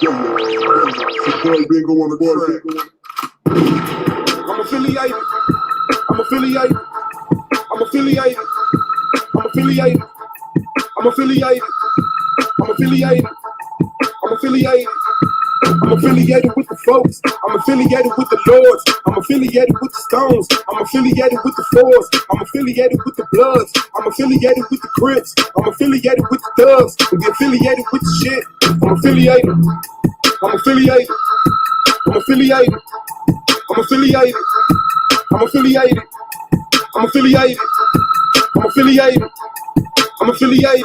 Bingo on the track. I'm affiliated. I'm affiliated. I'm affiliated. I'm affiliated. I'm affiliated. I'm affiliated. I'm affiliated. I'm affiliated with the folks. I'm affiliated with the Lords. I'm affiliated with the Stones. I'm affiliated with the Fours. I'm affiliated with the Bloods. I'm affiliated with the Crips. I'm affiliated with the Thugs. And be affiliated with the shit. I'm affiliated. I'm affiliated. I'm affiliated. I'm affiliated. I'm affiliated. I'm affiliated. I'm affiliated. I'm affiliated.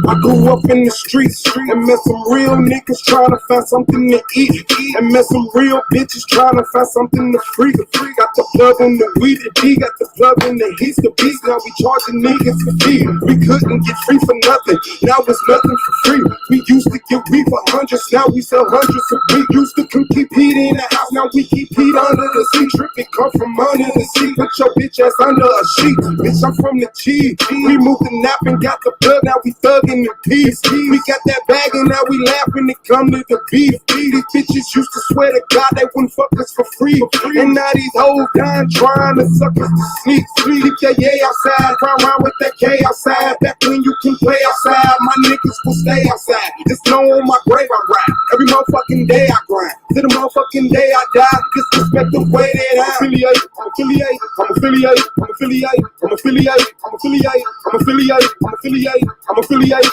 I grew up in the streets and met some real niggas trying to find something to eat, and met some real bitches trying to find something to free. Got the plug on the weed, the D got the plug on the heat, the beast. Now we charging niggas for fee. We couldn't get free for nothing. Now it's nothing for free. We used to get weed for hundreds. Now we sell hundreds of weed. Used to come keep heat in the house. Now we keep heat under the seat. Tripping come from under the seat. Put your bitch ass under a sheet. Bitch, I'm from the G. We moved the nap and got the plug. Now we thugging in peace. We got that bag and now we laughing it come to the beef. These bitches used to swear to God they wouldn't fuck us for free. And now these hoes dying trying to suck us to sleep. Keep that yay outside, run around with that K outside. Back when you can play outside, my niggas will stay outside. It's no on my grave I ride. Every motherfucking day I grind. To the motherfucking day I die. Disrespect the way that I'm affiliated. I'm affiliated. I'm affiliated. I'm affiliated. I'm affiliated. I'm affiliated. I'm affiliated. I'm affiliated. I'm affiliated. I'm affiliated.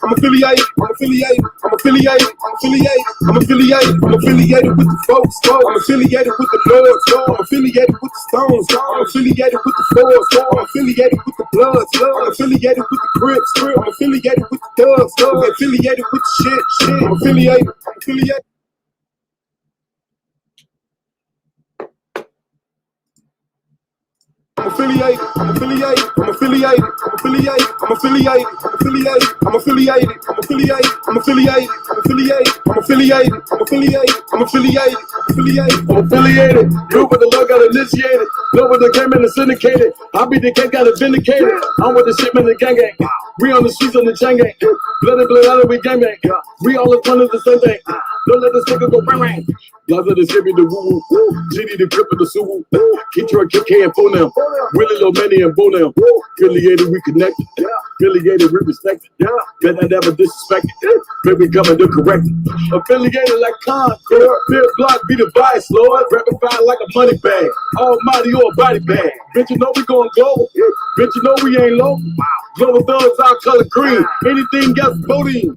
I'm affiliated. I'm affiliated. I'm affiliated. I'm affiliated. I'm affiliated. I'm affiliated with the folks. I'm affiliated with the Lords. I'm affiliated with the Stones. I'm affiliated with the Fours. I'm affiliated with the Bloods. I'm affiliated with the Crips. I'm affiliated with the Thugs. I'm affiliated with the shit. I'm affiliated. I'm affiliated. I'm affiliated, I'm affiliated, I'm affiliated, I'm affiliated, I'm affiliated, I'm affiliated, I'm affiliated, I'm affiliated, I'm affiliated, I'm affiliated, I'm affiliated, I'm affiliated, I'm affiliated, I'm affiliated. You with the love got initiated. Know with the game and the syndicated. I be the king got it vindicated. I'm with the shipment and the gang gang. We on the streets on the chain gang. Blood and blood out of we gang gang. We all in front of the same thing. Don't let this nigga go bang bang. Blood of the shibby the woo woo. GD the grip of the suwu. Keitra, KK and phone them. Willie Low Manny and Bo them. Affiliated we connected. Affiliated we respected. Better never disrespected. Baby coming to correct it. Affiliated like Concord. Pure block be the vice lord. Rapping fine like a money bag. Almighty or a body bag. Bitch you know we gon' go. Bitch you know we ain't low. Global thugs our color green. Anything else voting.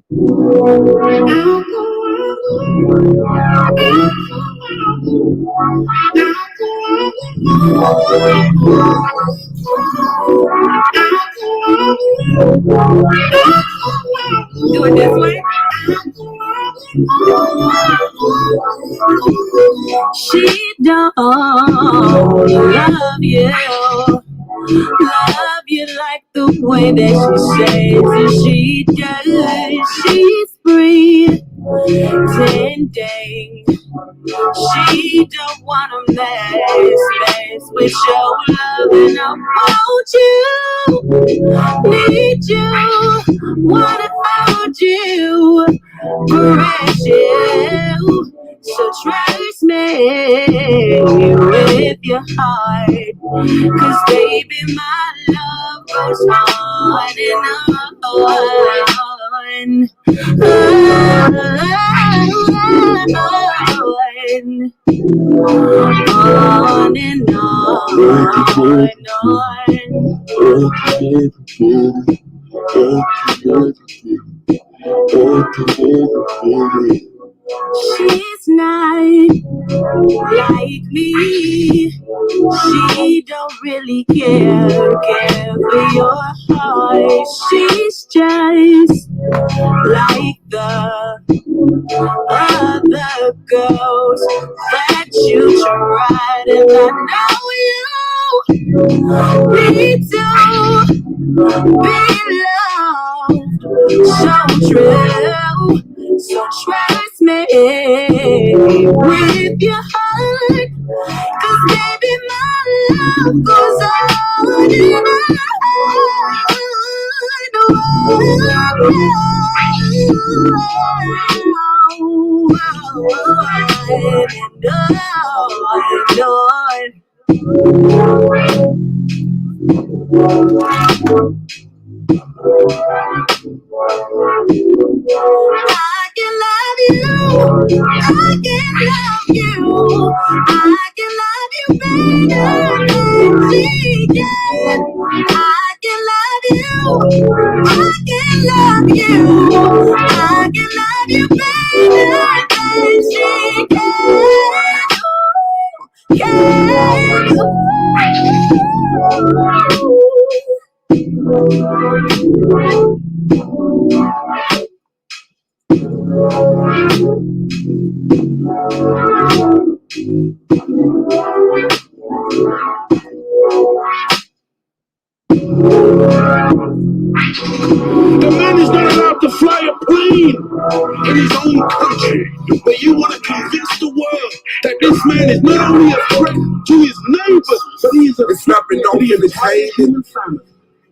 Do it this way. She don't love you. Love you like the way that she says that she does. She's free, tending. She don't wanna mess with your love, and I want you, need you, wanna hold you, caress you. So trust me with your heart, 'cause baby my love goes on and on. On and on. She's not like me. She don't really care for your heart. She's just like the other girls that you tried, and I know you need to be loved so true. So trust me with your heart, 'cause baby my love goes on and on. The man is not allowed to fly a plane in his own country, but you want to convince the world that this man is not only a threat to his neighbors, but he is a threat to the entire human family.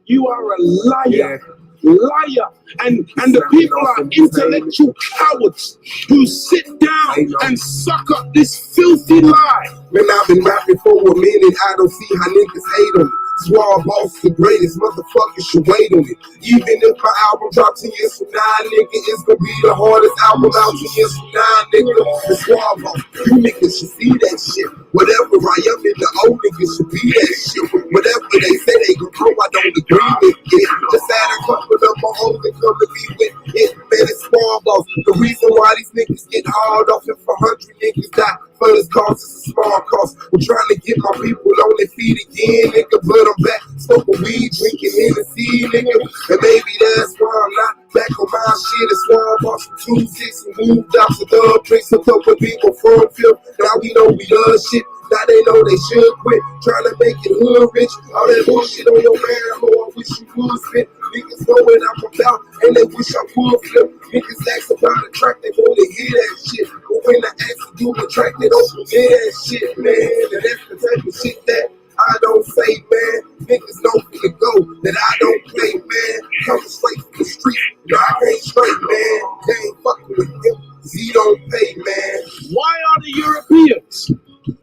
You are a liar. Liar, and the people are intellectual cowards who sit down and suck up this filthy lie. Man, I've been rapping for a minute, I don't see how niggas hate on me. Swab Boss the greatest, motherfuckers should wait on it. Even if my album drops 10 years from now, nigga, it's gonna be the hardest album out 10 years from now, nigga. The Swab Boss, you niggas should see that shit. Whatever I am in, the old niggas should be that shit. Whatever they say they gon' grow, I don't agree with it. Just add a couple of my hoes and come to be with it. Man, it's Swab Boss. The reason why these niggas get hauled off and 400 niggas die. First cost is a small cost. We're trying to get my people on their feet again, nigga. But I'm back, smoking weed, drinking Hennessy, nigga. And maybe that's why I'm not back on my shit. It's why I'm off from 2-6 and moved out to Dub Bricks. A couple people from Phil. Now we know we love shit. Now they know they should quit. Trying to make it hood rich. All that bullshit on your man, I wish you would spit. Niggas know what I'm about, and they wish I would flip. Niggas ask about the track, they wanna hear that shit. But when I ask to do a track, they don't hear that shit, man. And that's the type of shit that I don't say, man. Niggas know from the go that I don't play, man. Coming straight from the street, no, I can't straight, man. They ain't fucking with him, 'cause he don't pay, man. Why are the Europeans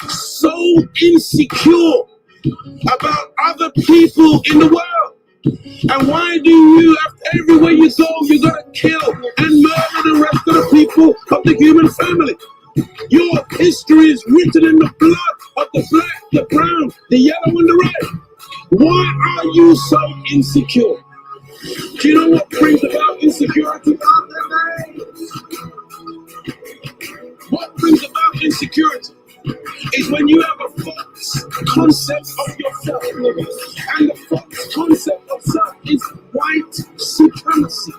so insecure about other people in the world? And why do you, everywhere you go, you gotta kill and murder the rest of the people of the human family? Your history is written in the blood of the black, the brown, the yellow, and the red. Why are you so insecure? Do you know what brings about insecurity? What brings about insecurity is when you have a false concept of yourself. And the false concept of self is white supremacy.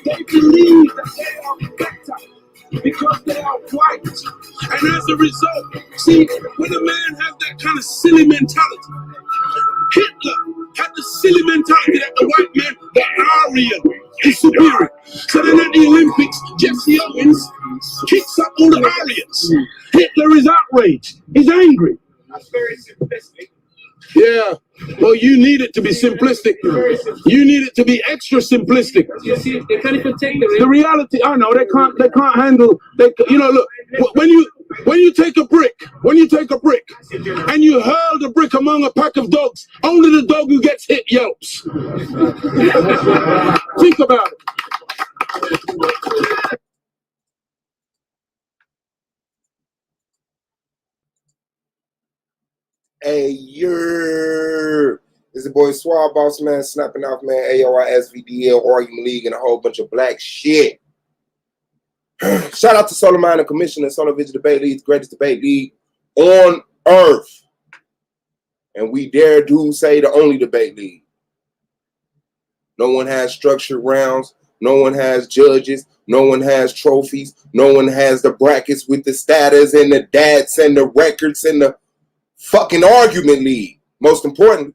They believe that they are better because they are white. And as a result, see, when a man has that kind of silly mentality, Hitler had the silly mentality that the white man, the Aryan, is superior. So then at the Olympics, Jesse Owens kicks up all the Aryans. Hitler is outraged. He's angry. That's very simplistic. Yeah. Well, you need it to be simplistic. You need it to be extra simplistic. You see, they can't even take the The reality, I know they can't handle. You know, look, when you take a brick, and you hurl the brick among a pack of dogs, only the dog who gets hit yelps. Think about it. Hey, this is the boy Swab Boss, man, snapping off, man. AOI, SVDL, Argument League, and a whole bunch of black shit. Shout out to Solar Mind and Commissioner, Solar Vision Debate League, the greatest debate league on earth. And we dare do say the only debate league. No one has structured rounds. No one has judges. No one has trophies. No one has the brackets with the status and the dads and the records and the fucking argument league. Most important.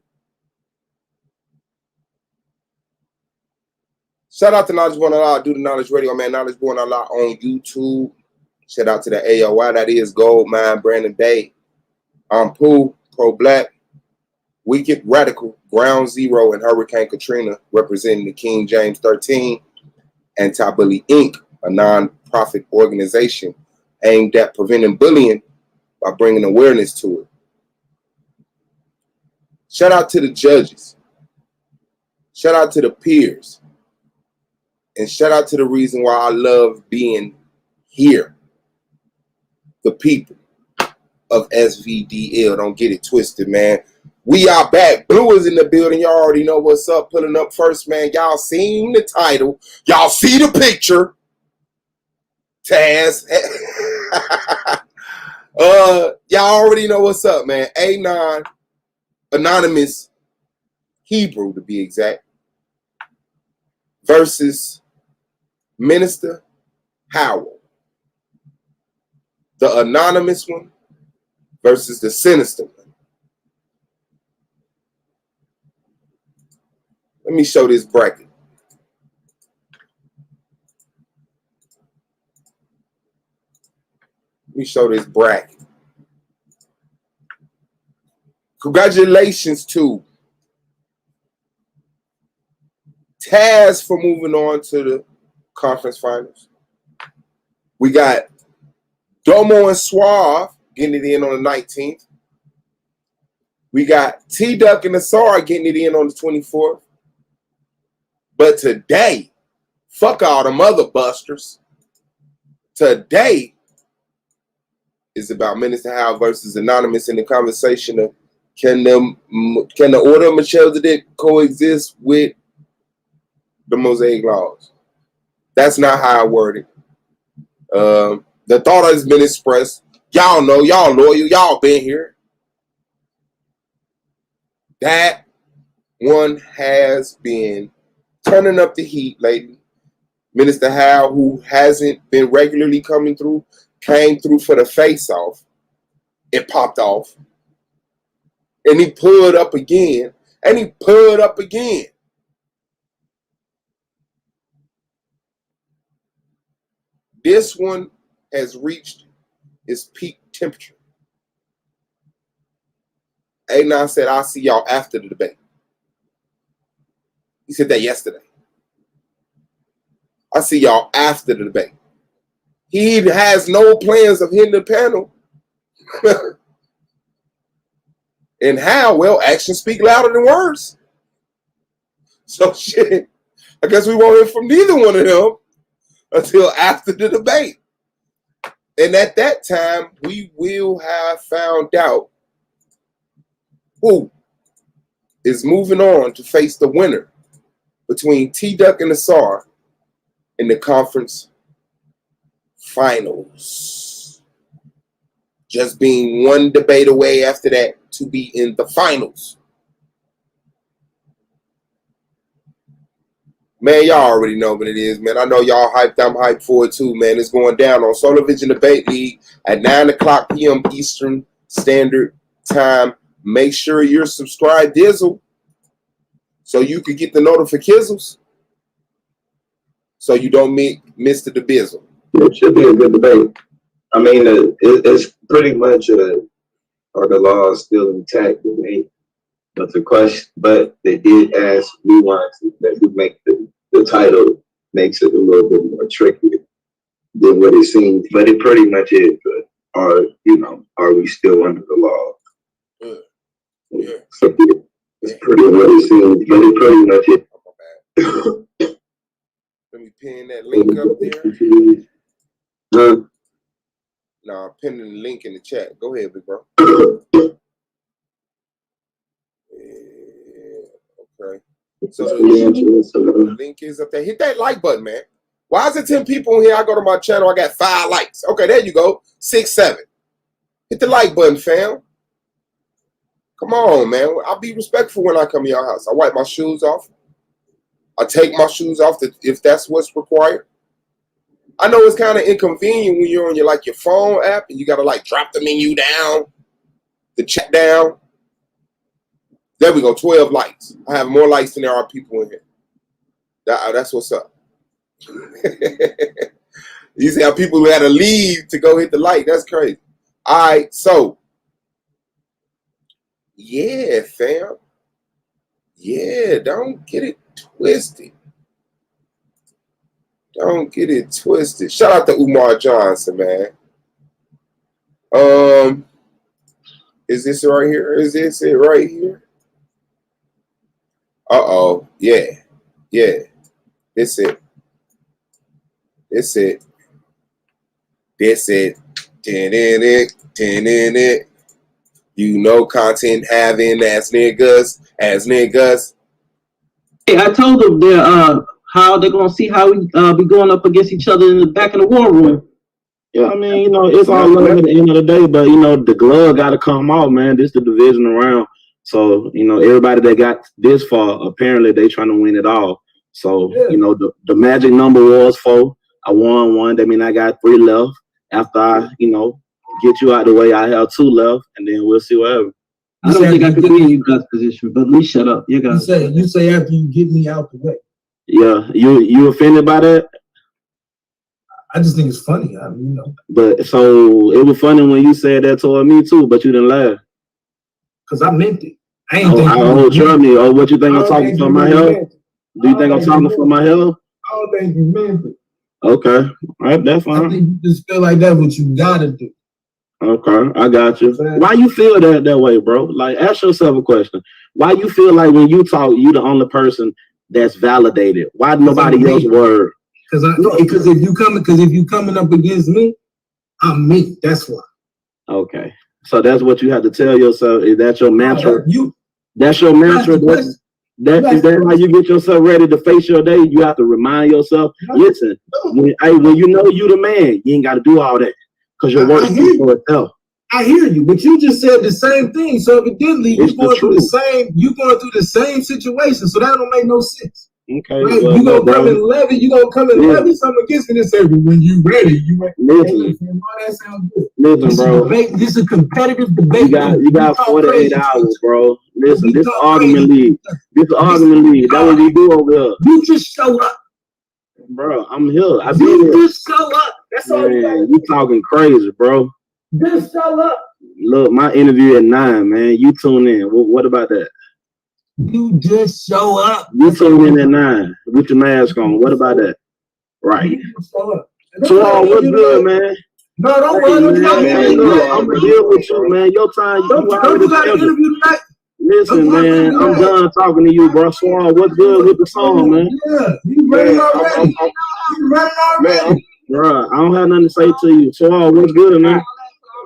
Shout out to Knowledge Born Allah, do the Knowledge Radio, man. Knowledge Born Allah on YouTube. Shout out to the AOI, that is Gold Mine, Brandon Bay. I'm Pooh, Pro-Black, Wicked, Radical, Ground Zero, and Hurricane Katrina, representing the King James 13, Anti-Bully Inc., Anon nonprofit organization aimed at preventing bullying by bringing awareness to it. Shout out to the judges. Shout out to the peers. And shout out to the reason why I love being here. The people of SVDL. Don't get it twisted, man. We are back. Blue is in the building. Y'all already know what's up. Pulling up first, man. Y'all seen the title. Y'all see the picture. Taz. Y'all already know what's up, man. Anon, Anonymous, Hebrew to be exact, versus Minister Howell. The anonymous one versus the sinister one. Let me show this bracket. Let me show this bracket. Congratulations to Taz for moving on to the conference finals. We got Domo and Suave getting it in on the 19th. We got T-Duck and Asar getting it in on the 24th. But today, fuck all them other busters. Today is about Minister Howell versus Anonymous in the conversation of can the order of Melchizedek coexist with the Mosaic laws? That's not how I word it. The thought has been expressed. Y'all know, y'all loyal, y'all been here. That one has been turning up the heat lately. Minister Howell, who hasn't been regularly coming through, came through for the face-off. It popped off. And he pulled up again. And he pulled up again. This one has reached its peak temperature. Anon said, I'll see y'all after the debate. He said that yesterday. I'll see y'all after the debate. He has no plans of hitting the panel. And how? Well, actions speak louder than words. So shit, I guess we won't hear from neither one of them until after the debate. And at that time, we will have found out who is moving on to face the winner between T-Duck and Asar in the conference finals. Just being one debate away after that to be in the finals. Man, y'all already know what it is, man. I know y'all hyped. I'm hyped for it too, man. It's going down on Solar Vision Debate League at 9 o'clock p.m. Eastern Standard Time. Make sure you're subscribed, Dizzle, so you can get the notifications so you don't miss the debizzle. It should be a good debate. I mean, it's pretty much, are the laws still intact with me? But the question, but they did ask nuances that would make the title makes it a little bit more tricky than what it seems. But it pretty much is. Are we still under the law? Yeah. So it's pretty what it seems, but it pretty much is. Let me pin that link up there. No, I'm pinning the link in the chat. Go ahead, big bro. Okay. So the link is up there. Hit that like button, man. Why is it 10 people in here? I go to my channel, I got 5 likes. Okay, there you go. 6, 7. Hit the like button, fam. Come on, man. I'll be respectful when I come to your house. I wipe my shoes off. I take my shoes off if that's what's required. I know it's kind of inconvenient when you're on your phone app and you got to drop the menu down, the chat down. There we go, 12 likes. I have more likes than there are people in here. That's what's up. You see how people who had to leave to go hit the like. That's crazy. All right, so. Yeah, fam. Yeah, don't get it twisted. Don't get it twisted. Shout out to Umar Johnson, man. Is this right here? Is this it right here? Uh-oh. Yeah. Yeah. This it. This it. This it. It. You know content having ass niggas. Hey, I told them that how they're gonna see how we be going up against each other in the back in the war room. Yeah, I mean, you know, it's all love at the end of the day, but you know, the glove got to come out, man. This is the division around. So, you know, everybody that got this far, apparently they trying to win it all. So, you know, the magic number was 4. I won 1. That means I got 3 left. After I, you know, get you out the way, I have 2 left, and then we'll see what happens. I don't think I could be in you guys' position, but at least shut up. You guys. You say after you get me out the way. Yeah, you offended by that? I just think it's funny. I mean, you know. But so it was funny when you said that toward me too, but you didn't laugh. Cause I meant it. I ain't trust me. Oh, what you think I'm talking for my health? Do you think I'm talking for my health? I don't think you meant it. Okay, all right, that's fine. I think you just feel like that's what you gotta do. Okay, I got you. Why you feel that way, bro? Like, ask yourself a question. Why you feel like when you talk, you the only person that's validated? Why nobody else word? Because if you coming up against me, I'm me. That's why. Okay, so that's what you have to tell yourself. Is that your mantra? That's your mantra. Is that how you get yourself ready to face your day? You have to remind yourself. Listen, when you know you the man, you ain't got to do all that because your work is for itself. I hear you, but you just said the same thing. So evidently, you're going through the same situation. So that don't make no sense. Okay, right? Well, you gonna come and levy something against me and say, well, when you ready, you ready. Listen, that sounds good. Listen, bro. This is a competitive debate. You got 48 hours, bro. Listen, this is argument league. That's what we do over here. You just show up. Bro, I'm here. You just show up. That's all you talking crazy, bro. Just show up. Look, my interview at 9, man. You tune in. What about that? You just show up. You tune in at 9 with your mask on. What about that? Right. Show up. So, what's good, man? No, don't worry. I'm gonna deal with you, man. Your time. Don't you got an interview tonight? Listen, man, I'm done talking to you, bro. So, what's good with the song, man? Yeah, you ready already? You ready already? Bro, I don't have nothing to say to you. So, what's good, man?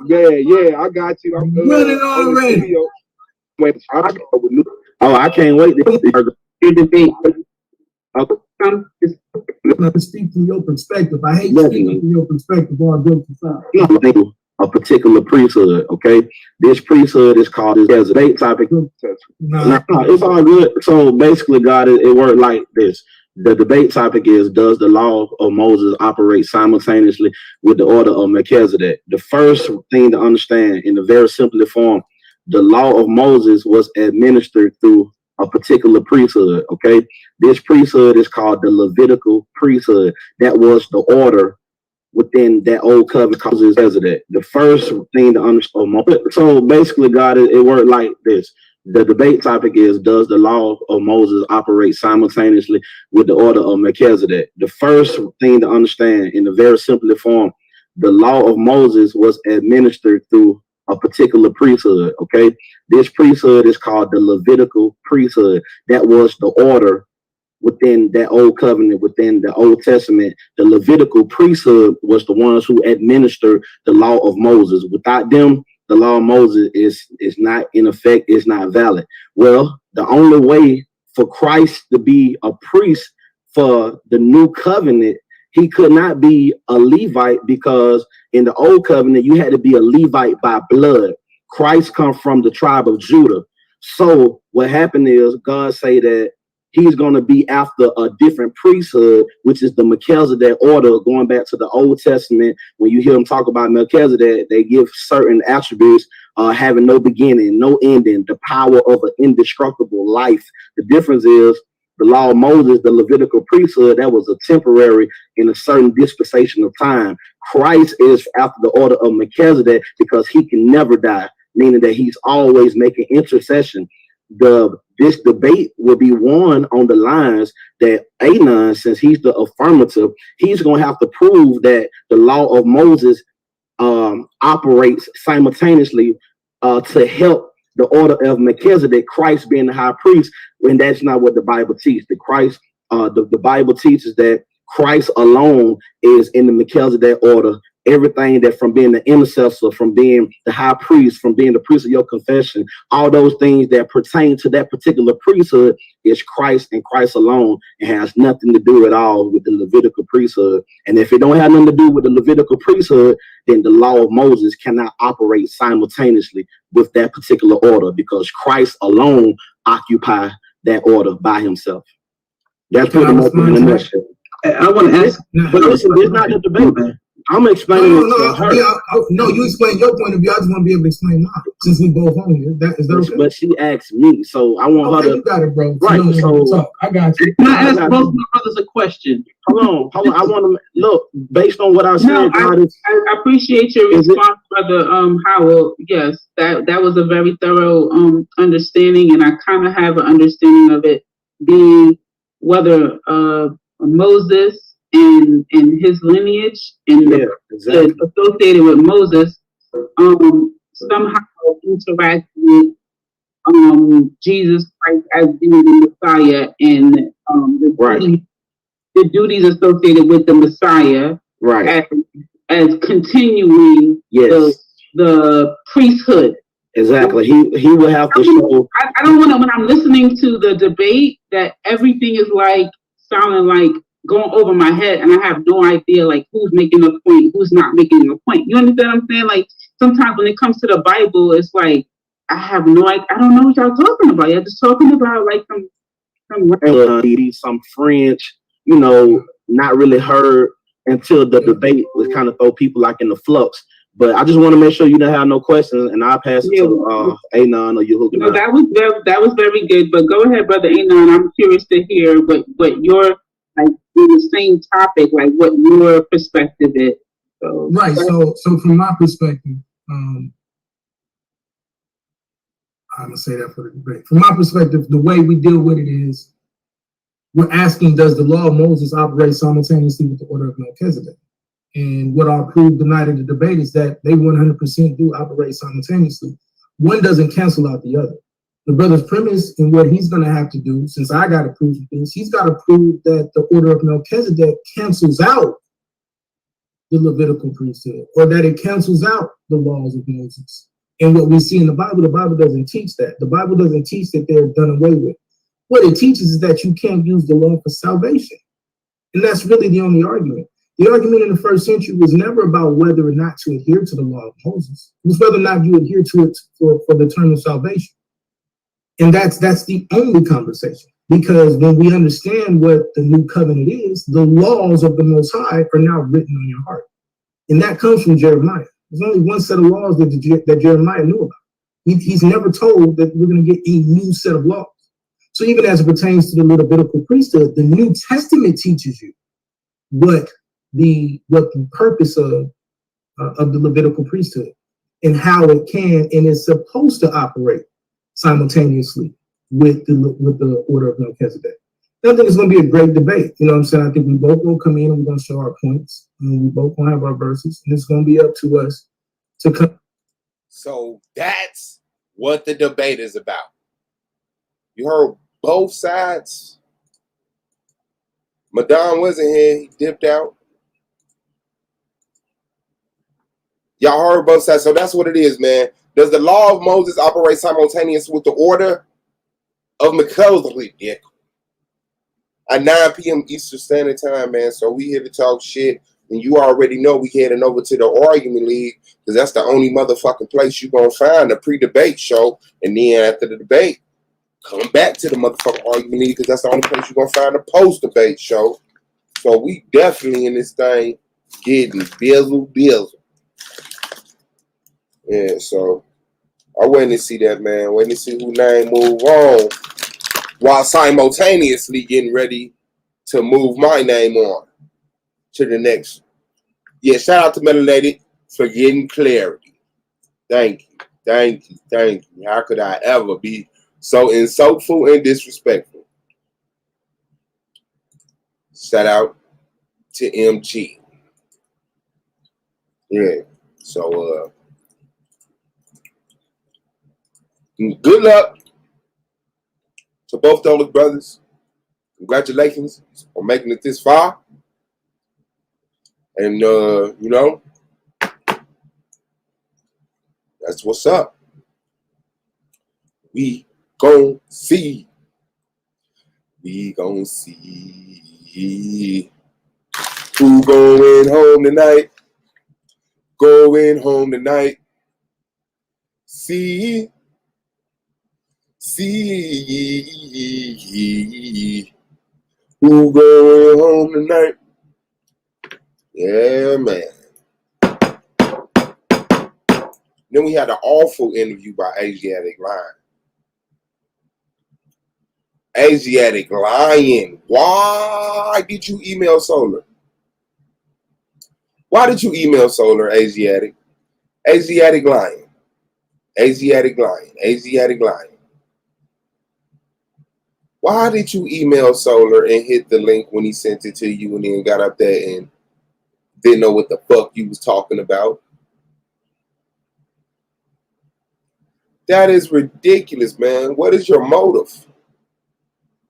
Yeah, I got you. I'm ready already. Oh, I can't wait to speak from your perspective. I hate speaking from your perspective on both sides. A particular priesthood, okay? This priesthood is called as a debate topic. No, it's all good. So basically, God, it worked like this. The debate topic is, does the law of Moses operate simultaneously with the order of Melchizedek? The first thing to understand in a very simple form, the law of Moses was administered through a particular priesthood, okay? This priesthood is called the Levitical priesthood. That was the order within that old covenant called Melchizedek. The first thing to understand. So basically, God, it worked like this. The debate topic is, does the law of Moses operate simultaneously with the order of Melchizedek? The first thing to understand in a very simple form, the law of Moses was administered through a particular priesthood, okay? This priesthood is called the Levitical priesthood. That was the order within that old covenant, within the Old Testament. The Levitical priesthood was the ones who administered the law of Moses. Without them, the law of Moses is not in effect, is not valid. Well, the only way for Christ to be a priest for the new covenant, he could not be a Levite, because in the old covenant, you had to be a Levite by blood. Christ comes from the tribe of Judah. So what happened is, God say that he's going to be after a different priesthood, which is the Melchizedek order. Going back to the Old Testament, when you hear them talk about Melchizedek, they give certain attributes, having no beginning, no ending, the power of an indestructible life. The difference is, the law of Moses, the Levitical priesthood, that was a temporary in a certain dispensation of time. Christ is after the order of Melchizedek because he can never die, meaning that he's always making intercession. The this debate will be won on the lines that Anon, since he's the affirmative, he's going to have to prove that the law of Moses operates simultaneously to help the order of Melchizedek, Christ being the high priest, when that's not what the Bible teaches. The Bible teaches that Christ alone is in the Melchizedek order. Everything that from being the intercessor, from being the high priest, from being the priest of your confession, all those things that pertain to that particular priesthood is Christ and Christ alone. It has nothing to do at all with the Levitical priesthood. And if it don't have nothing to do with the Levitical priesthood, then the law of Moses cannot operate simultaneously with that particular order, because Christ alone occupies that order by himself. That's pretty much in a nutshell. I want to ask, but listen, this is not the debate, man. I'm explaining it to her. No, you explain your point of view. I just want to be able to explain mine, since we both on here. Is that okay? But she asked me, so I want her to. You got it, bro. Right. So I got you. Can I ask both my brothers a question? Hold on. I want to look based on what I said. No, I appreciate your response, Brother Howell. Yes, that was a very thorough understanding, and I kind of have an understanding of it being whether Moses and his lineage and exactly. associated with Moses somehow interact with Jesus Christ as being the Messiah, and the duties associated with the Messiah, right, as continuing the priesthood. Exactly. He will have to show. I don't want to, when I'm listening to the debate, that everything is like sounding like going over my head, and I have no idea like who's making a point, who's not making a point. You understand what I'm saying? Like sometimes when it comes to the Bible, it's like I have no idea. I don't know what y'all talking about. You're just talking about like some French, not really heard until the debate was kind of throw people like in the flux. But I just want to make sure you don't have no questions, and I'll pass it to Anon or you. No, that was very good. But go ahead, Brother Anon. I'm curious to hear what your, like, in the same topic, like what your perspective is. So, right. So from my perspective, I'm gonna say that for the debate. From my perspective, the way we deal with it is we're asking, does the law of Moses operate simultaneously with the order of Melchizedek? And what I'll prove tonight in the debate is that they 100% do operate simultaneously. One doesn't cancel out the other. The brother's premise and what he's going to have to do, since I got to prove things, he's got to prove that the order of Melchizedek cancels out the Levitical priesthood, or that it cancels out the laws of Moses. And what we see in the Bible doesn't teach that. The Bible doesn't teach that they're done away with. What it teaches is that you can't use the law for salvation. And that's really the only argument. The argument in the first century was never about whether or not to adhere to the law of Moses. It was whether or not you adhere to it for the eternal salvation. And that's the only conversation. Because when we understand what the new covenant is, the laws of the Most High are now written on your heart. And that comes from Jeremiah. There's only one set of laws that Jeremiah knew about. He's never told that we're going to get a new set of laws. So even as it pertains to the Levitical priesthood, the New Testament teaches you what the purpose of the Levitical priesthood and how it can and is supposed to operate simultaneously with the order of Melchizedek. I think it's going to be a great debate. You know what I'm saying? I think we both will come in and we're going to show our points, and we both going to have our verses, and it's going to be up to us to come. So that's what the debate is about. You heard both sides. Madon wasn't here. He dipped out. Y'all heard both sides. So that's what it is, man. Does the law of Moses operate simultaneously with the order of Melchizedek? At 9 p.m. Eastern Standard Time, man. So we here to talk shit. And you already know we heading over to the Argument League, because that's the only motherfucking place you're going to find a pre-debate show. And then after the debate, come back to the motherfucking Argument League, because that's the only place you're going to find a post-debate show. So we definitely in this thing getting bizzle. Yeah, so I waiting to see that, man. Waiting to see who name move on, while simultaneously getting ready to move my name on to the next. Yeah, shout out to Melanated for getting clarity. Thank you. How could I ever be So insultful and disrespectful. Shout out to MG. Yeah. So good luck to both those brothers. Congratulations on making it this far. And you know, that's what's up. We gon' see. We gon' see who going home tonight. Going home tonight. See who going home tonight. Yeah, man. Then we had an awful interview by Asiatic Lion. Asiatic Lion, why did you email Solar? Why did you email Solar, Asiatic? Asiatic Lion. Asiatic Lion. Asiatic Lion. Why did you email Solar and hit the link when he sent it to you and then got up there and didn't know what the fuck you was talking about? That is ridiculous, man. What is your motive?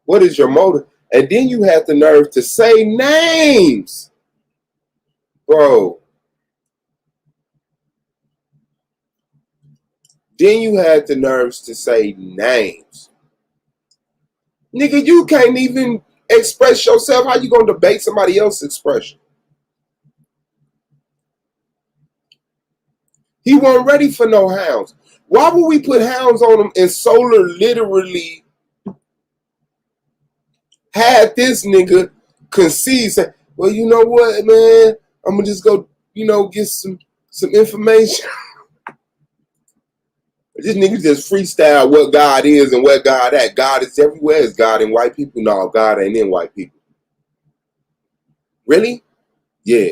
What is your motive? And then you have the nerve to say names. Bro. Then you had the nerves to say names. Nigga, you can't even express yourself. How you gonna debate somebody else's expression? He wasn't ready for no hounds. Why would we put hounds on him and Solar literally had this nigga concede, say, well, you know what, man? I'm gonna just go, get some information. This nigga just freestyle what God is and where God at. God is everywhere. Is God in white people? No, God ain't in white people. Really? Yeah.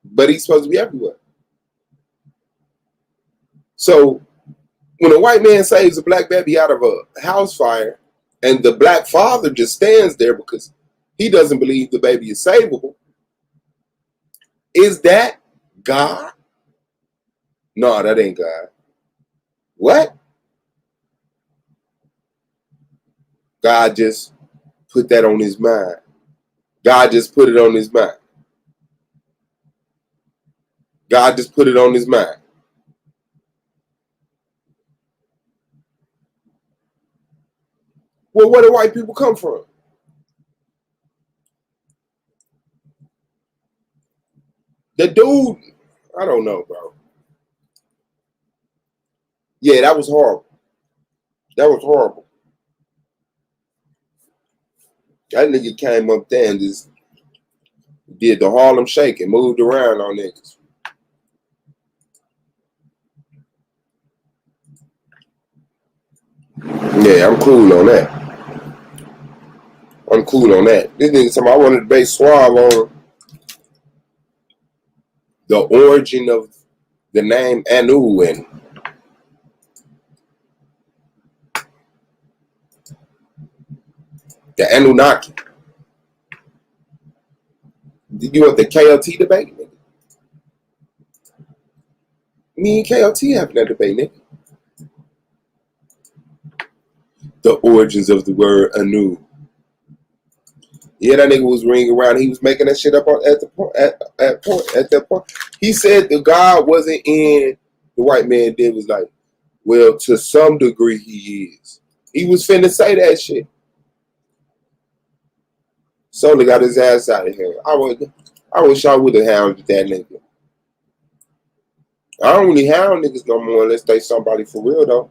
But he's supposed to be everywhere. So when a white man saves a black baby out of a house fire and the black father just stands there because he doesn't believe the baby is savable, is that God? No, that ain't God. What? God just put that on his mind. God just put it on his mind. God just put it on his mind. Well, where do white people come from? The dude, I don't know, bro. Yeah, that was horrible. That was horrible. That nigga came up there and just did the Harlem Shake and moved around on niggas. Yeah, I'm cool on that. I'm cool on that. This nigga told me I wanted to debate Suave on the origin of the name Anu and the Anunnaki. Did you want the KLT debate, nigga? Me and KLT having that debate, nigga. The origins of the word Anu. Yeah, that nigga was ringing around. He was making that shit up at that point. He said the God wasn't in. The white man did was like, well, to some degree he is. He was finna say that shit. Solar got his ass out of here. I wish I would have hounded that nigga. I don't really hound niggas no more unless they somebody for real though.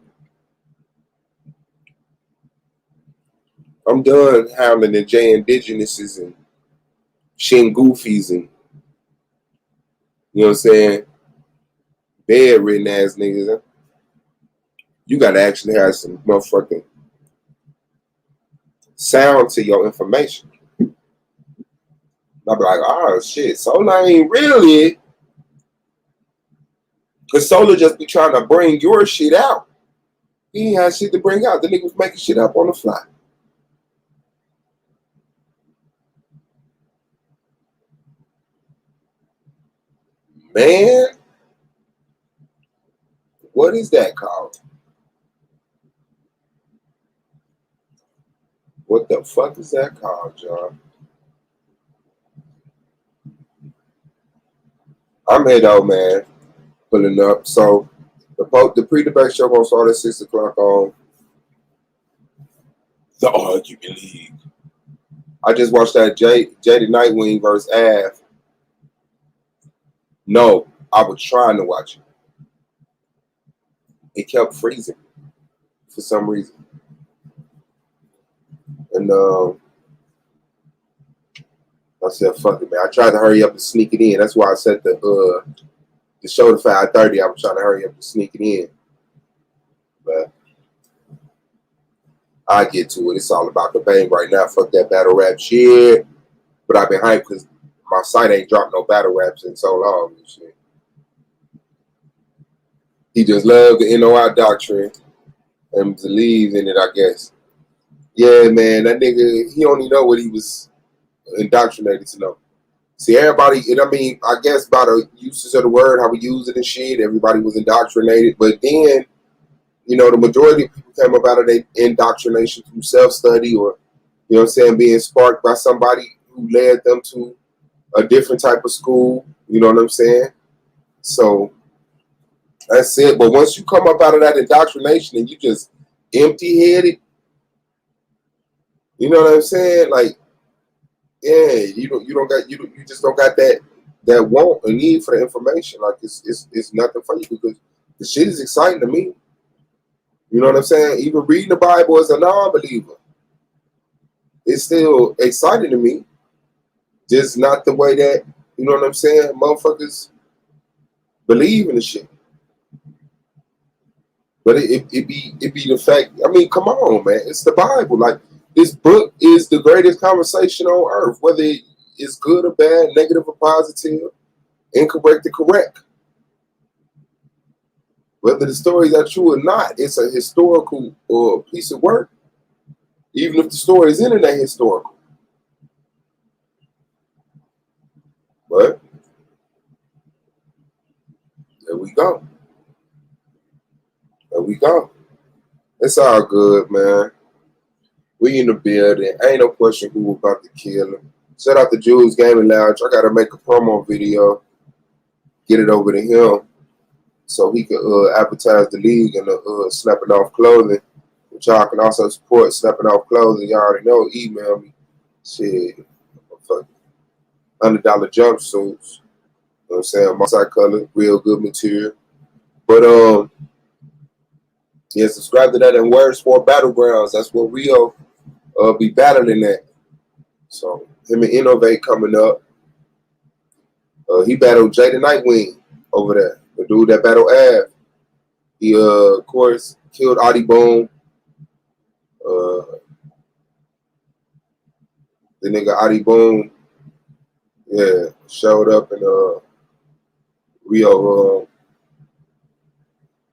I'm done hounding the J Indigeniouses and Shin Goofies and, you know what I'm saying, bedridden ass niggas. Huh? You gotta actually have some motherfucking sound to your information. I'll be like, oh shit, Solar ain't really. Because Solar just be trying to bring your shit out. He ain't had shit to bring out. The nigga was making shit up on the fly. Man, what is that called? What the fuck is that called, John? I'm here though, man. Pulling up. So the pre-debate show gonna start at 6 o'clock on the Argument League. I just watched that Jaded Nightwing versus Av. No, I was trying to watch it. It kept freezing for some reason. And I said, fuck it, man. I tried to hurry up and sneak it in. That's why I set the show to 5:30. I was trying to hurry up and sneak it in. But I get to it. It's all about the bang right now. Fuck that battle rap shit. But I've been hyped because my site ain't dropped no battle raps in so long and shit. He just loved the NOI doctrine and believes in it, I guess. Yeah, man, that nigga, he only know what he was indoctrinated to know. See, everybody, and I mean, I guess by the usage of the word, how we use it and shit, everybody was indoctrinated. But then, you know, the majority of people came about it indoctrination through self-study or, you know what I'm saying, being sparked by somebody who led them to a different type of school, you know what I'm saying? So that's it. But once you come up out of that indoctrination and you just empty-headed, you know what I'm saying? Like, yeah, you just don't got that want or need for the information. Like it's nothing for you because the shit is exciting to me. You know what I'm saying? Even reading the Bible as a non-believer, it's still exciting to me. Just not the way that, you know what I'm saying, motherfuckers believe in the shit. But it be the fact, I mean, come on, man. It's the Bible. Like, this book is the greatest conversation on earth, whether it's good or bad, negative or positive, incorrect or correct. Whether the stories are true or not, it's a historical piece of work, even if the story is internet historical. But there we go. There we go. It's all good, man. We in the building. Ain't no question who about to kill him. Shout out to Jules Gaming Lounge. I gotta make a promo video, get it over to him, so he can advertise the league and snapping off clothing. Which y'all can also support snapping off clothing. Y'all already know. Email me. Shit. $100 jumpsuits. You know what I'm saying? Multi-color, real good material. But yeah, subscribe to that and Word Sport Battlegrounds. That's what Rio be battling at. So him and Innovate coming up. He battled Jada Nightwing over there. The dude that battled Av. He of course killed Audie Boom. The nigga Audie Boom, yeah, showed up and Rio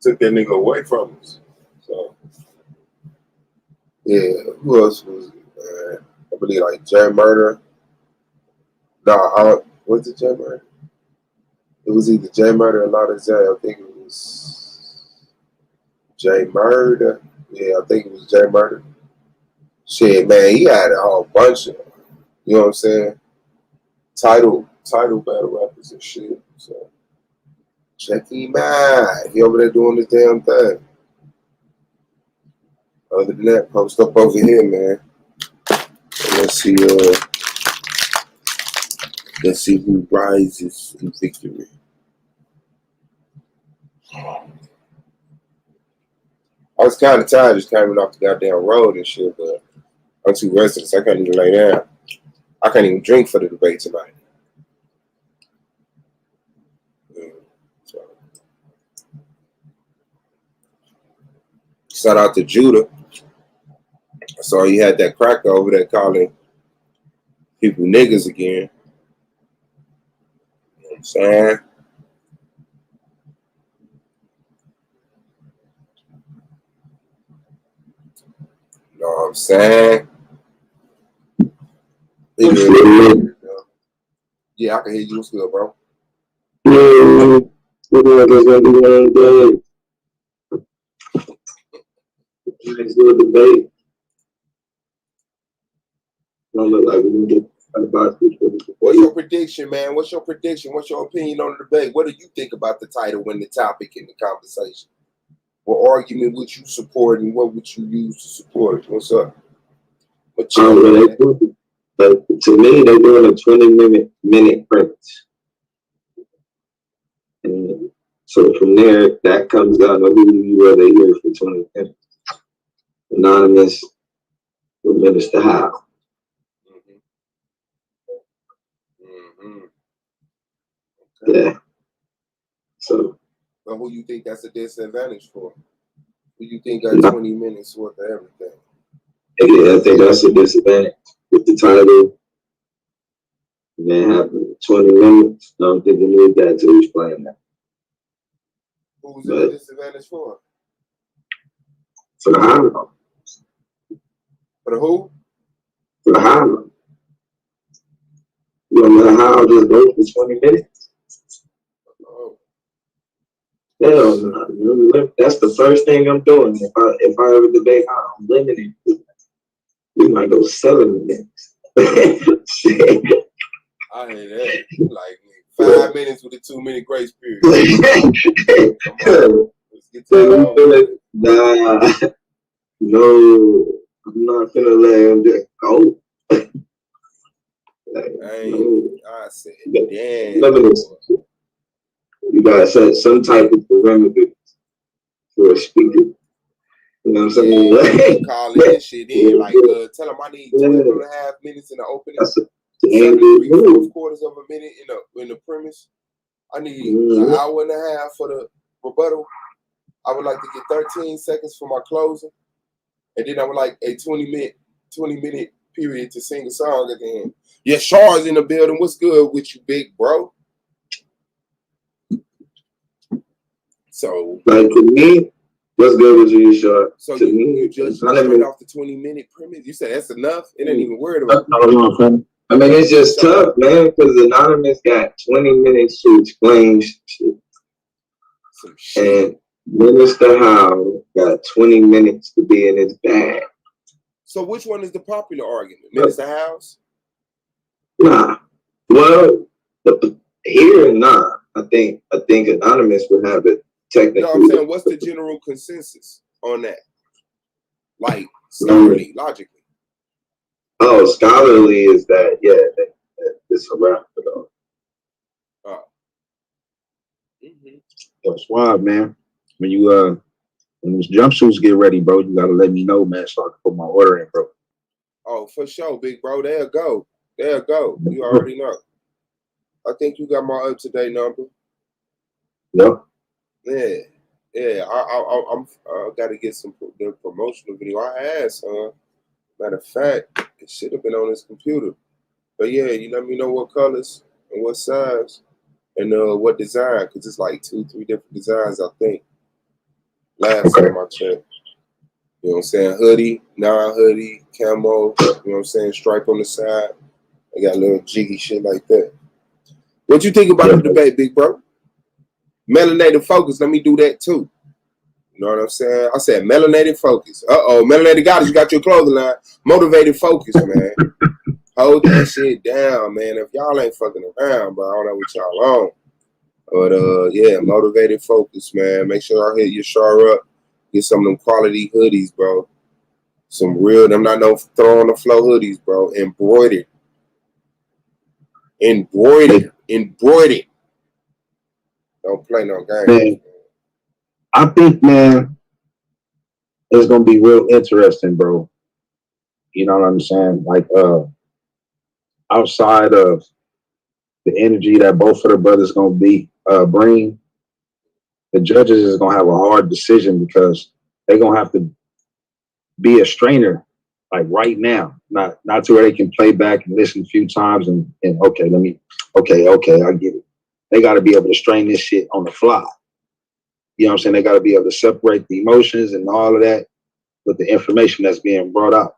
took that nigga away from us. So yeah, who else was it? I believe like Jay Murder. Was it Jay Murder? It was either Jay Murder or Lotta J. I think it was Jay Murder. Yeah, I think it was Jay Murder. Shit, man, he had a whole bunch of, you know what I'm saying? Title battle rappers and shit. So check him out. He over there doing his damn thing. Other than that, post up over here, man. Let's see who rises in victory. I was kind of tired just coming off the goddamn road and shit, but I'm too restless. I can't even lay down. I can't even drink for the debate tonight. So. Shout out to Judah. I saw he had that cracker over there calling people niggas again. You know what I'm saying? know what I'm saying? Yeah, I can hear you. What's good, bro? Let's do a debate. Don't look like we need about this. What's your prediction, man? What's your prediction? What's your opinion on the debate? What do you think about the title and the topic and the conversation? What argument would you support and what would you use to support it? What's up? To me, they're doing a 20-minute premise. And so from there, that comes down to who you are here for 20 minutes. Anonymous with Minister Howell. Okay. Yeah. So. But who you think that's a disadvantage for? Who you think got 20 minutes worth of everything? Yeah, I think that's a disadvantage with the title. And then having 20 minutes, I don't think you need that to explain that. Who's it a disadvantage for? For the Howell. For the who? For the Howell. You don't let Howell just go for 20 minutes? Oh. Hell no. That's the first thing I'm doing. If I ever debate Howell, I'm limiting. We might go 7 minutes. I hear that. Like 5 minutes with a 2-minute grace period. Come on. Let's get to Nah, no, I'm not gonna let him just go. I said, damn. You gotta set some type of parameter for a speaker. You know what I'm saying? Yeah, calling this shit in. Like, tell them I need 12.5 minutes in the opening. 3/4 of a minute in the premise. I need an hour and a half for the rebuttal. I would like to get 13 seconds for my closing. And then I would like a 20-minute period to sing a song at the end. Yeah, Shaw's in the building. What's good with you, big bro? So, like to me, what's good with you, Shaw? So you just straight off the 20-minute premise? You said that's enough? It ain't even worried about. I mean, it's just tough, man, because Anonymous got 20 minutes to explain shit. Some shit. And Minister Howell got 20 minutes to be in his bag. So which one is the popular argument? Minister Howell's? Nah. Well, here, nah. I think Anonymous would have it technically. No, I'm saying, what's the general consensus on that? Like, scholarly, logically. Oh, scholarly is that, yeah, it's a wrap for them. Oh. That's wild, man. When you when those jumpsuits get ready, bro, you gotta let me know, man, so I can put my order in, bro. Oh, for sure, big bro. There go. There go. You already know. I think you got my up-to-date number. Yep. Yeah. Yeah. I gotta get the promotional video. I had some. Matter of fact, it should have been on his computer. But yeah, you let me know what colors and what size and what design, because it's like 2-3 different designs, I think. Last time I checked. You know what I'm saying? Hoodie, non-hoodie, camo, you know what I'm saying? Stripe on the side. I got a little jiggy shit like that. What you think about the debate, big bro? Melanated focus, let me do that too. You know what I'm saying? I said melanated focus. Melanated goddess, you got your clothing line. Motivated focus, man. Hold that shit down, man. If y'all ain't fucking around, bro, I don't know what y'all on. But yeah, motivated focus, man. Make sure I hit your Shar up. Get some of them quality hoodies, bro. Some real, them not no throw on the flow hoodies, bro. Embroidered. Don't play no games. Man, I think, man, it's gonna be real interesting, bro. You know what I'm saying? Like, outside of the energy that both of the brothers gonna bring, the judges is gonna have a hard decision because they're gonna have to be a strainer, like right now, not to where they can play back and listen a few times and okay, I get it. They got to be able to strain this shit on the fly. You know what I'm saying? They got to be able to separate the emotions and all of that with the information that's being brought out.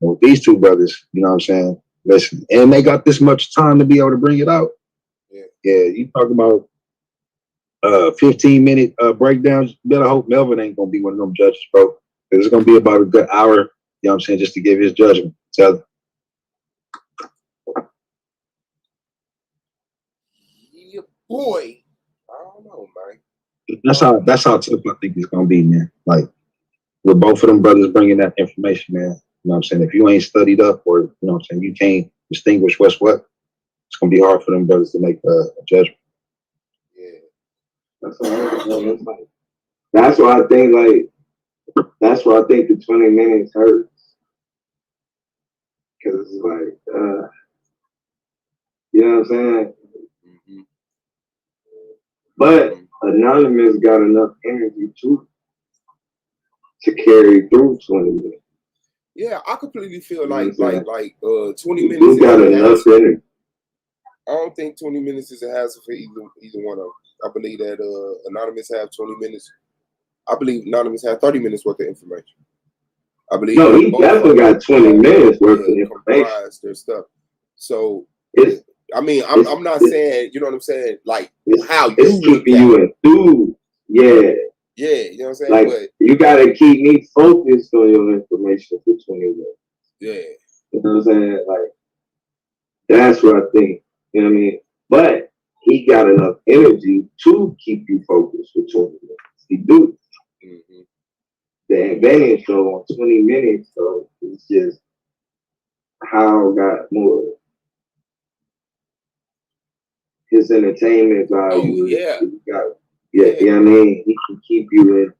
And with these two brothers, you know what I'm saying? Listen, and they got this much time to be able to bring it out. Yeah, you talk about 15-minute breakdowns. You better hope Melvin ain't gonna be one of them judges, bro. It's gonna be about a good hour, you know what I'm saying, just to give his judgment. So yeah, boy. I don't know, man. that's how tough I think it's gonna be, man. Like with both of them brothers bringing that information, man. You know what I'm saying? If you ain't studied up, or you know what I'm saying, you can't distinguish what's what. It's gonna be hard for them brothers to make a judgment. Yeah, that's why I think the 20 minutes hurts, because it's like, you know what I'm saying? mm-hmm. But Anonymous got enough energy to carry through 20 minutes. Yeah, I completely feel You know like what I'm saying? 20 minutes. You got enough energy. I don't think 20 minutes is a hassle for either one of them. I believe that Anonymous have 20 minutes. I believe Anonymous have 30 minutes worth of information. I believe no, he definitely got 20 minutes worth of information. Their stuff. So I mean, I'm not saying, you know what I'm saying, like how you it's keeping you enthused. Yeah. Yeah, you know what I'm saying? Like, but you gotta keep me focused on your information for 20 minutes. Yeah. You know what I'm saying? Like, that's what I think. You know what I mean? But he got enough energy to keep you focused for 20 minutes. He do. Mm-hmm. The advantage though on 20 minutes though is just how got more his entertainment value. Oh, yeah. You know what I mean? He can keep you in.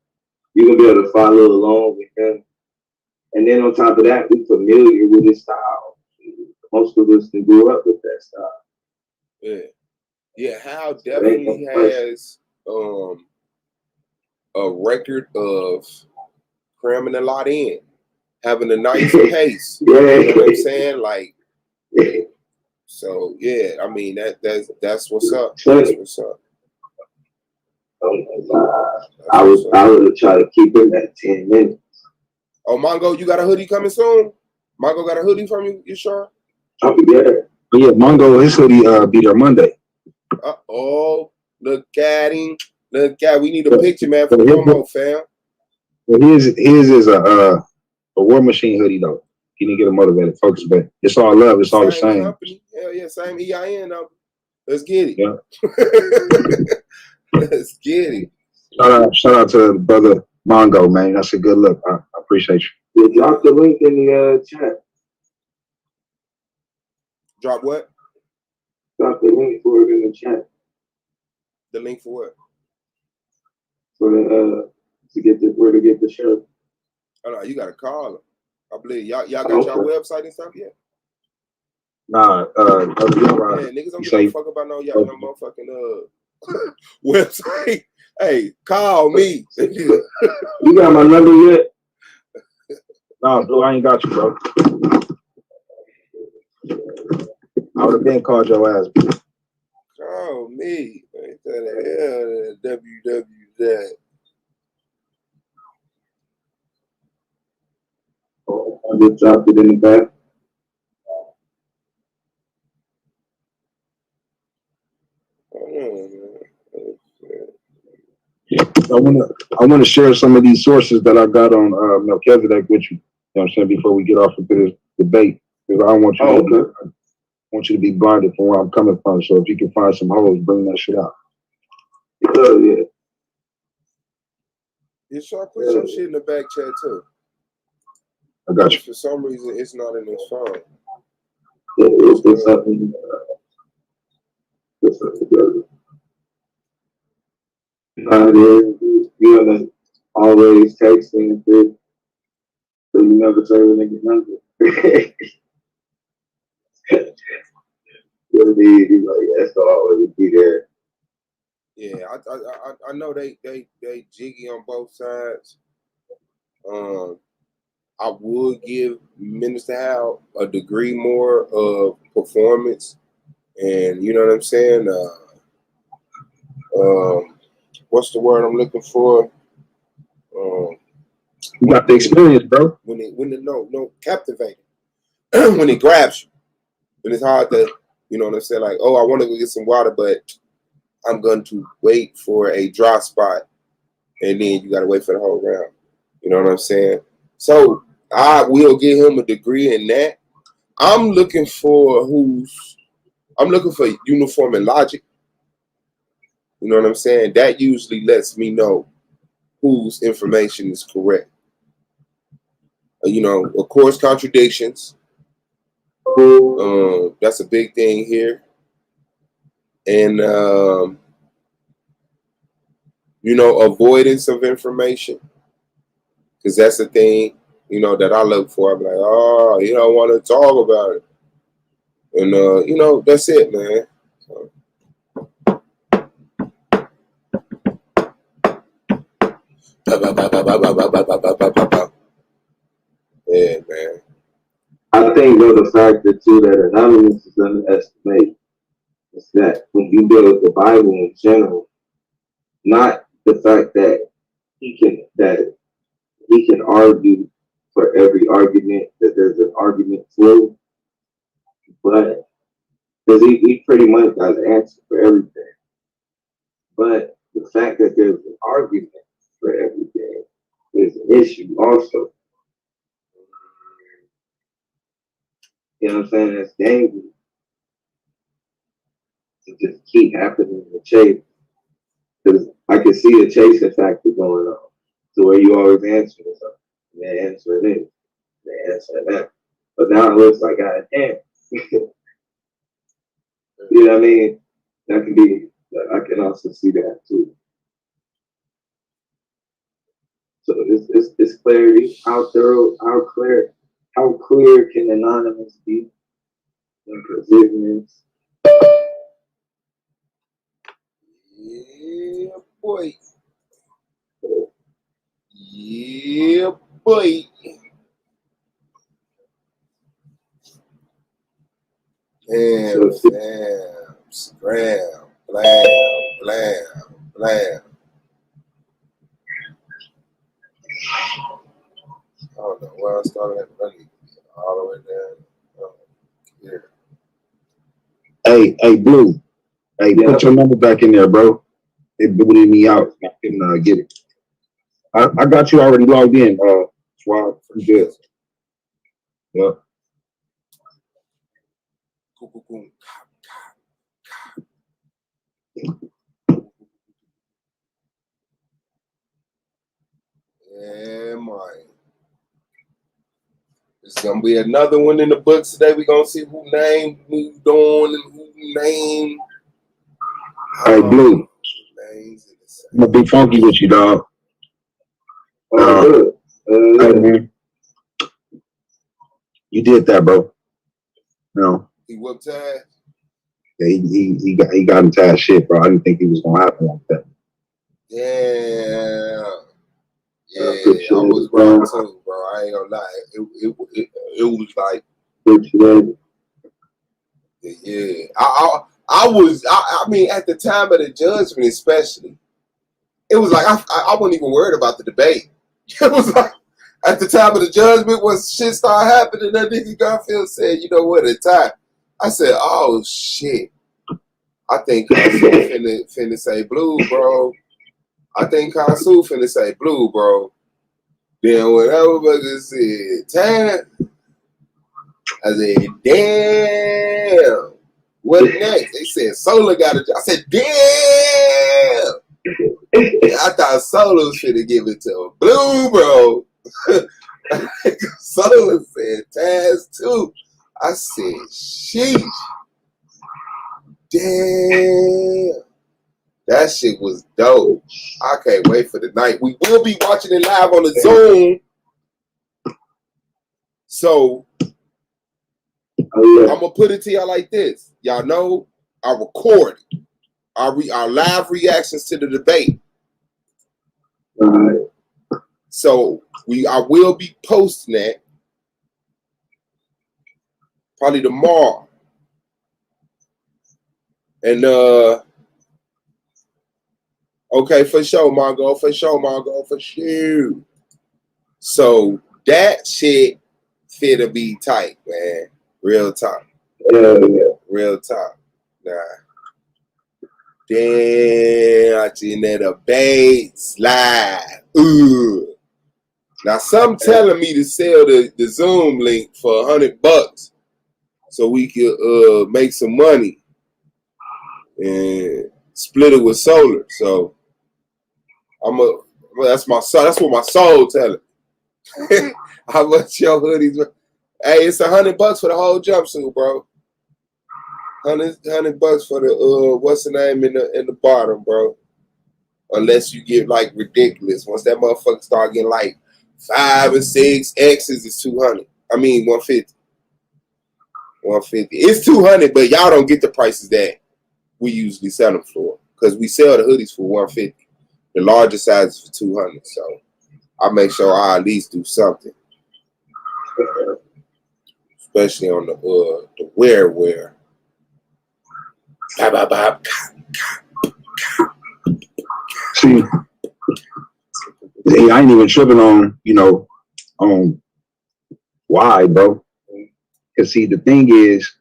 You can be able to follow along with him. And then on top of that, we're familiar with his style. Most of us can grow up with that style. Yeah. Yeah, Howell definitely has a record of cramming a lot in, having a nice pace. Yeah. You know what I'm saying? Like, so yeah, I mean that's what's up. That's what's up. I would try to keep him at 10 minutes. Oh, Mongo, you got a hoodie coming soon? Mongo got a hoodie from you? You sure? Oh yeah. But yeah, Mongo, his hoodie be there Monday. Oh, look at him. Look at, we need a picture, man, for the promo, fam. Well, his is a War Machine hoodie though. He didn't get a motivated focus, but it's all love. It's all the same. Company. Hell yeah, same EIN number. Let's get it. Yeah. Let's get it. Shout out to brother Mongo, man. That's a good look. I appreciate you. Yeah, drop the link in the chat. Drop what? Drop the link for it in the chat. The link for what? For the to get the shirt. Oh no, you gotta call them. I believe y'all got your website and stuff, yeah. Nah, niggas don't give a fuck about no motherfucking website. Hey, call me. You got my number yet? No, bro, I ain't got you, bro. I would have been called your ass, bro. Call me. Ain't that the hell WWZ? I just dropped it in the back. I wanna share some of these sources that I got on Melchizedek with you. You know what I'm saying, before we get off into this debate. Because I don't want you to be blinded from where I'm coming from. So if you can find some holes, bring that shit out. Yeah. You sure put some shit in the back chat too. I got you. For some reason, it's not in this phone. It's up in together. You know, always texting, so you never say when they get number. He's like, yeah, it's always be there. Yeah, I know they jiggy on both sides. I would give Minister Howell a degree more of performance, and you know what I'm saying. What's the word I'm looking for? You got the experience, bro. When it captivating. When it grabs you. When it's hard to, you know what I'm saying? Like, oh, I want to go get some water, but I'm going to wait for a dry spot. And then you got to wait for the whole round. You know what I'm saying? So I will give him a degree in that. I'm looking for uniform and logic. You know what I'm saying? That usually lets me know whose information is correct. You know, of course, contradictions. That's a big thing here. And, you know, avoidance of information. Because that's the thing, you know, that I look for. I'm like, oh, you don't want to talk about it. And, you know, that's it, man. So. Yeah, man. I think though the factor too that Anonymous is underestimated is that when you deal with the Bible in general, not the fact that he can argue for every argument that there's an argument for, but because he pretty much has an answer for everything. But the fact that there's an argument for everything is an issue also. You know what I'm saying? That's dangerous to just keep happening in the chase. Because I can see a chasing factor going on. To where you always answering something. And they answer this. They answer that. But now it looks like God damn. You know what I mean? That can be, I can also see that too. So this clarity, how thorough, how clear can Anonymous be in persistence? Yeah, boy. Yeah, boy. Damn, scram, blam, blam, blam. I don't know where I started at, but I need to get all the way down. Here. Hey, Blue. Hey, Yeah. Put your number back in there, bro. It booted me out. I can get it. I got you already logged in. Swab, you good? Yeah. Yeah, man. It's gonna be another one in the books today. We're gonna see who name moved on and who name. Hey, Blue. I'm gonna be funky with you, dog. Hey, man. You did that, bro. You know. He whooped ass. Yeah, he got into that shit, bro. I didn't think it was gonna happen like that. Yeah, I was wrong too, bro. I ain't gonna lie. It was like, yeah. I mean, at the time of the judgment, especially, it was like I wasn't even worried about the debate. It was like at the time of the judgment, when shit started happening, that nigga Garfield said, "You know what?" At the time, I said, "Oh shit." I think Kansu finna say blue, bro. I think Kansu finna say blue, bro. Then when everybody said time, I said, damn. What next? They said Solar got a job. I said, damn. I thought Solar was finna give it to him. Blue, bro. Solar said Taz too. I said, sheesh. Damn. That shit was dope. I can't wait for the night. We will be watching it live on the Zoom. So I'm gonna put it to y'all like this. Y'all know I record our live reactions to the debate. So I will be posting that probably tomorrow. And okay, for sure, Mongo, for sure. So that shit finna be tight, man. Real talk. Yeah. Real talk. Nah. Damn, I seen that debate slide. Ooh. Now some telling me to sell the Zoom link for $100 so we could make some money and split it with solar. So that's my soul. That's what my soul telling. How much your hoodies? Hey, it's $100 for the whole jumpsuit, bro. $100 for the what's the name in the bottom, bro. Unless you get like ridiculous. Once that motherfucker start getting like 5 and 6 X's, it's 200. I mean 150. 150. It's 200, but y'all don't get the prices that we usually sell them for, because we sell the hoodies for 150. The larger size is for 200. So I make sure I at least do something, especially on the wear. See, I ain't even tripping on, on why, bro. Cause see, the thing is,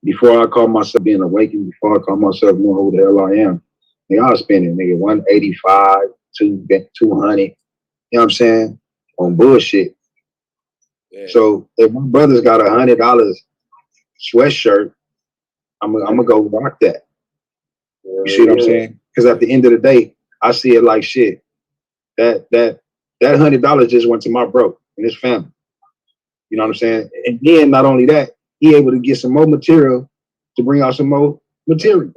before I call myself being awakened, before I call myself knowing who the hell I am, I was spending 185, 200, you know what I'm saying, on bullshit. Yeah. So if my brother's got $100 sweatshirt, I'm gonna go rock that. You see what I'm saying? Because at the end of the day, I see it like shit. That $100 just went to my bro and his family. You know what I'm saying? And then not only that, he able to get some more material to bring out some more material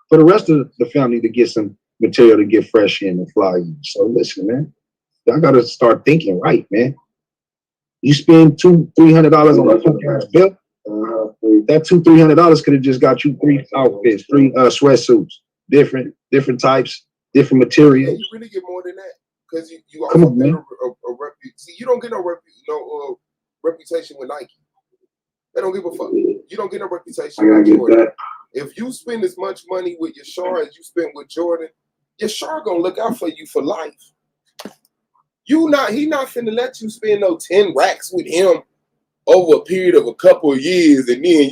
for the rest of the family to get some material to get fresh in and fly in. So listen, man, y'all gotta start thinking right, man. You spend $200-300 on a fucking bill. That $200-300 could have just got you 3 outfits, 3 sweatsuits, different types, different materials. Yeah, you really get more than that, because you also get see, you don't get no reputation with Nike. They don't give a fuck. You don't get no reputation with Jordan. If you spend as much money with Yashar as you spend with Jordan, Yashar gonna look out for you for life. He not finna let you spend no 10 racks with him over a period of a couple of years, and then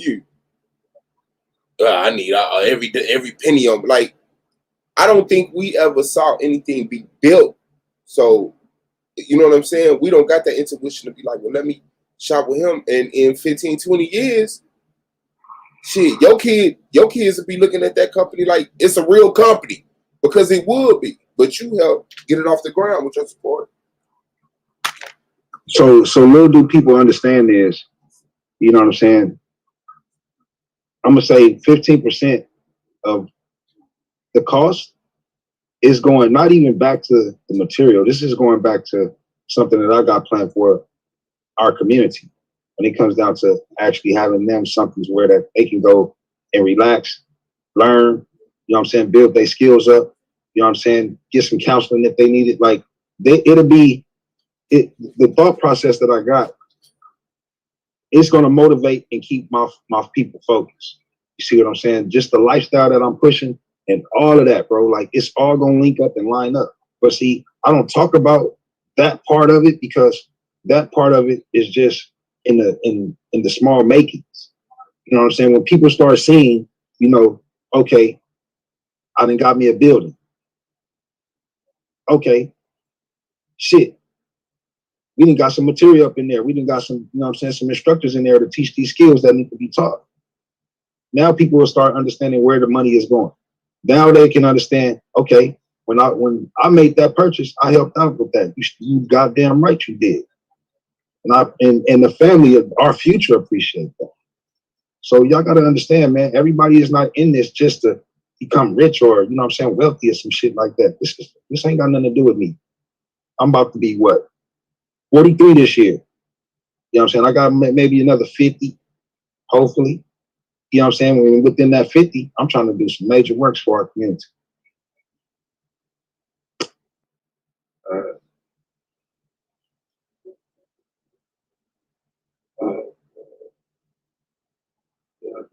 I need every penny on. Like, I don't think we ever saw anything be built. So, you know what I'm saying? We don't got that intuition to be like, well, let me shop with him. And in 15, 20 years, shit, your kids will be looking at that company like it's a real company, because it would be. But you help get it off the ground with your support. So little do people understand this, you know what I'm saying? I'm gonna say 15% of the cost is going not even back to the material. This is going back to something that I got planned for our community. When it comes down to actually having them something where that they can go and relax, learn, you know what I'm saying, build their skills up, you know what I'm saying, get some counseling if they need it. Like the thought process that I got, it's gonna motivate and keep my people focused. You see what I'm saying? Just the lifestyle that I'm pushing and all of that, bro. Like, it's all gonna link up and line up. But see, I don't talk about that part of it, because that part of it is just in the small makings. You know what I'm saying? When people start seeing, okay, I done got me a building. Okay, shit. We done got some material up in there. We done got some, some instructors in there to teach these skills that need to be taught. Now people will start understanding where the money is going. Now they can understand, okay, when I made that purchase, I helped out with that. You goddamn right you did. And the family of our future appreciate that. So y'all gotta understand, man, everybody is not in this just to become rich or, wealthy or some shit like that. This ain't got nothing to do with me. I'm about to be what? 43 this year. You know what I'm saying? I got maybe another 50, hopefully. You know what I'm saying? Within that 50, I'm trying to do some major works for our community.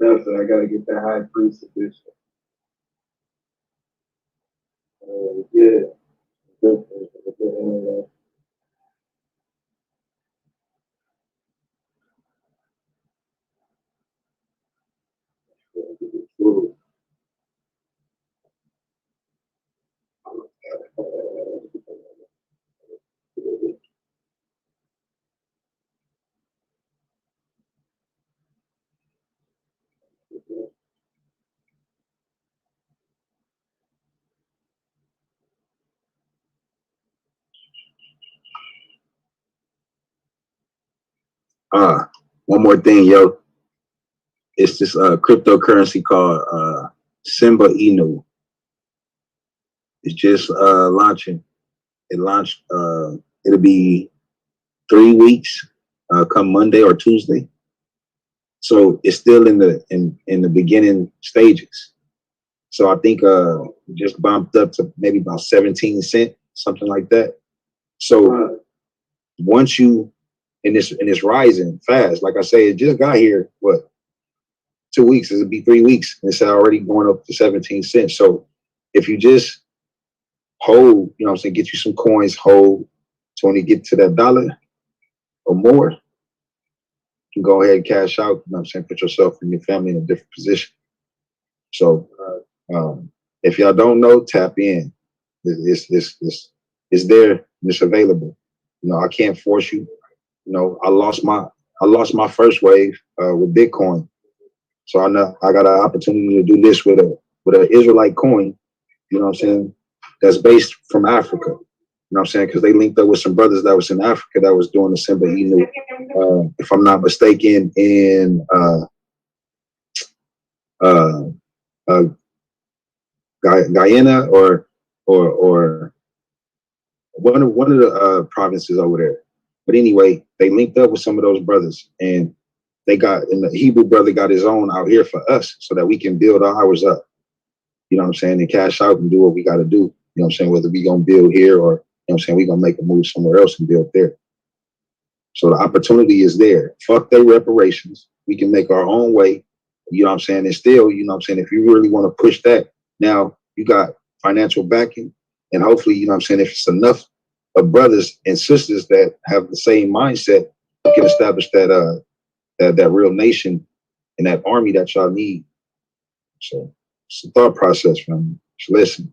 Definitely, I gotta get that high priest edition. Yeah. One more thing, yo. It's this cryptocurrency called Simba Inu. It's just launching. It launched. It'll be 3 weeks, come Monday or Tuesday. So it's still in the beginning stages. So I think just bumped up to maybe about 17 cents, something like that. So once you and it's rising fast. Like I say, it just got here. What? 2 weeks? It'll be 3 weeks. And it's already going up to 17 cents. So if you just hold, you know what I'm saying, get you some coins, hold to when you get to that dollar or more, you can go ahead and cash out, you know what I'm saying, put yourself and your family in a different position. So if y'all don't know, tap in. It's there and it's available. You know, I can't force you. You know, I lost my first wave with Bitcoin. So I know I got an opportunity to do this with an Israelite coin, you know what I'm saying, that's based from Africa. You know what I'm saying? Because they linked up with some brothers that was in Africa that was doing the Simba Inu, if I'm not mistaken, in Guyana or one of the provinces over there. But anyway, they linked up with some of those brothers, and the Hebrew brother got his own out here for us so that we can build ours up. You know what I'm saying? And cash out and do what we got to do. You know what I'm saying? Whether we going to build here or, you know what I'm saying, we going to make a move somewhere else and build there. So the opportunity is there. Fuck their reparations. We can make our own way. You know what I'm saying? And still, you know what I'm saying, if you really want to push that, now you got financial backing. And hopefully, you know what I'm saying, if it's enough of brothers and sisters that have the same mindset, we can establish that real nation and that army that y'all need. So it's a thought process, man. Just listen.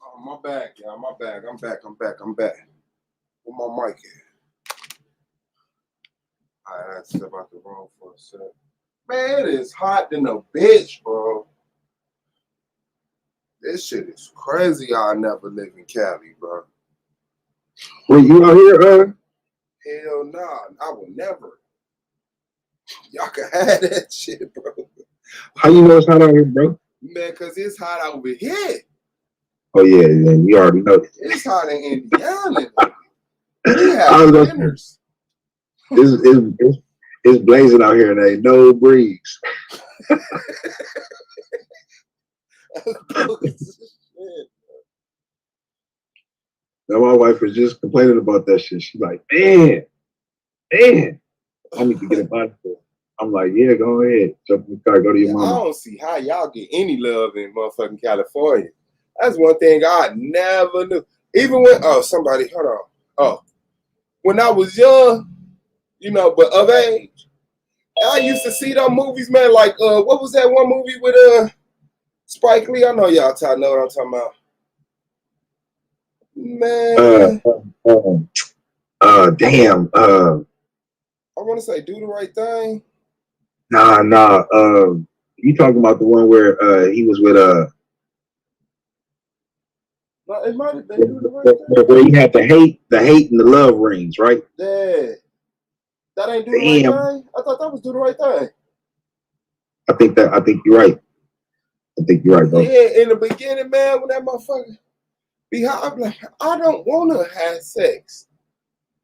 Oh, my bad, y'all. My bad. I'm back. Where my mic at? I had to step out the room for a sec. Man, it is hot than a bitch, bro. This shit is crazy. I never live in Cali, bro. Wait, you out here? Hell nah. I will never. Y'all can have that shit, bro. How you know it's hot out here, bro? Man, because it's hot over here. Oh, yeah, we already know. It's hot in Indiana. We have winters. It's blazing out here and ain't no breeze. Now my wife was just complaining about that shit. She's like, man, I need to get a body for it. I'm like, yeah, go ahead. Jump in the car, go to your mama. I don't see how y'all get any love in motherfucking California. That's one thing I never knew. Even when, somebody, hold on. Oh, when I was young, you know, but of age, I used to see those movies, man, like, what was that one movie with Spike Lee? I know y'all know what I'm talking about. Man. Damn. I want to say Do the Right Thing. Nah. You talking about the one where he was with No, it might have been Do the Right Thing. Where you had the hate and the love rings, right? Yeah. That ain't Do the Right Thing? I thought that was Do the Right Thing. I think you're right. Bro. Yeah, in the beginning, man, when that motherfucker be hot, I'm like, I don't want to have sex.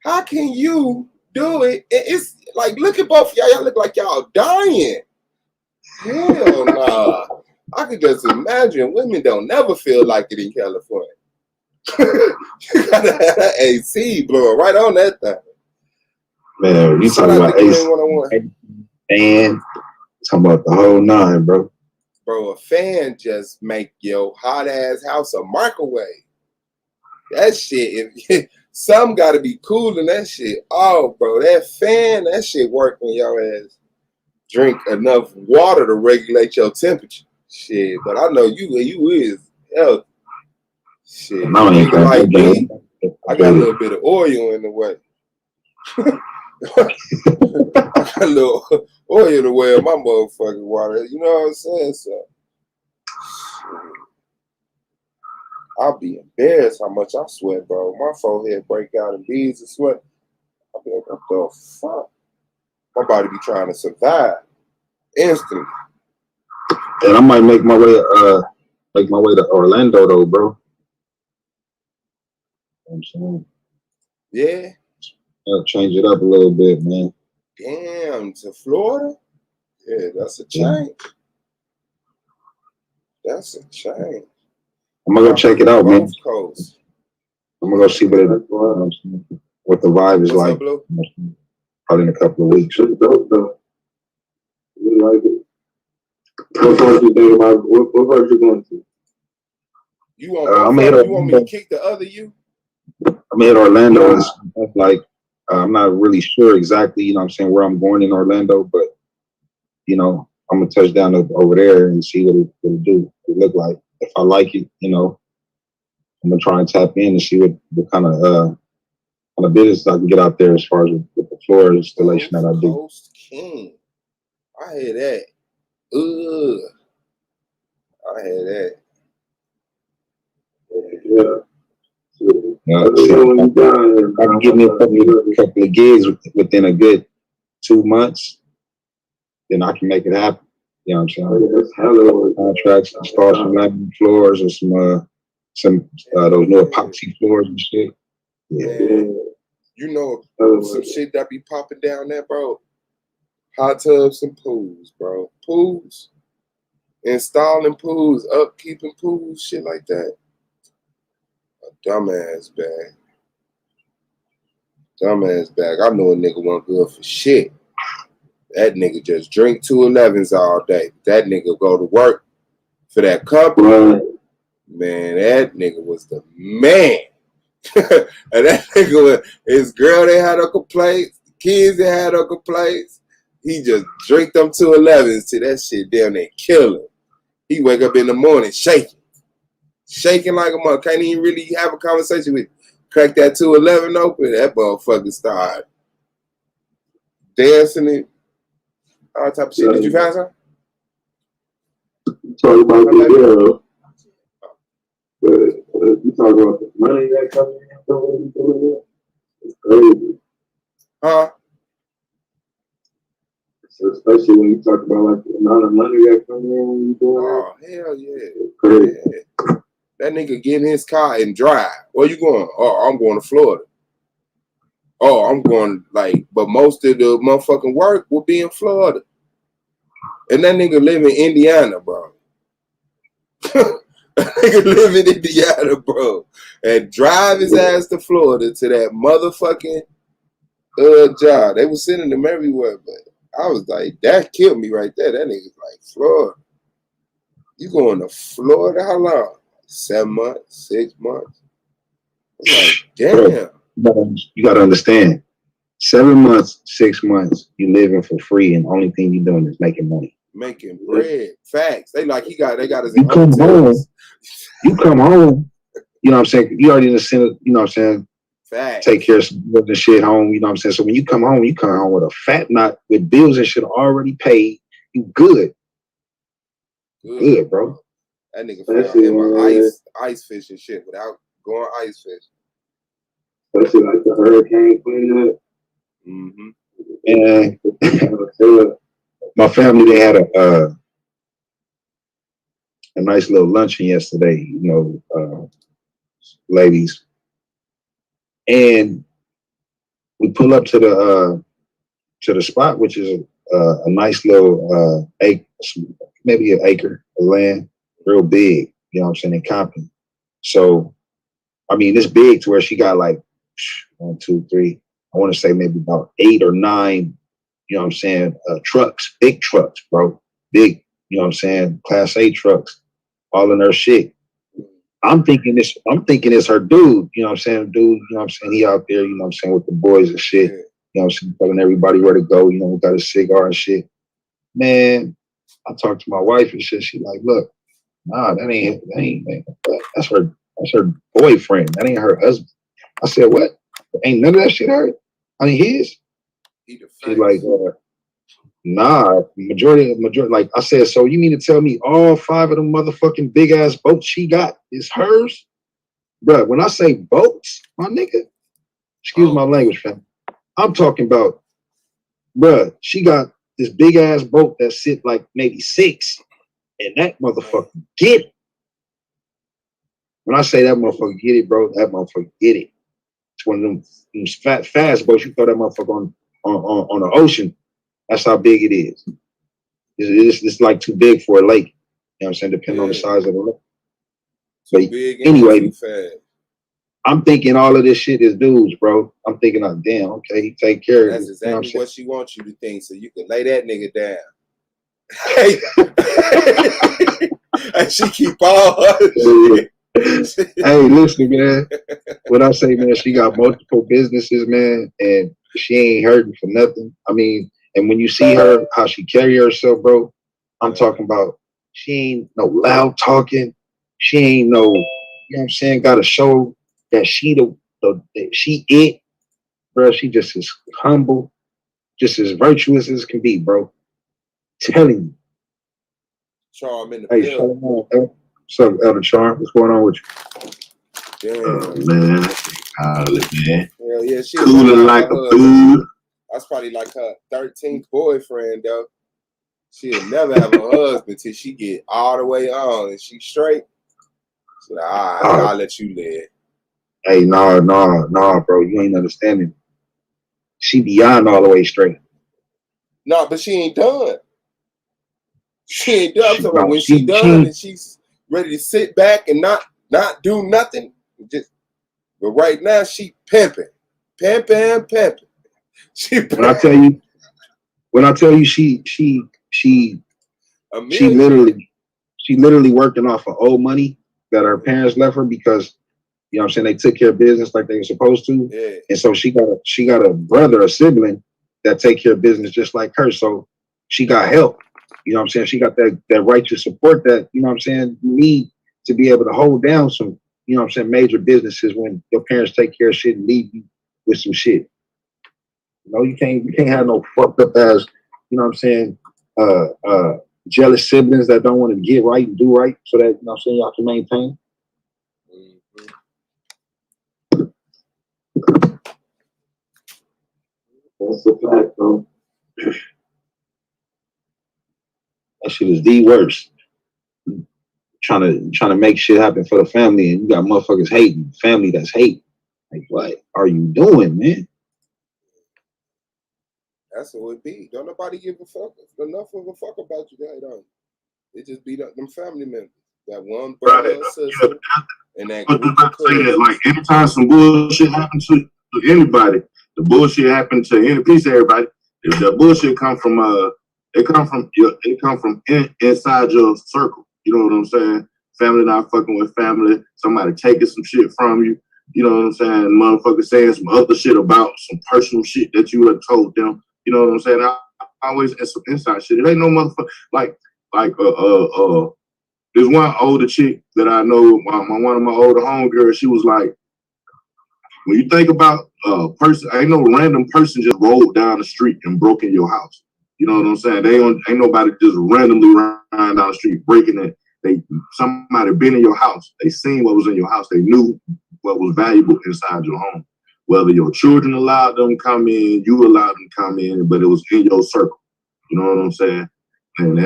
How can you do it. It's like, look at both of y'all. Y'all look like y'all dying. Hell nah. I could just imagine women don't never feel like it in California. You gotta have that AC blowing right on that thing. Man, you talking about AC and talking about the whole nine, bro. Bro, a fan just make your hot ass house a microwave. That shit, if some gotta be cooling that shit. Oh, bro, that fan, that shit work when your ass drink enough water to regulate your temperature. Shit, but I know you is healthy. Shit, No, nigga like me, I got a little bit of oil in the way. I got a little oil in the way of my motherfucking water. You know what I'm saying? So I'll be embarrassed how much I sweat, bro. My forehead break out in beads of sweat. I'll be like, what the fuck? My body be trying to survive instantly. And I might make my way to Orlando though, bro. You know what I'm saying? Yeah. I'll change it up a little bit, man. Damn, to Florida? Yeah, that's a change. That's a change. I'm gonna go check it out, man. Coast. I'm gonna go see what the vibe is like. Probably in a couple of weeks. Really like it. What part you think about? What part you going to? You want me to kick the other you? I'm in Orlando. It's like I'm not really sure exactly, you know what I'm saying, where I'm going in Orlando, but you know, I'm gonna touch down over there and see what it look like. If I like it, you know, I'm gonna try and tap in and see what kind of business I can get out there as far as with the floor installation that I do. Coast King. I hear that. Ugh. I hear that. Yeah. I can give me a couple of gigs within a good 2 months, then I can make it happen. You know what I'm saying? Contracts, start some laminate floors or some those new epoxy floors and shit. Yeah. You know some shit that be popping down there, bro. Hot tubs and pools, bro. Pools. Installing pools, upkeeping pools, shit like that. A dumbass bag. Dumbass bag. I know a nigga wasn't good for shit. That nigga just drink 211s all day. That nigga go to work for that company. Man, that nigga was the man. And that nigga was, his girl, they had her complaints. The kids, they had her complaints. He just drink them 211s till that shit down there kill him. He wake up in the morning shaking. Shaking like a mother. Can't even really have a conversation with him. Crack that 211 open, that motherfucker start dancing it. All type of shit. Did you find something? Talk about the girl. But you talk about the money that comes in. It's crazy. Huh? So especially when you talk about like the amount of money that comes in when you doing that. Oh, hell yeah. Yeah. That nigga get in his car and drive. Where you going? Oh, I'm going to Florida. Oh, I'm going but most of the motherfucking work will be in Florida. And that nigga live in Indiana, bro. That nigga live in Indiana, bro. And drive his ass to Florida to that motherfucking job. They were sending him everywhere, but I was like, that killed me right there. That nigga's like, Florida. You going to Florida? How long? 7 months, 6 months. I'm like, damn. You gotta understand. 7 months, 6 months, you living for free, and the only thing you doing is making money. Making bread. Facts. They got his You come home. You come home. You know what I'm saying? You already in the center, you know what I'm saying? Facts. Take care of some other shit home, you know what I'm saying? So when you come home with a fat knot with bills and shit already paid. You good. Good, bro. That nigga found him ice fishing shit without going ice fishing. Especially like the hurricane cleanup. And my family, they had a nice little luncheon yesterday, you know, ladies. And we pull up to the spot, which is a nice little maybe an acre of land, real big. You know what I'm saying, in Compton. So, I mean, it's big to where she got like 1, 2, 3. I want to say maybe about 8 or 9. You know what I'm saying? Trucks, big trucks, bro, big. You know what I'm saying? Class A trucks, all in her shit. I'm thinking it's her dude. You know what I'm saying? Dude, you know what I'm saying? He out there, you know what I'm saying, with the boys and shit. You know what I'm saying? Telling everybody where to go. You know, we got a cigar and shit. Man, I talked to my wife and shit. She like, look, nah, that ain't, man. That's her boyfriend. That ain't her husband. I said, what? Ain't none of that shit her? I mean, his? She's like, nah, majority, like I said, so you mean to tell me all 5 of them motherfucking big ass boats she got is hers? Bruh, when I say boats, my nigga, excuse my language, fam. I'm talking about, bruh, she got this big ass boat that sit like maybe 6, and that motherfucker get it. When I say that motherfucker get it, bro, that motherfucker get it. It's one of them fast boats. You throw that motherfucker on the ocean. That's how big it is. It's like too big for a lake. You know what I'm saying? Depending on the size of the lake. But anyway, I'm thinking all of this shit is dudes, bro. I'm thinking, like, damn, okay, he take care of it. That's exactly what she wants you to think, so you can lay that nigga down. And she keep all her shit. Hey, listen, man. What I say, man, she got multiple businesses, man, and she ain't hurting for nothing. I mean, and when you see her, how she carry herself, bro, I'm talking about she ain't no loud talking. She ain't no, you know what I'm saying, got to show that she she it, bro. She just as humble, just as virtuous as can be, bro. Telling you. Charm in the Hey, building. what's up, Elder Charm? What's going on with you? Damn. Man, man. Hell yeah, she Cooling like a fool. That's probably like her 13th boyfriend, though. She'll never have a husband till she get all the way on and she straight. So like, all right, I'll let you live. Hey, nah, bro. You ain't understanding. She beyond all the way straight. No, but she ain't done. She ain't done. So when she done and she's ready to sit back and not do nothing, but right now she pimping. She when I tell you she literally working off of old money that her parents left her because, you know what I'm saying, they took care of business like they were supposed to. Yeah. And so she got a brother, a sibling that take care of business just like her. So she got help. You know what I'm saying? She got that righteous support that, you know what I'm saying, you need to be able to hold down some, you know what I'm saying, major businesses when your parents take care of shit and leave you with some shit. You know, you can't have no fucked up ass, you know what I'm saying, jealous siblings that don't want to get right and do right so that, you know what I'm saying, y'all can maintain. That's a fact, bro. That shit is the worst. Trying to make shit happen for the family, and you got motherfuckers hating, family that's hate. Like, what are you doing, man? That's what it be. Don't nobody give a fuck enough of a fuck about you, guys. Don't. It just be them family members. That one brother or sister, and that group of say that, like, anytime some bullshit happens to anybody, the bullshit happened to any piece of everybody. If the bullshit come from inside your circle. You know what I'm saying? Family not fucking with family. Somebody taking some shit from you. You know what I'm saying? Motherfucker saying some other shit about some personal shit that you had told them. You know what I'm saying? I always it's some inside shit. It ain't no motherfucker like there's one older chick that I know. One of my older homegirls. She was like, when you think about a person, ain't no random person just rolled down the street and broke in your house. You know what I'm saying? Ain't nobody just randomly running down the street breaking it. Somebody been in your house. They seen what was in your house. They knew what was valuable inside your home. Whether your children allowed them to come in, you allowed them to come in, but it was in your circle. You know what I'm saying? And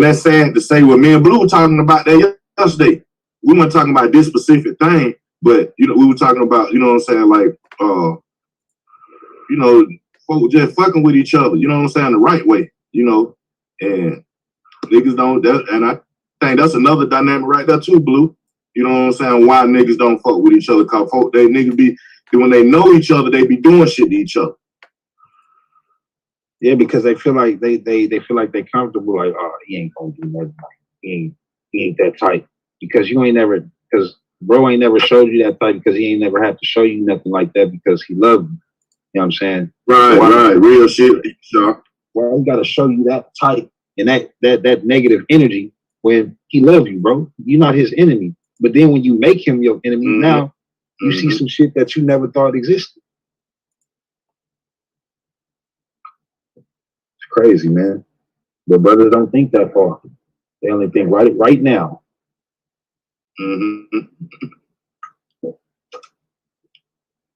that's sad to say. What me and Blue were talking about that yesterday. We weren't talking about this specific thing, but you know, we were talking about, you know what I'm saying, like you know, folk just fucking with each other. You know what I'm saying? The right way. You know, and niggas don't. And I think that's another dynamic right there too, Blue. You know what I'm saying? Why niggas don't fuck with each other? Cause folk, they niggas be when they know each other, they be doing shit to each other. Yeah, because they feel like they feel like they comfortable. Like, oh, he ain't gonna do nothing. He ain't that type. Because you ain't never, because bro ain't never showed you that type, because he ain't never had to show you nothing like that because he loved you. You know what I'm saying? Right, right, real shit. Sure. Well, he gotta show you that type and that negative energy when he loves you, bro. You're not his enemy. But then when you make him your enemy, now you see some shit that you never thought existed. It's crazy, man. But brothers don't think that far. They only think right now.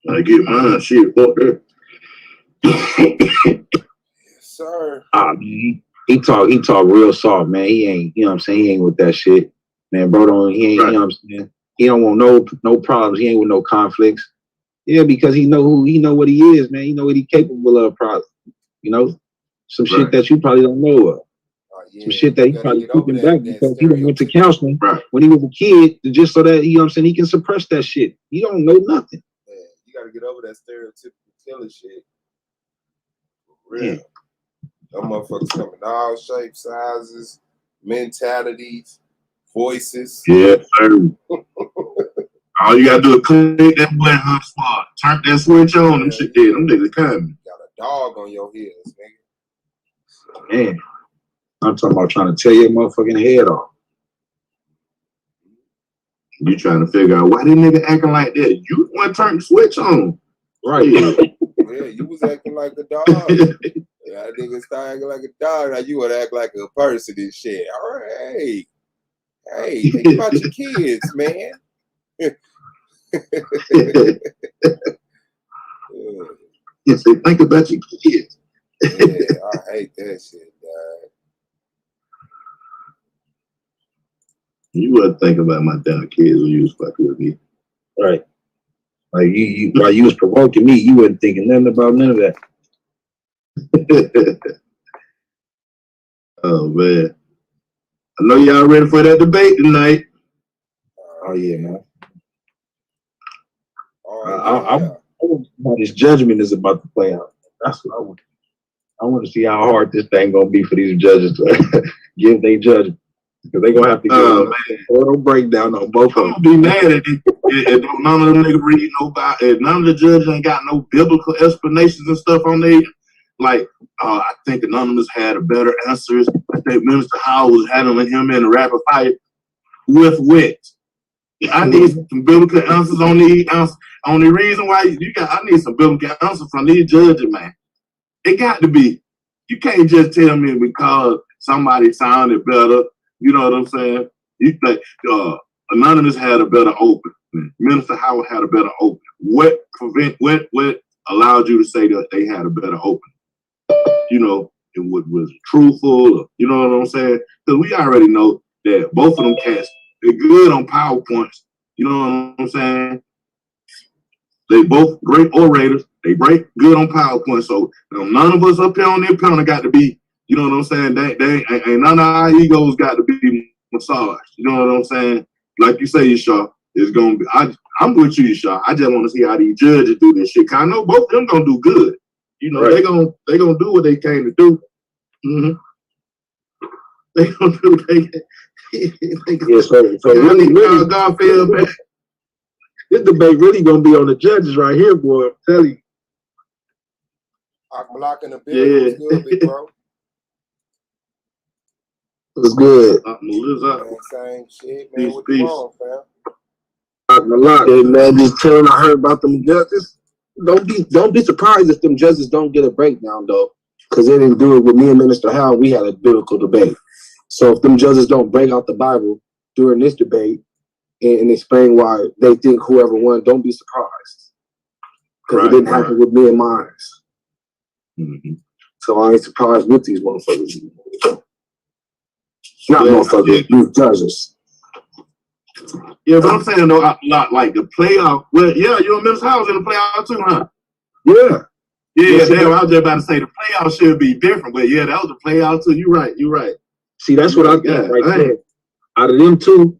I get mine, shit, fuck that. Sir. He talk real soft, man. He ain't, you know what I'm saying? He ain't with that shit. Man, bro, he ain't, you know what I'm saying? He don't want no problems. He ain't with no conflicts. Yeah, because he know what he is, man. He know what he capable of, probably. You know? Some shit that you probably don't know of. Some shit that he probably keeping back because he went to counseling when he was a kid, just so that, you know what I'm saying, he can suppress that shit. He don't know nothing. Man, you gotta get over that stereotypical killer shit. For real. Them motherfuckers come in all shapes, sizes, mentalities, voices. Yeah, sir. All you gotta do is click that button, hotspot, turn that switch on, them shit dead. Them niggas coming. Got a dog on your heels, nigga. Man, I'm talking about trying to tear your motherfucking head off. You trying to figure out why this nigga acting like that? You want to turn the switch on. Right. Yeah, you was acting like a dog. Yeah, that nigga started acting like a dog. Now you want to act like a person and shit. All right. Hey, think about your kids, man. You say, think about your kids. Yeah, I hate that shit, dog. You wasn't thinking about my damn kids when you was fucking with me. Right. Like you while you was provoking me, you wasn't thinking nothing about none of that. Oh man. I know y'all ready for that debate tonight. Oh yeah, man. I want to see how this judgment is about to play out. That's what I want. I want to see how hard this thing gonna be for these judges to give their judgment. Because they're gonna have to give a total breakdown on both of them. I'm gonna be mad at it if none of them niggas read if none of the judges ain't got no biblical explanations and stuff on there. Like, I think Anonymous had a better answers. I think Minister Howell was handling him in a rapid fight with wit. I need some biblical answers on these answers. On the reason why I need some biblical answers from these judges, man. It got to be. You can't just tell me because somebody sounded better. You know what I'm saying? You think Anonymous had a better opening. Minister Howell had a better opening. What allowed you to say that they had a better opening? You know, it was truthful. You know what I'm saying? Because we already know that both of them cats, they're good on PowerPoints. You know what I'm saying? They both great orators. They great good on PowerPoint. So none of us up here on their panel got to be, you know what I'm saying? They ain't none of our egos got to be massaged. You know what I'm saying? Like you say, Shaw, it's gonna be. I'm with you, Shaw. I just want to see how these judges do this shit. Cause I know both of them gonna do good. You know, they gonna do what they came to do. They gonna do what they so really, God feel bad. This debate really gonna be on the judges right here, boy. I'm telling you. I'm blocking the bill. What's good, big bro? What's good? Man, same shit, man. What you want, fam? Hey, man, just telling I heard about them judges. Don't be surprised if them judges don't get a breakdown though, because they didn't do it with me and Minister Howell. We had a biblical debate. So if them judges don't break out the Bible during this debate and explain why they think whoever won, don't be surprised, because it didn't happen with me and mine. So I ain't surprised with these motherfuckers. Not motherfuckers, these judges. Yeah, but I'm saying though, not like the playoff. Well, yeah, you and Miss Howell's in the playoff too, huh? Yeah. Yeah, damn, I was just about to say the playoffs should be different, but yeah, that was the playoff too. You're right. See, that's what I got right there. Out of them two,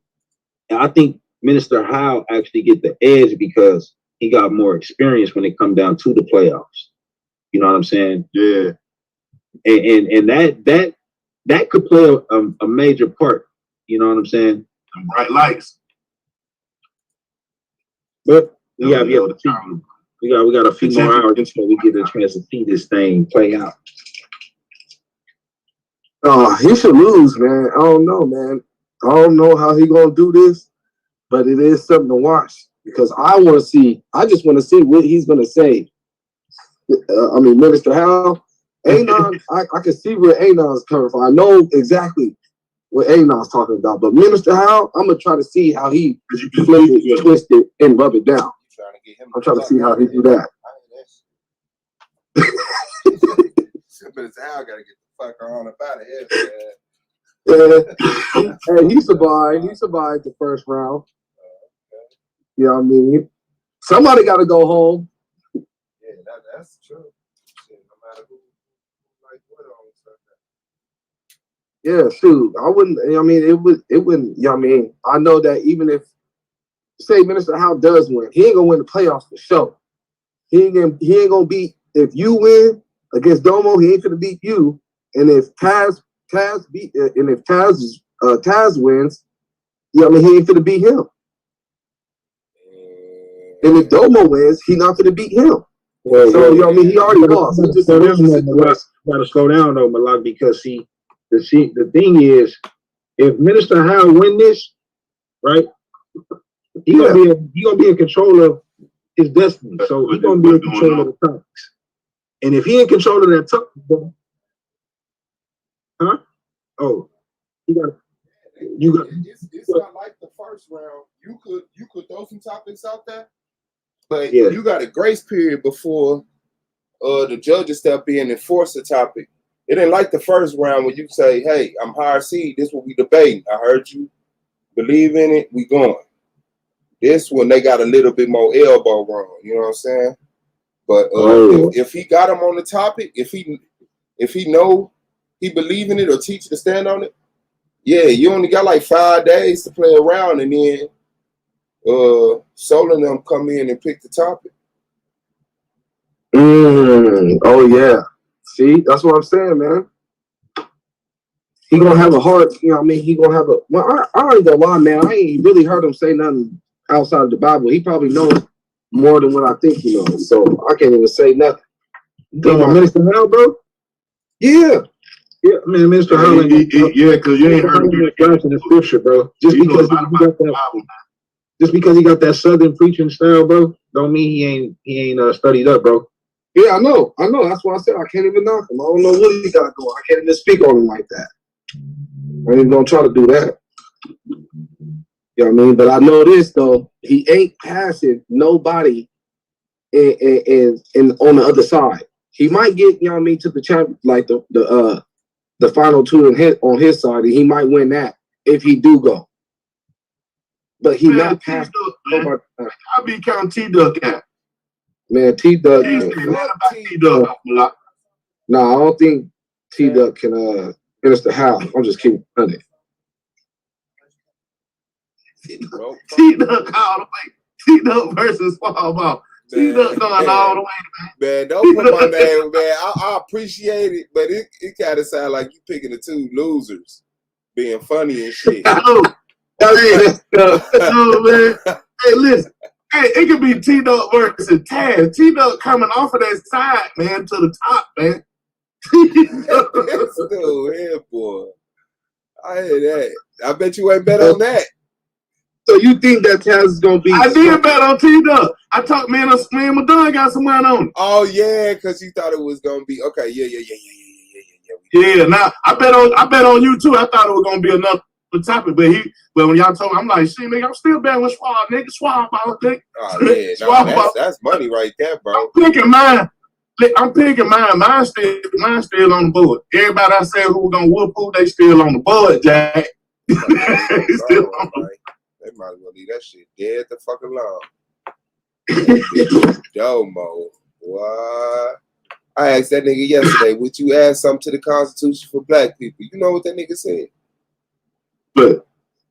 I think Minister Howell actually get the edge because he got more experience when it come down to the playoffs. You know what I'm saying? Yeah. And that could play a major part. You know what I'm saying? Some bright lights. But we got a few more hours before we get a chance to see this thing play out. He should lose, man. I don't know, man. I don't know how he gonna do this, but it is something to watch because I just want to see what he's gonna say. Minister Howell, Anon, I can see where Anon's coming from. I know exactly what Anon's talking about, but Minister Howell, I'm gonna try to see how he flip it, twist it, and rub it down. I'm trying to see how he do that. Minister Howell gotta get the fuck on up out of here, man. Hey, he survived. He survived the first round. You know what I mean? Somebody got to go home. Yeah, that's true. No matter who like what on stuff. Yeah, shoot. I wouldn't. I mean, it wouldn't. You know what I mean? I know that even if, say, Minister Howell does win, he ain't gonna win the playoffs for sure. He ain't gonna beat. If you win against Domo, he ain't gonna beat you. And if Taz wins, you know what I mean, he ain't gonna beat him. And if Domo wins, he not gonna beat him. Well, so you know what I mean, he already lost. Gotta slow down though, Malak, because the thing is, if Minister Howell win this, right, he gonna be in control of his destiny. So he's gonna be in control of the topics. And if he in control of that topic, huh? Oh, you got. It's not like the first round. You could throw some topics out there, but you got a grace period before the judges step in and force a topic. It ain't like the first round when you say, "Hey, I'm higher seed. This what we debating. I heard you believe in it. We going." This one they got a little bit more elbow room. You know what I'm saying? But if he got him on the topic, if he know he believe in it or teach to stand on it, yeah, you only got like 5 days to play around, and then Sol and them come in and pick the topic. Oh yeah. See, that's what I'm saying, man. He gonna have a hard, you know what I mean? He gonna have a, well, I ain't gonna lie, man. I ain't really heard him say nothing outside of the Bible. He probably knows more than what I think he knows, so I can't even say nothing. Minister Howell, bro? Yeah. Yeah, man, Minister Howell. Yeah, because you ain't heard him in the scripture, bro. Just because he got that southern preaching style, bro, don't mean he ain't studied up, bro. Yeah, I know. That's why I said I can't even knock him. I don't know what he got going. I can't even speak on him like that. I ain't gonna try to do that. You know what I mean? But I know this though, he ain't passing nobody in on the other side. He might get, you know what I mean, to the champ, like the final two on his side, and he might win that if he do go. But he not passing nobody. I'll be counting T-Duck out. Man, T-Duck. No, I don't think T-Duck can Minister Howell. I'm just keeping it. T-Duck all the way. T-Duck versus Smallmouth. T-Duck going all the way, man. Don't put my name, man. I appreciate it, but it kind of sounds like you picking the two losers being funny and shit. No, man. Hey, listen. Hey, it could be T-Duck versus Taz. T-Duck coming off of that side, man, to the top, man. Still here, boy. I hear that. I bet you ain't bet on that. So you think that Taz is gonna be? I did bet on T-Duck. I talked, man, Madonna got some money on it. Oh yeah, because you thought it was gonna be okay. Yeah. Yeah, now I bet on you too. I thought it was gonna be another topic, but when y'all told me, I'm like, shit, nigga, I'm still betting with Schwab, nigga. Schwab, nigga. Oh yeah, no, that's money right there, bro. I'm picking mine. Mine's still on the board. Everybody I said who was gonna whoop who, they still on the board, Jack. Still on the board. They might as well leave that shit dead the fuck alone. Domo. What? I asked that nigga yesterday, would you add something to the Constitution for black people? You know what that nigga said? But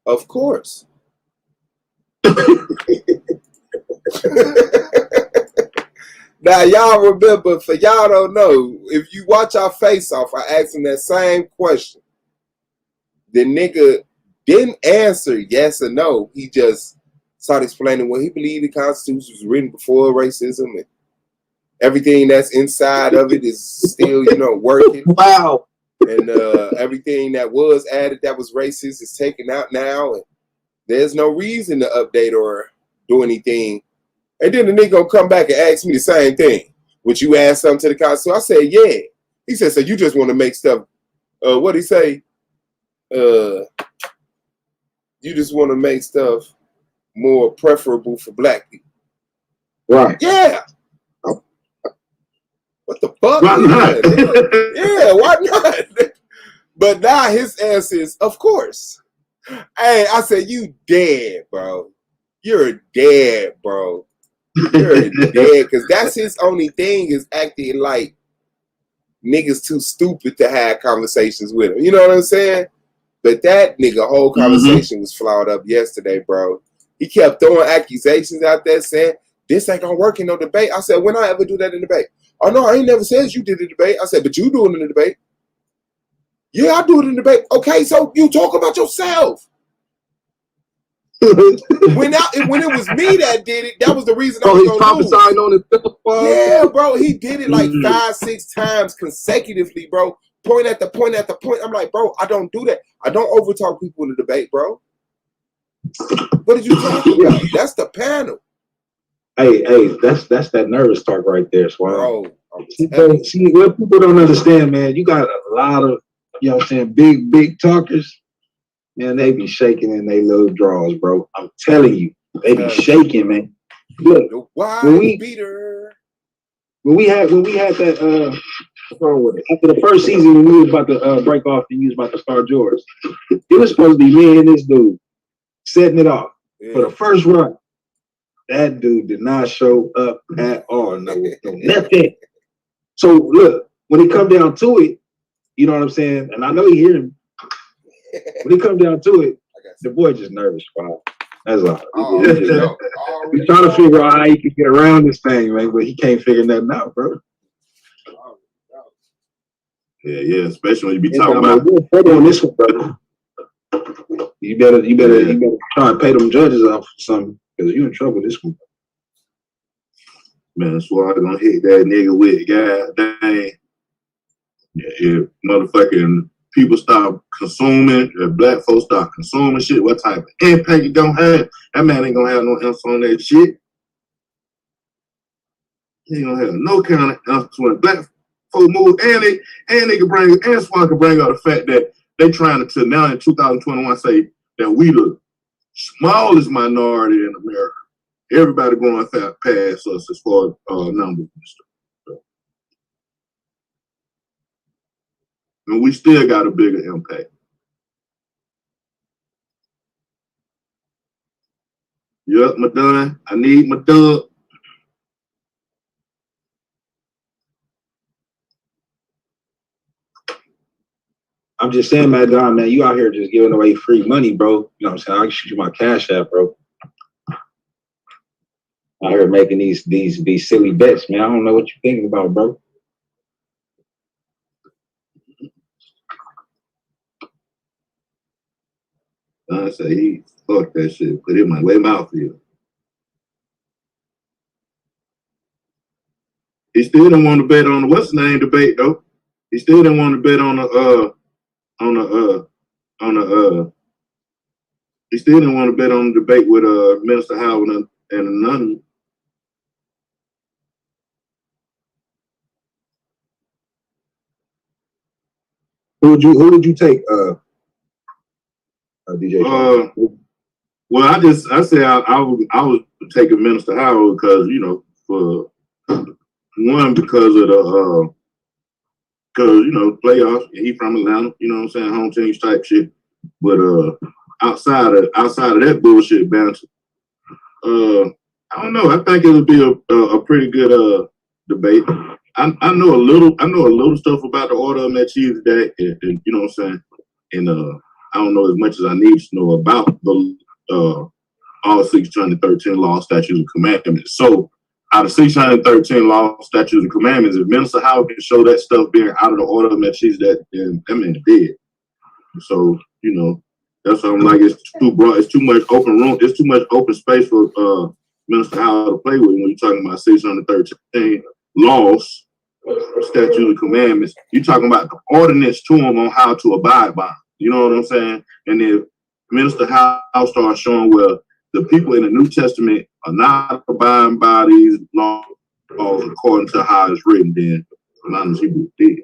of course. Now y'all remember, for y'all don't know, if you watch our face off, I asked him that same question. The nigga didn't answer yes or no. He just started explaining what he believed the Constitution was written before racism and everything that's inside of it is still, you know, working. Wow. And everything that was added that was racist is taken out now. And there's no reason to update or do anything. And then the nigga gonna come back and ask me the same thing. Would you add something to the Constitution? I said, yeah. He said, so you just want to make stuff, what'd he say? You just want to make stuff more preferable for black people. Right. Yeah. What the fuck? Why not? Yeah, why not? But now his answer is, of course. Hey, I said, you dead, bro. You're dead, bro. You're dead. Because that's his only thing, is acting like niggas too stupid to have conversations with him. You know what I'm saying? But that nigga whole conversation was flawed up yesterday, bro. He kept throwing accusations out there saying, this ain't gonna work in no debate. I said, when I ever do that in debate? Oh, no, I ain't never said you did the debate. I said, but you do it in the debate. Yeah, I do it in the debate. Okay, so you talk about yourself. when it was me that did it, that was the reason I was he's prophesying on himself. Yeah, bro, he did it like 5-6 times consecutively, bro. Point at the point at the point. I'm like, bro, I don't do that. I don't overtalk people in the debate, bro. What did you talk about? That's the panel. Hey, that's that nervous talk right there, Swab. Bro, see, what people don't understand, man, you got a lot of, you know what I'm saying, big talkers, man, they be shaking in their little drawers, bro. I'm telling you, they be shaking, man. Look, when we had that after the first season when we was about to break off and you was about to start yours, it was supposed to be me and this dude setting it off for the first run. That dude did not show up at all. No, nothing. So look, when it come down to it, you know what I'm saying? And I know you hear him. When it come down to it, the boy just nervous, bro. That's all. He's trying to figure out how he can get around this thing, man, but he can't figure nothing out, bro. Yeah, especially when you be talking about on this one, brother. You better try and pay them judges off something, because you in trouble this one. Man, that's why I'm gonna hit that nigga with, god dang. If motherfucking people start consuming, if black folks start consuming shit, what type of impact you gonna have? That man ain't gonna have no answer on that shit. He ain't gonna have no kind of answer when black folks move, and they can bring, and Swan can bring up the fact that they trying to now in 2021 say that we the smallest minority in America. Everybody going past us as far as numbers and stuff. So. And we still got a bigger impact. Yup, my done. I need my dub. I'm just saying, man, Don, man, you out here just giving away free money, bro. You know what I'm saying? I can shoot you my cash app, bro. Out here making these silly bets, man. I don't know what you're thinking about, bro. I say he fuck that shit. Put it in my way mouth here. He still didn't want to bet on the what's the name debate though. He still didn't want to bet on he still didn't want to bet on the debate with Minister Howell and Anon. Who would you take, DJ? Well, I said I was taking Minister Howell because, you know, for one, because of the playoffs. He from Atlanta, you know what I'm saying, home teams type shit. But outside of that bullshit banter, I don't know. I think it'll be a pretty good debate. I know a little stuff about the order of Melchizedek, and you know what I'm saying, and I don't know as much as I need to know about the all 613 laws, statutes, and commandments. So out of 613 laws, statutes, and commandments, if Minister Howell can show that stuff being out of the order of Melchizedek, then that man's dead. So, you know, that's what I'm like, it's too broad, it's too much open room, it's too much open space for Minister Howell to play with when you're talking about 613 laws, statutes, and commandments. You're talking about the ordinance to them on how to abide by them. You know what I'm saying? And if Minister Howell starts showing where the people in the New Testament are not abiding by these laws according to how it's written, then Anonymous Hebrews did.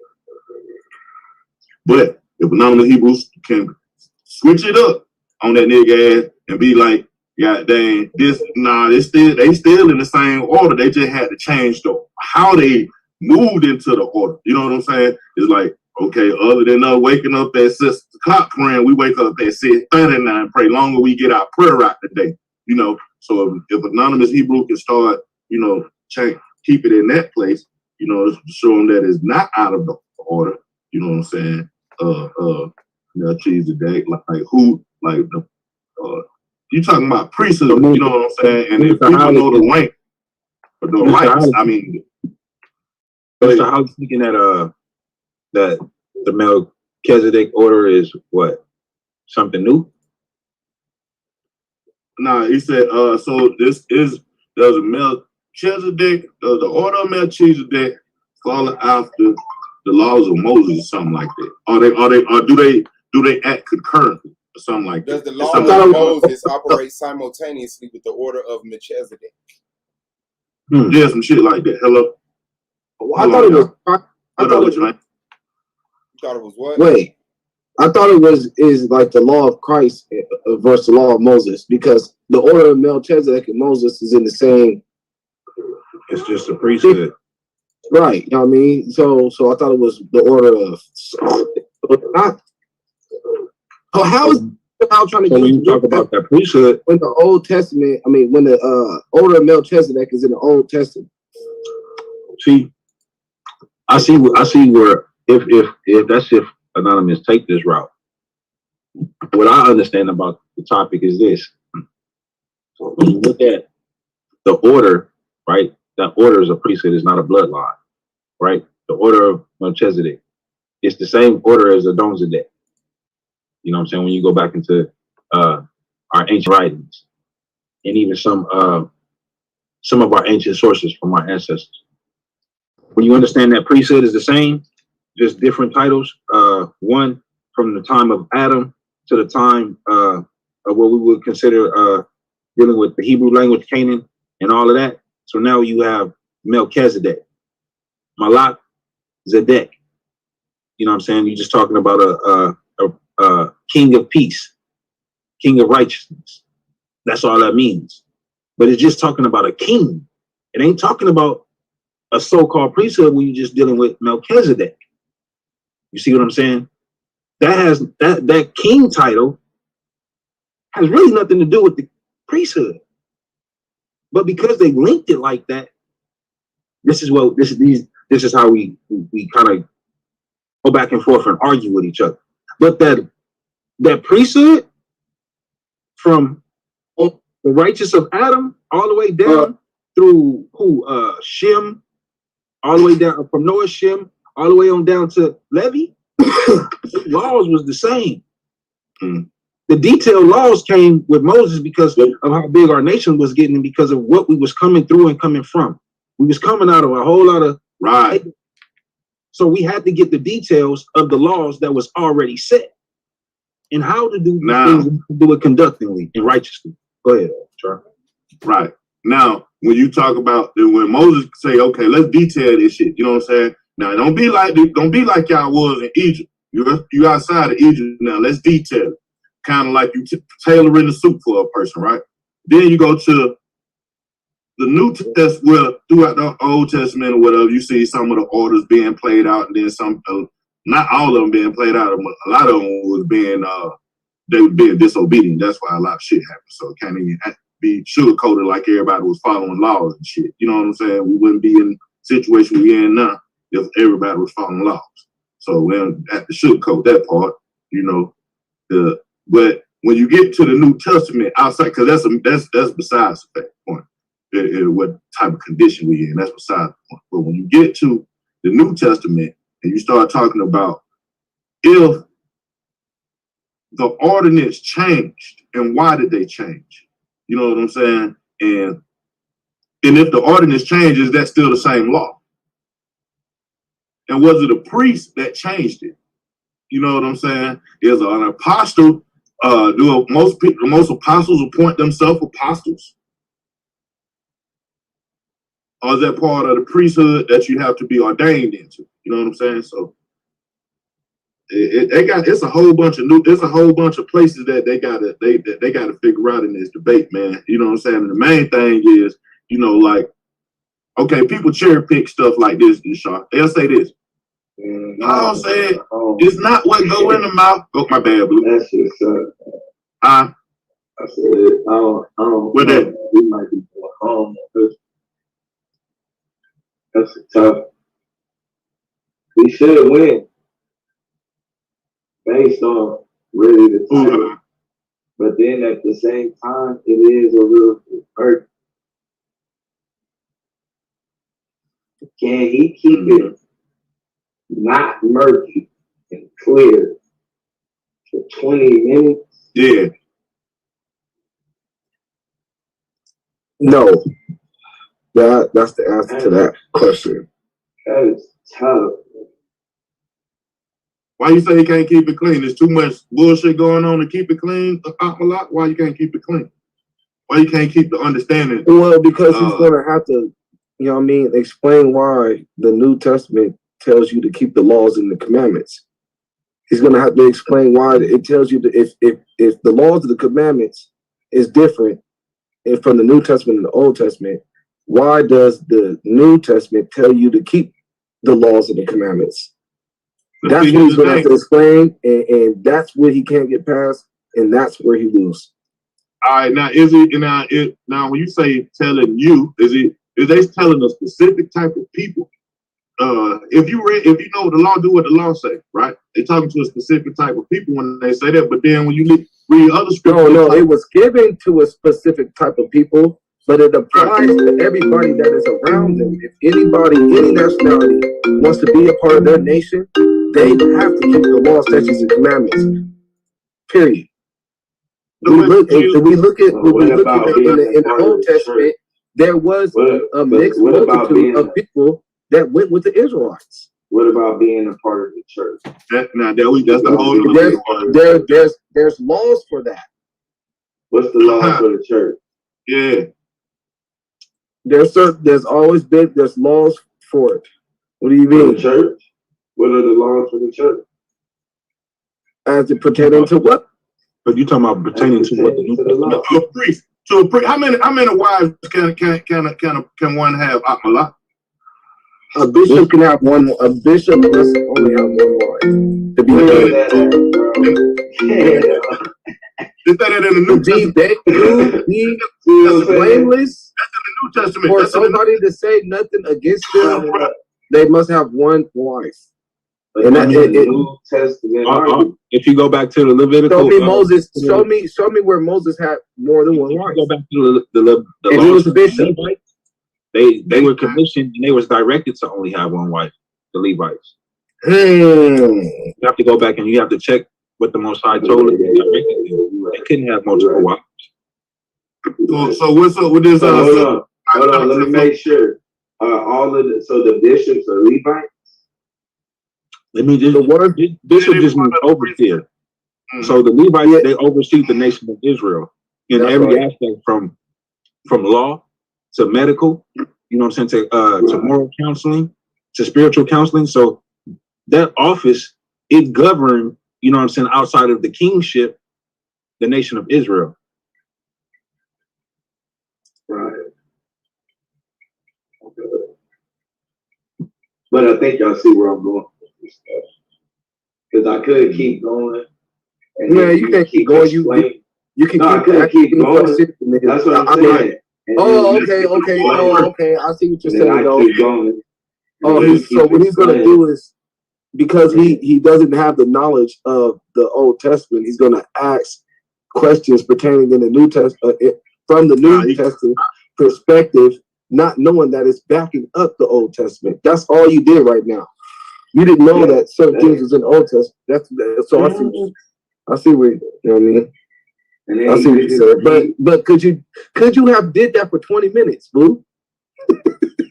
But if Anonymous Hebrews can switch it up on that nigga ass and be like, God dang, they still in the same order. They just had to change how they moved into the order. You know what I'm saying? It's like, okay, other than waking up at 6 o'clock praying, we wake up at 6:30 and pray longer we get our prayer out today. You know, so if Anonymous Hebrew can start, you know, keep it in that place, you know, show them that it's not out of the order. You know what I'm saying? Melchizedek, like who, like the you talking about priesthood, you know what I'm saying? And if people know the rank, the rights, I mean, Mr. Howell thinking that that the Melchizedek order is what? Something new? Nah, he said, so there's a Melchizedek, the order of Melchizedek following after the laws of Moses or something like that. Or do they act concurrently or something like that? Does the law of Moses operate simultaneously with the order of Melchizedek? Yeah, some shit like that. Hello? I thought it was. I thought it was what? Wait, I thought it is like the law of Christ versus the law of Moses, because the order of Melchizedek and Moses is in the same. It's just a priesthood, right? You know what I mean? So I thought it was the order of. How is Howell trying to get you talk about that priesthood when the Old Testament? I mean, when the order of Melchizedek is in the Old Testament. See, I see where if that's if Anonymous take this route. What I understand about the topic is this: when you look at the order, right? That order is a priesthood; it's not a bloodline, right? The order of Melchizedek, it's the same order as Adonzedek. You know what I'm saying? When you go back into our ancient writings, and even some of our ancient sources from our ancestors. When you understand that priesthood is the same, just different titles. One from the time of Adam to the time of what we would consider dealing with the Hebrew language, Canaan, and all of that. So now you have Melchizedek, Malach, Zedek. You know what I'm saying? You're just talking about a king of peace, king of righteousness. That's all that means. But it's just talking about a king. It ain't talking about a so-called priesthood when you're just dealing with Melchizedek. You see what I'm saying? That king title has really nothing to do with the priesthood. But because they linked it like that, this is how we kind of go back and forth and argue with each other. But that priesthood from the righteous of Adam all the way down through Shem, all the way down from Noah, Shem, all the way on down to Levi, laws was the same. The detailed laws came with Moses because of how big our nation was getting and because of what we was coming through and coming from. We was coming out of a whole lot of right. So we had to get the details of the laws that was already set and how to do things, do it conductingly and righteously. Go ahead, Charlie. Right. Now, when you talk about when Moses say, okay, let's detail this shit, you know what I'm saying? Now, don't be like y'all was in Egypt. You outside of Egypt now. Let's detail it. Kind of like you tailoring the suit for a person, right? Then you go to the New Testament, well, throughout the Old Testament or whatever, you see some of the orders being played out, and then some, not all of them being played out. A lot of them was being, they were being disobedient. That's why a lot of shit happened. So it can't even be sugarcoated like everybody was following laws and shit. You know what I'm saying? We wouldn't be in situation we in now if everybody was following laws. So we don't have to sugarcoat that part, you know. But when you get to the New Testament outside, because that's besides the point. What type of condition we in, that's besides the point. But when you get to the New Testament and you start talking about if the ordinance changed and why did they change? You know what I'm saying? And if the ordinance changes, that's still the same law. And was it a priest that changed it? You know what I'm saying? Is an apostle, most apostles appoint themselves apostles? Or is that part of the priesthood that you have to be ordained into? You know what I'm saying? So it's a whole bunch of places that they gotta figure out in this debate, man. You know what I'm saying? And the main thing is, you know, like, okay, people cherry pick stuff like this, Sean. They'll say this. Paul said, it's not what go in the mouth. Oh, my bad, Blue. That's just I said, I don't what that? We might be going home. That's tough. We should win based on really the title. But then at the same time, it is a little hurt. Can he keep it not murky and clear for 20 minutes? Yeah. No. That's the answer to that question. That is tough. Why you say you can't keep it clean? There's too much bullshit going on to keep it clean. Why you can't keep it clean? Why you can't keep the understanding? Well, because he's gonna have to, you know what I mean, explain why the New Testament tells you to keep the laws and the commandments. He's gonna have to explain why it tells you that if the laws of the commandments is different from the New Testament and the Old Testament, why does the New Testament tell you to keep the laws and the commandments? That's what he's going to have to explain, and that's what he can't get past, and that's where he loses. All right, now now when you say telling you, is they telling a specific type of people? If you know the law, do what the law say, right? They're talking to a specific type of people when they say that, but then when you read other scriptures, no, it was given to a specific type of people, but it applies to everybody that is around them. If anybody, any nationality wants to be a part of their nation, they have to keep the law, statutes, and commandments. Period. We look at in the Old Testament, there was a mixed multitude of people that went with the Israelites. What about being a part of the church? That's the whole. There's laws for that. What's the law for the church? Yeah. There's always been laws for it. What do you mean? For the church? What are the laws for the church? As it pertaining to what? But you talking about pertaining to what? To a priest. To a priest. How many wives can one have? Akmalah? A bishop can have one. A bishop must only have one wife. To be Is that in the New Testament? Be blameless. That's in the New Testament. For somebody to say nothing against them, they must have one wife. And that New Testament. If you go back to the Levitical, show me Moses. Show me where Moses had more than one wife. Go back to the and he was a bishop. They were commissioned and they was directed to only have one wife, the Levites. You have to go back and you have to check what the Most High told them. They couldn't have multiple wives. So what's up with this? Hold on, let me make sure. So the bishops are Levites? Let me just, the word bishop just means overseer. So the Levites, they oversee the nation of Israel in every aspect, from law to medical, you know what I'm saying, to moral counseling, to spiritual counseling. So that office, it governed, you know what I'm saying, outside of the kingship, the nation of Israel. Right. Okay. But I think y'all see where I'm going with this stuff. Because I could keep going. Yeah, you can keep going. You can keep going. That's what I'm saying. Okay. I see what you're saying. I keep going. So what he's going to do is, because he doesn't have the knowledge of the Old Testament, he's going to ask questions pertaining in the New Testament from the New Testament perspective, not knowing that it's backing up the Old Testament. That's all you did right now. You didn't know that certain things was in the Old Testament. That's so I see what you know what I mean. And I see what you said. But could you have did that for 20 minutes, boo?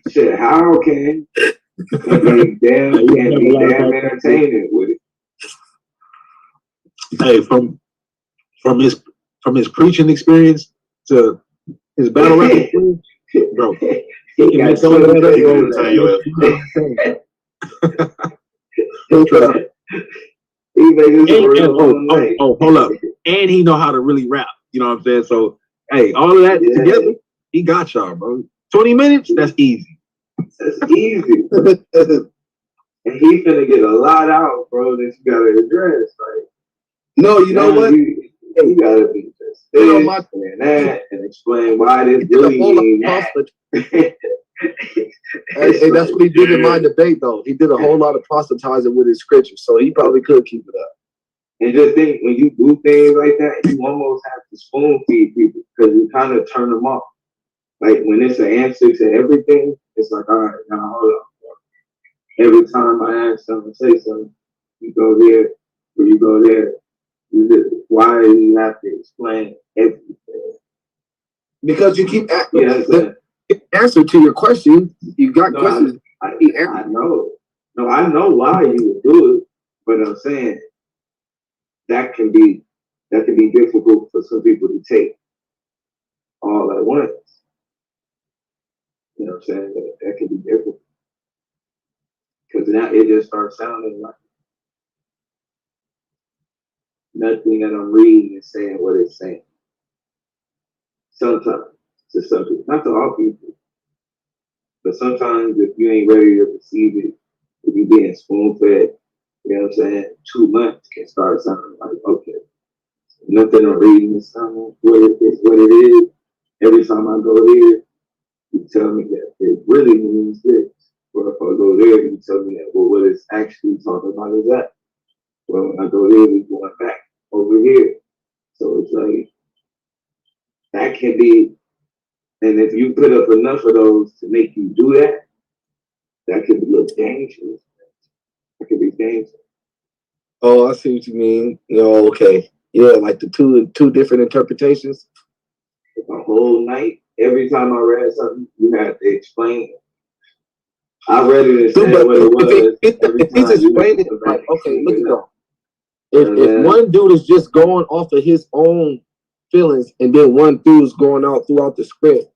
Shit, how can be damn entertaining with it? Hey, from his preaching experience to his battle rap experience, bro. He can mix all of that. Hold up. And he know how to really rap. You know what I'm saying? So, hey, all of that together, he got y'all, bro. 20 minutes, that's easy. That's easy. And he finna get a lot out, bro, that you gotta address. Like, no, you know what? You gotta be just and that and explain why this really mean that. Hey, that's what he did in my debate, though. He did a whole lot of proselytizing with his scriptures, so he probably could keep it up. And just think, when you do things like that, you almost have to spoon feed people because you kind of turn them off. Like when it's an answer to everything, it's like, all right, now hold on. Every time I ask someone to say something, you go there or you go there. Why do you have to explain everything? Because you keep the answer to your question. You got questions. I know. No, I know why you would do it, but I'm saying that can be difficult for some people to take all at once. You know what I'm saying? That can be difficult. Because now it just starts sounding like nothing that I'm reading is saying what it's saying. Sometimes to some people, not to all people, but sometimes if you ain't ready to receive it, if you're being spoon fed, you know what I'm saying, too much can start sounding like, okay, nothing I'm reading is sounding what it is. Every time I go here, you tell me that it really means this. Or if I go there, you tell me that, well, what it's actually talking about is that. Well, when I go there, we're going back over here. So it's like, that can be, and if you put up enough of those to make you do that, that could look dangerous. That could be dangerous. Oh, I see what you mean. No, okay. Yeah, like the two different interpretations. The whole night, every time I read something, you had to explain it. I read it and said what it was. If he's explaining it, like, okay, look at that. If one dude is just going off of his own feelings and then one dude is going out throughout the script,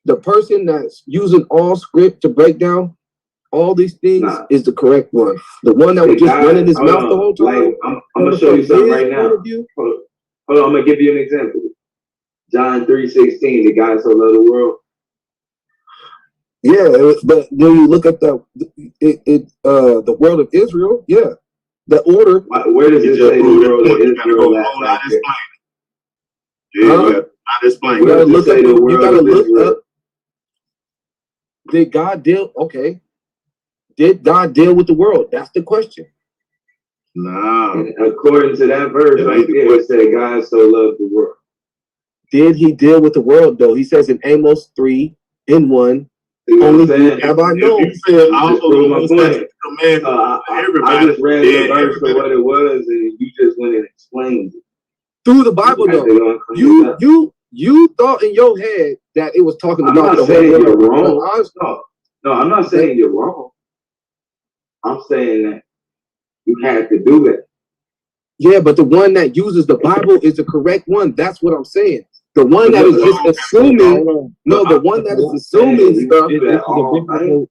the person that's using all script to break down all these things is the correct one. The one that was just running his mouth the whole time. Like, I'm gonna show you something right now. Hold on, I'm gonna give you an example. John 3:16, the God so loved the world. Yeah, but when you look at the world of Israel, yeah, the order. Where does it say the world of Israel? You gotta look up. You gotta look up. Did God deal? Okay. Did God deal with the world? That's the question. No. According to that verse right there, it said God so loved the world. Did he deal with the world though? He says in Amos 3:1. Only have I known. I just read the verse for what it was, and you just went and explained it. Through the Bible, though. You thought in your head that it was talking about the whole world. Wrong. No, I'm not saying you're wrong. I'm saying that you had to do that. Yeah, but the one that uses the Bible is the correct one. That's what I'm saying. The one that is just assuming, the one that is assuming stuff.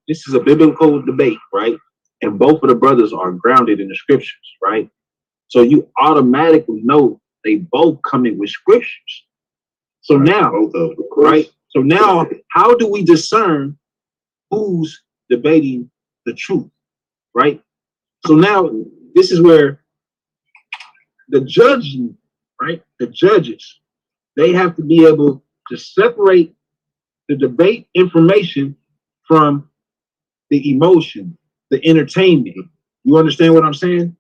This is a biblical debate, right? And both of the brothers are grounded in the scriptures, right? So you automatically know they both come in with scriptures. So now, right? So now, how do we discern who's debating the truth, right? So now, this is where the judging, right? The judges, they have to be able to separate the debate information from the emotion, the entertainment. You understand what I'm saying?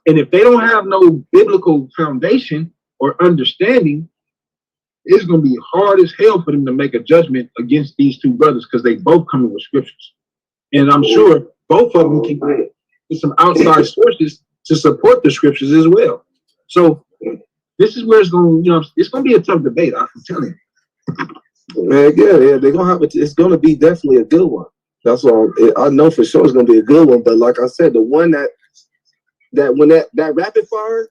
And if they don't have no biblical foundation or understanding, it's going to be hard as hell for them to make a judgment against these two brothers because they both come in with scriptures. And I'm sure both of them can get some outside sources to support the scriptures as well. So this is where it's going to, it's going to be a tough debate. I'm telling you. Man, yeah, they're gonna have it. It's gonna be definitely a good one. That's all. I know for sure it's gonna be a good one. But like I said, the one that when that rapid fire,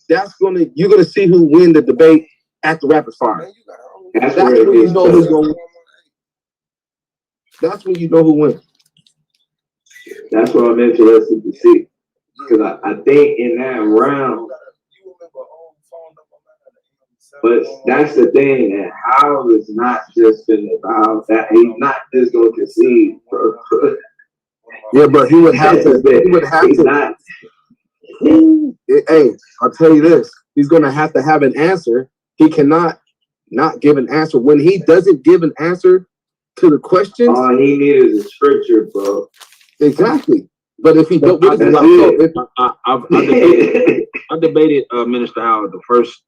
you're gonna see who win the debate at the rapid fire. That's when you know who's gonna win. That's when you know who wins. That's what I'm interested to see. Because I think in that round, but that's the thing, that Howell is not just about that. He's not just going to concede. Yeah, but he would have to. He would have to. Hey, I'll tell you this. He's going to have an answer. He cannot not give an answer. When he doesn't give an answer to the questions, all he needs is a scripture, bro. Exactly. But if he don't, I debated Minister Howell the first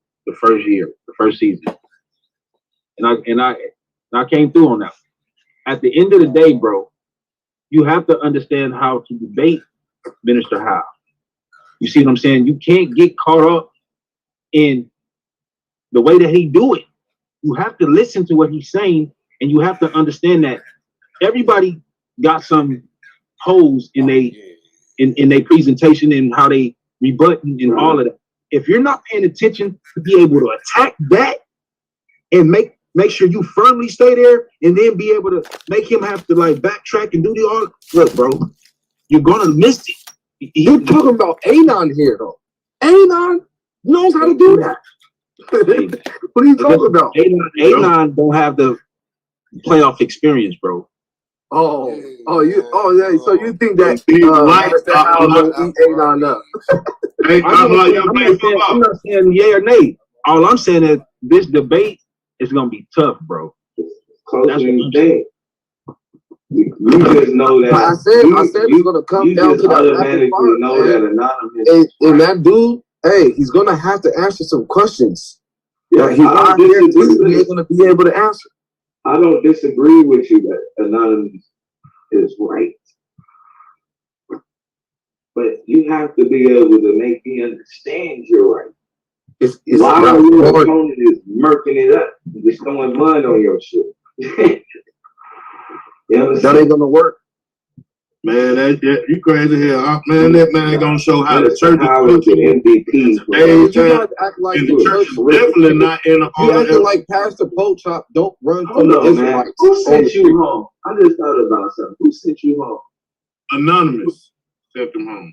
year, the first season, and I came through on that. At the end of the day, bro, you have to understand how to debate Minister Howell. You see what I'm saying? You can't get caught up in the way that he do it. You have to listen to what he's saying, and you have to understand that everybody got some holes in their presentation and how they rebut and all of that. If you're not paying attention to be able to attack that and make sure you firmly stay there, and then be able to make him have to like backtrack and do the all. Look, bro, you're gonna miss it. You're talking about Anon here, though. Anon knows how to do that. What are you talking about? Anon don't have the playoff experience, bro. Oh, yeah. So you think that Mr. Howell gonna eat Anon up? I'm not saying yay or nay. All I'm saying is this debate is gonna be tough, bro. That's what you think. You just know that. I said it's gonna come down to that rapid fire. Know that anonymous. And that dude, hey, he's gonna have to answer some questions. Yeah, he's not here to be able to be able to answer. I don't disagree with you that anonymous is right, but you have to be able to make me understand you're right. It's why your opponent is murking it up, just throwing mud on your shit. That ain't gonna work. Man, you crazy here, man. That man ain't gonna show how the church is MVP. You guys act like the church definitely not in the you acting like Pastor Pochop don't run from the Israelites. Who sent you home? I just thought about something. Who sent you home? Anonymous sent them home.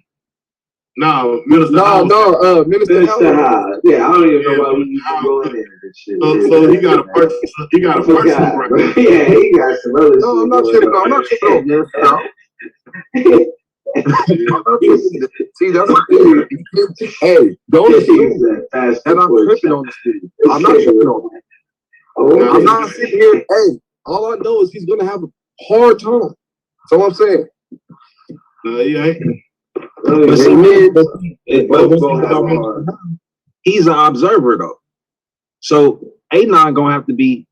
No, Minister Minister Howell. Yeah, I don't even know why we need to go in there and shit. So he got a person. He got a person. Right? Yeah, he got some other. No, I'm not tripping. I'm not tripping. See, that's the thing. Hey, don't assume that I'm tripping on this dude. I'm not tripping on that. I'm not sitting here. Hey, all I know is he's gonna have a hard time. That's all I'm saying. Yeah. But he's an observer though, so Anon gonna have to be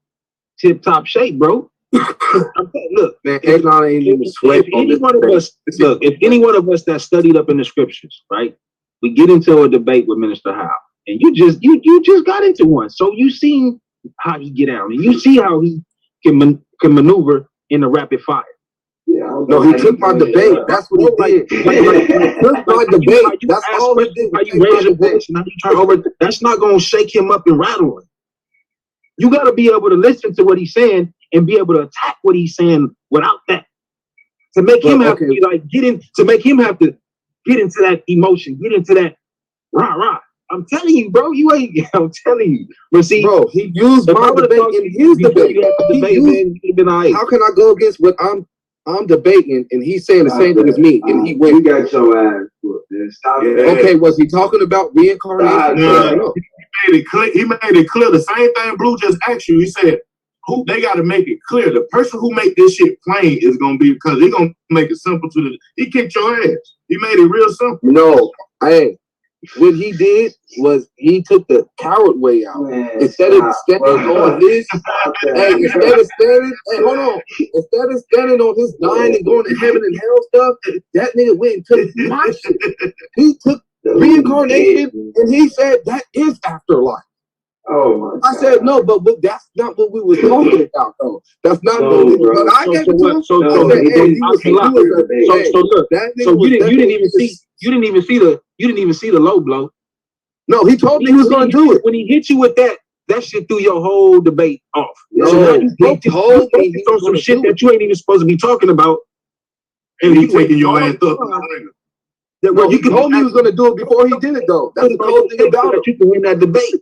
tip top shape, bro. Look, man, Anon ain't even sweat. If any one of us that studied up in the scriptures, right? We get into a debate with Minister Howell, and you just got into one, so you seen how he get out, and you see how he can maneuver in the rapid fire. Yeah, no, he took my debate. That's what he did. He took my debate. That's all he did. How you raise your voice and how you turn over? That's not gonna shake him up and rattle him. You got to be able to listen to what he's saying and be able to attack what he's saying without that. To make him have to be like to make him have to get into that emotion, get into that rah. I'm telling you, bro, you ain't. I'm telling you. But see, bro, he used my debate in his debate. How can I go against what I'm debating and he's saying the same thing as me and he went? You got your ass. Stop it. Okay, was he talking about reincarnation? No. He made it clear. The same thing Blue just asked you. He said, who they got to make it clear. The person who make this shit plain is gonna be because they're gonna make it simple to the. He kicked your ass. He made it real simple. No, hey, what he did was he took the coward way out. Instead of standing on his, instead of standing on his dying and going to heaven and hell stuff, that nigga went and took my shit. He took reincarnation and he said that is afterlife. Oh my God. I said no, but that's not what we was talking about though. That's not what we. But I gave it to him. So look, so you didn't even see the low blow. No, he told me he was going to do it. When he hit you with that shit threw your whole debate off. No, so now you focused on some shit that you ain't even supposed to be talking about. And he taking your ass up. Well, he told me he was going to do it before he did it though. That's the whole thing about it. You can win that debate.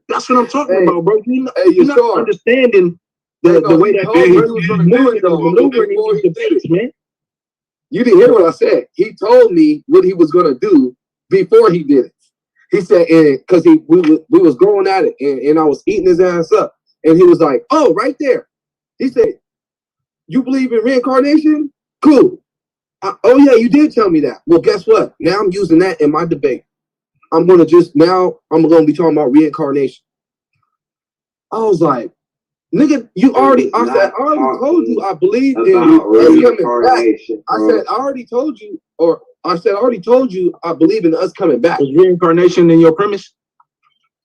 That's what I'm talking about, bro. You're not sure? understanding the way that he was going to do it though. Before he did it, man. You didn't hear what I said. He told me what he was going to do before he did it. He said, because we was going at it, and I was eating his ass up, and he was like, "Oh, right there." He said, "You believe in reincarnation? Cool. Oh yeah, you did tell me that. Well, guess what? Now I'm using that in my debate. I'm gonna be talking about reincarnation." I was like, "Nigga, I already told you I believe in us coming back." I said, "I already told you I believe in us coming back." Was reincarnation in your premise?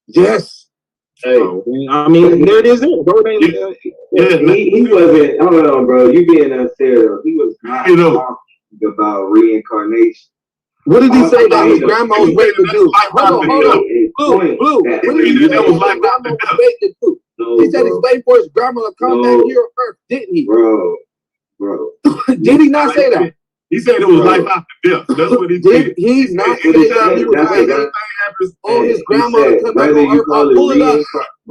Yes. Hey, I mean, there it is. Bro. He wasn't. Hold on, bro. You being unfair. He was not talking about reincarnation. What did he say that his grandma was waiting to do? Hold on. Blue. What did he say that his grandma was waiting to do? He said he's waiting for his grandma to come back here on Earth, didn't he? Bro. Did he not say that? He said it was life after death. That's what he said. He's not saying that he was waiting on his grandma to come back on Earth. I'll pull it up.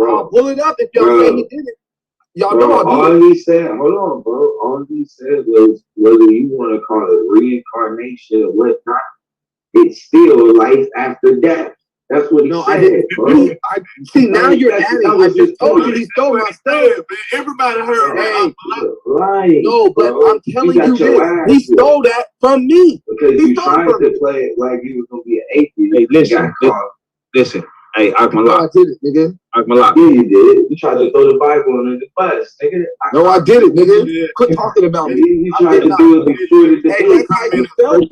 I'll pull it up if y'all say he did it. Y'all know I'll do it. All he said, hold on, bro. All he said was whether you want to call it reincarnation or whatnot, it's still life after death. That's what he said. See, now you're adding. I just told you he stole my stuff. Everybody heard. Lying. No, but I'm telling you this. He stole that from me. Because you tried to play it like you was gonna be an atheist. Hey, listen. Hey, Akmalak. I did it, nigga. Akmalak. Yeah, you did. You tried to throw the Bible under the bus, nigga. No, I did it, nigga. Quit talking about me. You tried to do it before the debate. Hey, that's how you felt.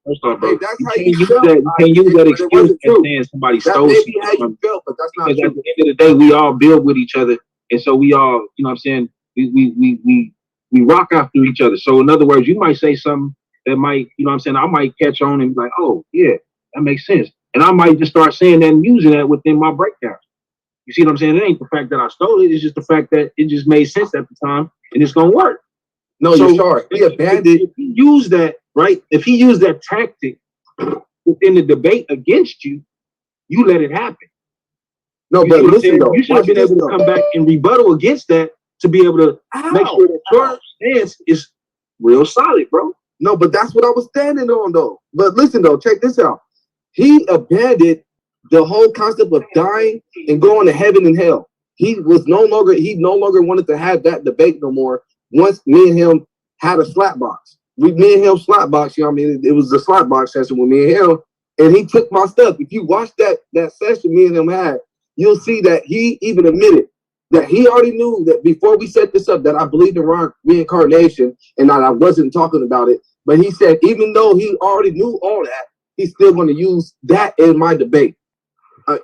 First off, bro. That's how You you felt. can't use that excuse as saying somebody stole something. something. That may be how you felt, but that's not true. Because at the end of the day, we all build with each other, and so we all, you know what I'm saying, we rock after each other. So in other words, you might say something that might, you know what I'm saying, I might catch on and be like, oh yeah, that makes sense. And I might just start saying that and using that within my breakdown. You see what I'm saying? It ain't the fact that I stole it, it's just the fact that it just made sense at the time and it's gonna work. No, so you're sorry. If he used that, right? If he used that tactic within the debate against you, you let it happen. No, but listen though. You should have been able to come back and rebuttal against that to be able to make sure that your stance is real solid, bro. No, but that's what I was standing on though. But listen though, check this out. He abandoned the whole concept of dying and going to heaven and hell. He no longer wanted to have that debate no more. Once me and him had a slap box. Me and him slap box, you know what I mean? It was a slap box session with me and him, and he took my stuff. If you watch that session me and him had, you'll see that he even admitted that he already knew that before we set this up that I believed in reincarnation and that I wasn't talking about it. But he said even though he already knew all that, he's still going to use that in my debate,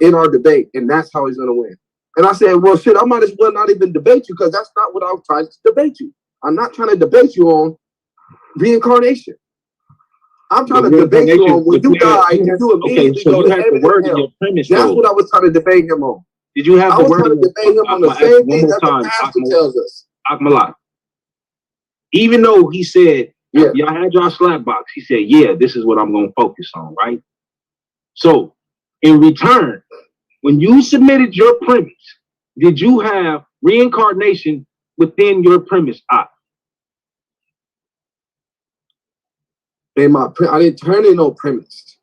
in our debate, and that's how he's going to win. And I said, well, shit, I might as well not even debate you because that's not what I was trying to debate you. I'm not trying to debate you on reincarnation. I'm trying to debate you on when you die, you immediately go to heaven and hell. That's what I was trying to debate him on. Did you have I was trying to debate him on the same thing that the pastor tells us. Akmalak. Even though he said, y'all had y'all slap box, he said, yeah, this is what I'm going to focus on, right? So, in return, when you submitted your premise, did you have reincarnation within your premise? I didn't turn in no premise.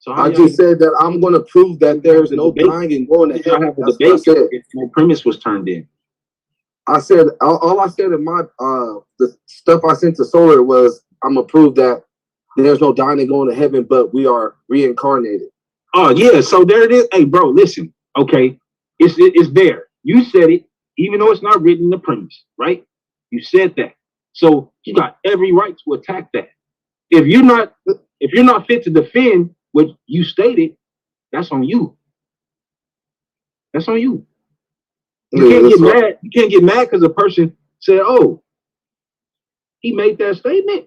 So I just said that I'm going to prove that there's no dying and going to heaven. Have a That's debate what I said. if no premise was turned in. I said all I said in my the stuff I sent to Solar was I'm gonna prove that there's no dying and going to heaven, but we are reincarnated. Oh yeah, so there it is. Hey, bro, listen. Okay, it's there. You said it, even though it's not written in the premise, right? You said that, so you got every right to attack that. If you're not fit to defend what you stated, that's on you. That's on you. You can't get mad. You can't get mad because a person said, "Oh, he made that statement.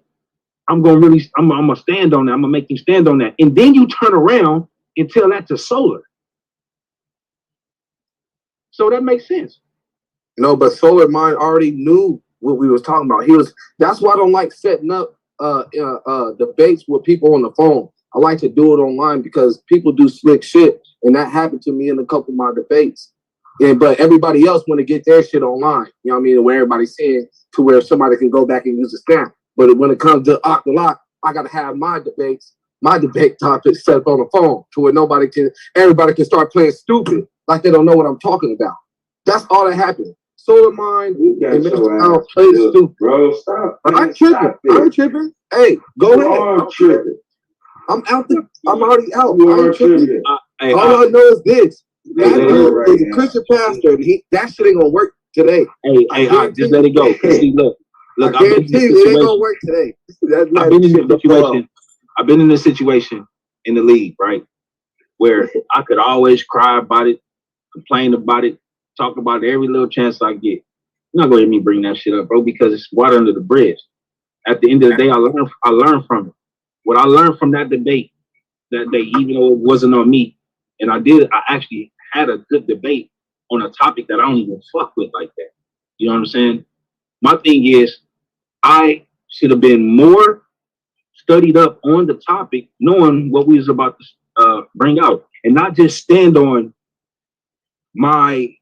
I'm gonna stand on that. I'm gonna make him stand on that." And then you turn around and tell that to Solar. So that makes sense. No, but Solar Mind already knew what we was talking about. That's why I don't like setting up debates with people on the phone. I like to do it online because people do slick shit, and that happened to me in a couple of my debates. Yeah, but everybody else want to get their shit online. You know what I mean? Where everybody's saying to where somebody can go back and use a stamp. But when it comes to Octolock, I gotta have my debate topics set up on the phone to where everybody can start playing stupid like they don't know what I'm talking about. That's all that happened. Solar Mind and Mr. Howell played stupid. Bro, stop. I ain't tripping. I ain't tripping. Hey, go ahead. I'm tripping. I'm already out. I ain't tripping. All I know is this. That dude is a Christian pastor, and that shit ain't gonna work today. Hey, just let it go. See, look, I guarantee you, it ain't gonna work today. I've been in this situation in the league, right, where I could always cry about it, complain about it, talk about it every little chance I get. You're not gonna hear me bring that shit up, bro, because it's water under the bridge. At the end of the day, I learned from it. What I learned from that debate that day, even though it wasn't on me, and I actually had a good debate on a topic that I don't even fuck with like that. You know what I'm saying? My thing is, I should have been more studied up on the topic, knowing what we was about to bring out, and not just stand on my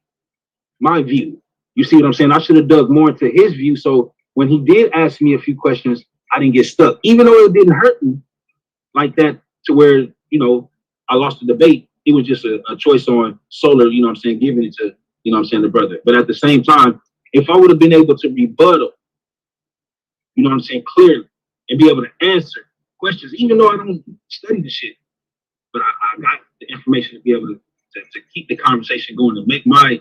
view. You see what I'm saying? I should have dug more into his view, so when he did ask me a few questions, I didn't get stuck, even though it didn't hurt me like that to where, you know, I lost the debate. It was just a choice on Solar, you know what I'm saying, giving it to, you know what I'm saying, the brother. But at the same time, if I would have been able to rebuttal, you know what I'm saying, clearly, and be able to answer questions, even though I don't study the shit, but I got the information to be able to keep the conversation going, to make my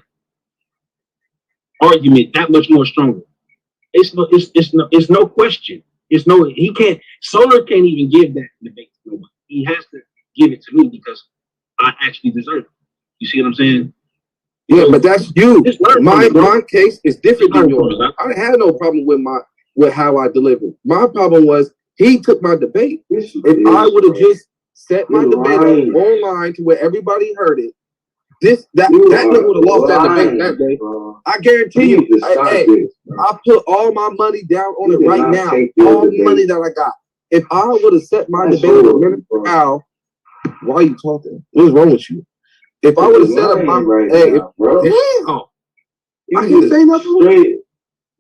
argument that much more stronger. It's no question. Solar can't even give that debate to nobody. He has to give it to me because I actually deserve it. You see what I'm saying? Yeah, but that's you. My case is different than yours. I had no problem with how I delivered. My problem was he took my debate. If I would have just set my debate online to where everybody heard it, that nigga would have lost that debate that day. I guarantee you. I put all my money down on it right now. All the money that I got. If I would have set my debate with Minister Howell, why are you talking? What's wrong with you? If I would have set up my I can't say nothing. Straight,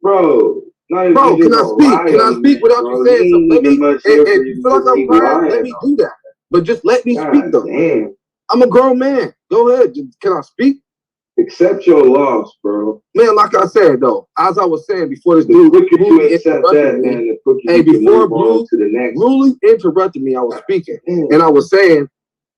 bro. Bro, can I speak? Can I speak without you saying something? Let me. If you feel like I'm crying, let me do that. But just let me speak though. Damn. I'm a grown man. Go ahead. Can I speak? Accept your loss, bro. Man, like I said though, as I was saying before this dude interrupted me. Hey, before Bruley interrupted me, I was speaking. And I was saying,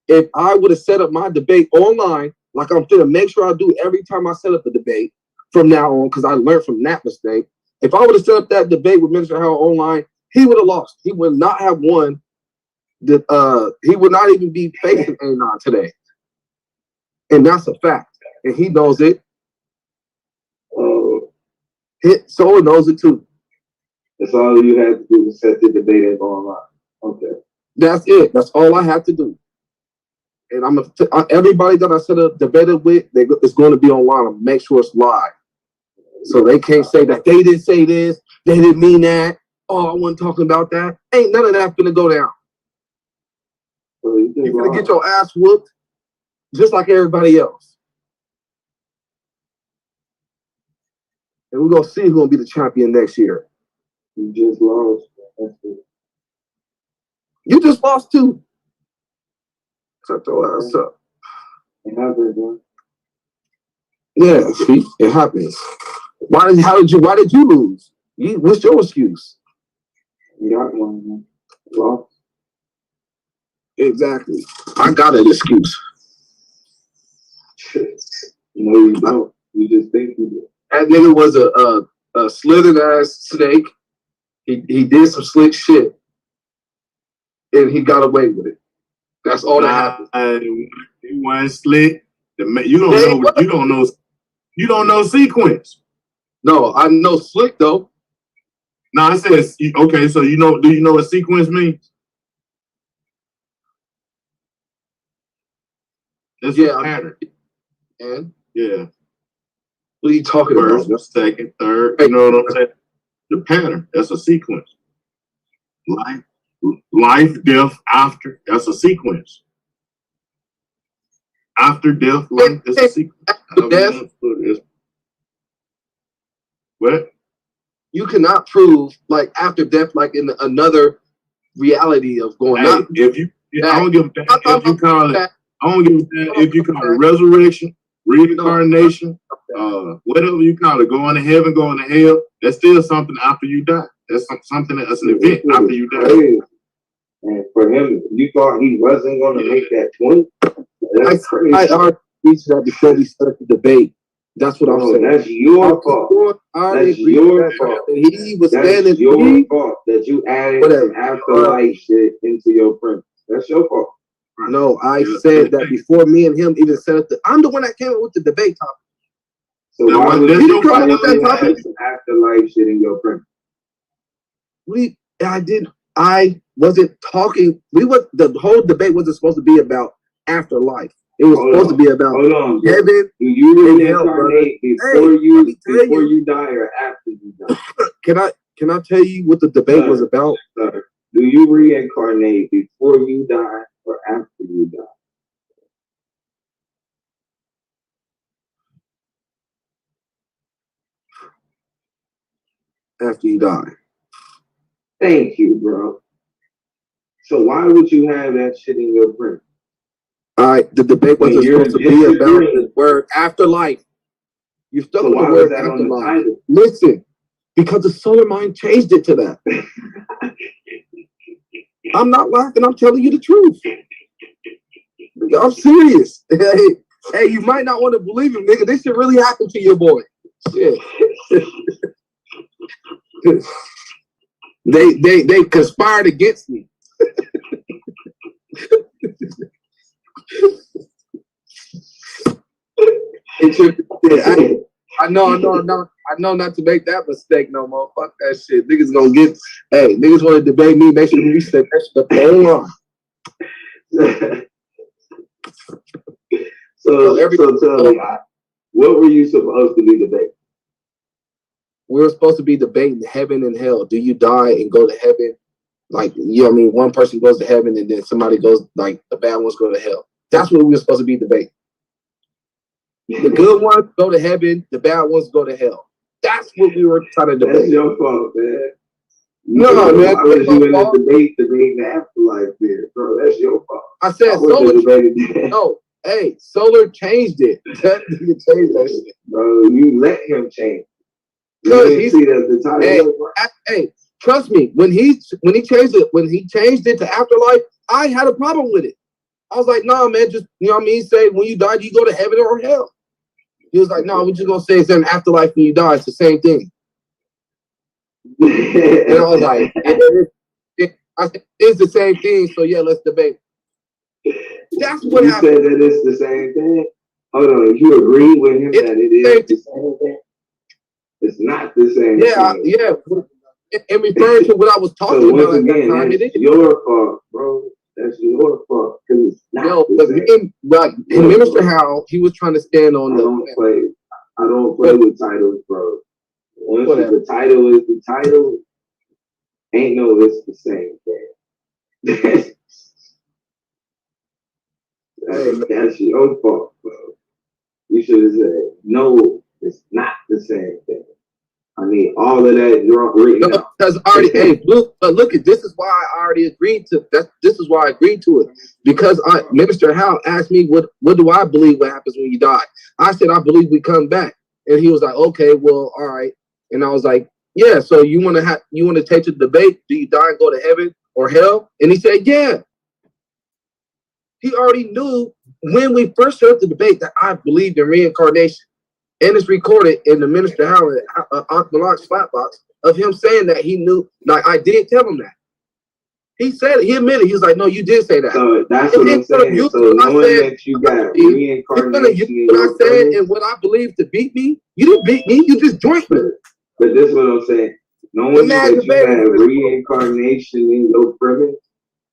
if I would have set up my debate online, like I'm gonna make sure I do every time I set up a debate from now on, because I learned from that mistake. If I would have set up that debate with Minister Howell online, he would have lost. He would not have won. He would not even be facing Anon today. And that's a fact. And he knows it. Solar knows it too. That's all you have to do is set the debate up online. Okay. That's it. That's all I have to do. And everybody that I set up debated with, it's going to be online. I'll make sure it's live. So they can't say that they didn't say this, they didn't mean that. Oh, I wasn't talking about that. Ain't none of that gonna go down. You're gonna get your ass whooped just like everybody else. And we're gonna see who's gonna be the champion next year. You just lost. You just lost too. Cut your ass up. It happens, man. Yeah, see, it happens. Why did you lose? What's your excuse? You got one, man. Well, exactly. I got an excuse. No, you don't. You just think you do. That nigga was a slithered ass snake. He did some slick shit, and he got away with it. That's all that happened. He wasn't slick. You don't know sequence. No, I know slick though. No, I said okay. So do you know what sequence means? That's a pattern. And yeah. What are you talking about? First, second, third. You know what I'm saying? The pattern. That's a sequence. Life, death, after. That's a sequence. After death, life. That's a sequence. Death. What? You cannot prove like after death, like in another reality of going out. I don't give a damn if you call it. I don't give a damn if you call it resurrection, reincarnation, whatever you call it, going to heaven, going to hell. That's still something after you die. That's something that's an event after you die. And for him, you thought he wasn't going to make that point? That's crazy. I argued that before we started the debate. That's what I'm saying. That's your fault. That's your fault. He was that's your fault that you added some afterlife shit into your premise. That's your fault. No, I said that before me and him even said it. I'm the one that came up with the debate topic. So why would you come up with that topic? Some afterlife shit in your premise? I wasn't talking. The whole debate wasn't supposed to be about afterlife. It was supposed to be about heaven. Do you reincarnate before you die or after you die? Can I tell you what the debate was about? Sir, do you reincarnate before you die or after you die? After you die. Thank you, bro. So why would you have that shit in your brain? All right, the debate wasn't supposed to be about the word afterlife. You stuck with the word afterlife. Listen, because the solar mind changed it to that. I'm not laughing. I'm telling you the truth. I'm serious. Hey, you might not want to believe him, nigga. This shit really happened to your boy. Shit. They conspired against me. I know not to make that mistake no more. Fuck that shit. Niggas gonna get. Hey, niggas want to debate me. Make sure we set that shit up. Hold on. So tell me, what were you supposed to be debating? We were supposed to be debating heaven and hell. Do you die and go to heaven? Like, you know what I mean? One person goes to heaven and then somebody goes, like, the bad ones go to hell. That's what we were supposed to be debating. The good ones go to heaven, the bad ones go to hell. That's what we were trying to debate. That's your fault, man. No, man. Why was you in the debating the afterlife there, bro? That's your fault. I said solar. No, hey, solar changed it. That nigga changed that shit. Bro, you let him change. Because he see that the title. Hey, trust me. When he changed it to afterlife, I had a problem with it. I was like, nah, man, just, you know what I mean? Say when you die, you go to heaven or hell. He was like, no, we're just gonna say it's an afterlife when you die. It's the same thing. And I was like, it's the same thing. So yeah, let's debate. That's what you happened. said that it's the same thing. Hold on, you agree with him that it is the same thing? It's not the same thing. Yeah. In referring to what I was talking about at that time, it is your fault, bro. That's your fault. It's not Minister Howell, he was trying to stand on I don't play with titles, bro. Once the title is the title, ain't no it's the same thing. That's your fault, bro. You should have said, no, it's not the same thing. I mean, all of that written out. Because already, hey, look, but look at this is why I already agreed to that. This is why I agreed to it because Minister Howell asked me what do I believe what happens when you die. I said I believe we come back, and he was like, okay, well, all right, and I was like, yeah. So you want to take the debate? Do you die and go to heaven or hell? And he said, yeah. He already knew when we first started the debate that I believed in reincarnation. And it's recorded in the Minister Howell Malak's Flatbox of him saying that he knew. Like I did tell him that. He said it. He admitted. He was like, "No, you did say that." So that's what I'm saying. So knowing that you got reincarnation, what I said and what I believe to beat me, you didn't beat me. You just joined me. But this is what I'm saying. Knowing that you have reincarnation in your premise,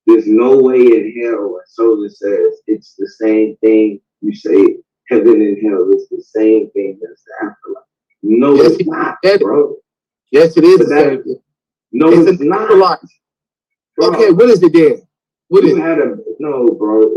there's no way in hell where Solar says it's the same thing. You say heaven and hell is the same thing as the afterlife. No, yes, it's not, bro. Yes, it is the same thing. No, it's not. Afterlife. Bro, okay, what is it then? What is it? No, bro.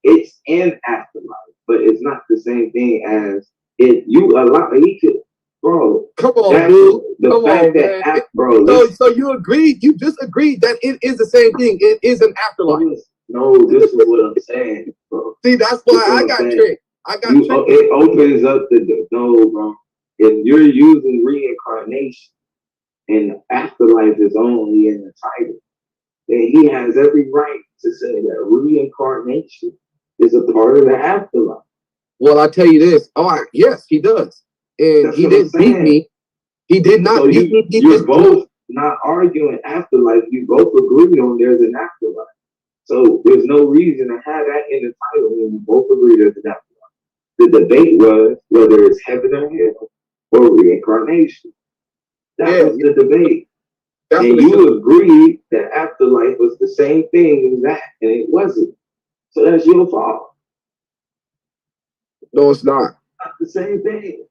It's an afterlife, but it's not the same thing as it. You allow he could, bro. Come on, dude. The fact that, bro. So you agreed? You just agreed that it is the same thing. It is an afterlife. No, this is what I'm saying, bro. See, that's why I got tricked. It opens up no, bro. If you're using reincarnation and afterlife is only in the title, then he has every right to say that reincarnation is a part of the afterlife. Well, I tell you this. Yes, he does. And that's he didn't beat me. He did not beat me. You're both not arguing afterlife. You both agree on there's an afterlife. So there's no reason to have that in the title when you both agree there's an afterlife. The debate was whether it's heaven or hell or reincarnation. That was the debate. And you agreed that afterlife was the same thing as that, and it wasn't. So that's your fault. No, it's not. Not the same thing.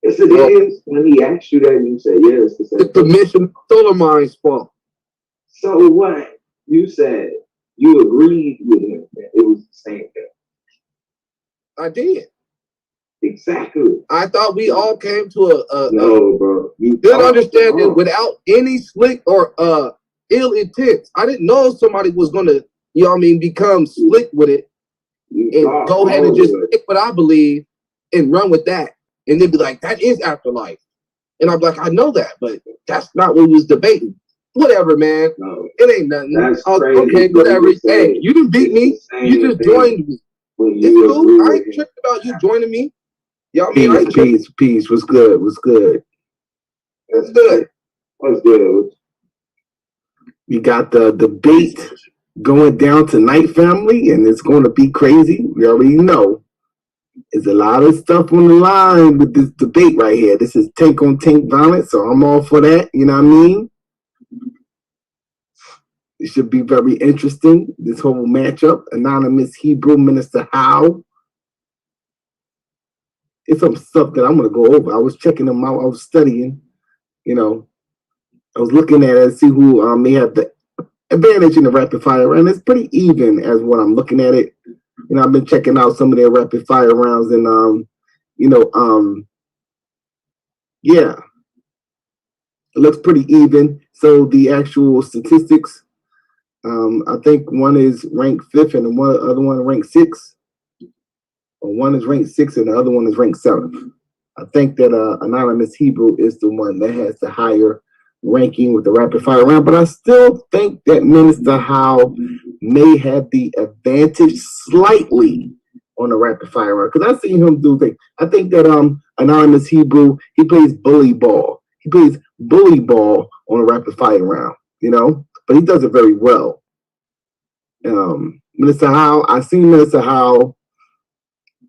Yes, it is. When he asked you that, you say, yeah, it's the same thing. It's the mission Solarmind's fault. So what? You said you agreed with him that it was the same thing. I did. Exactly. I thought we all came to no, bro. Good understanding without any slick or ill intent. I didn't know somebody was gonna, become slick with it and go ahead and just pick what I believe and run with that, and then be like, "That is afterlife," and I'm like, "I know that, but that's not what we was debating." Whatever, man. No, it ain't nothing. That's crazy. Okay, whatever. Hey, you didn't beat me. You just joined me. It's cool. I ain't tripped about you joining me. Y'all Peace. What's good? What's good? That's good. What's good? We got the debate going down tonight, family, and it's going to be crazy. We already know. There's a lot of stuff on the line with this debate right here. This is tank on tank violence, so I'm all for that. You know what I mean? It should be very interesting, this whole matchup. Anonymous Hebrew Minister Howell. It's some stuff that I'm going to go over. I was checking them out. I was studying, I was looking at it and see who may have the advantage in the rapid fire round. It's pretty even as what I'm looking at it. I've been checking out some of their rapid fire rounds and, yeah, it looks pretty even. So the actual statistics, I think one is ranked 5th and the other one ranked 6th. Or one is ranked 6th and the other one is ranked 7th. I think that Anonymous Hebrew is the one that has the higher ranking with the rapid fire round, but I still think that Minister Howell may have the advantage slightly on the rapid fire round because I've seen him do things. I think that Anonymous Hebrew, he plays bully ball. He plays bully ball on a rapid fire round, but he does it very well. Minister Howell, I've seen Minister Howell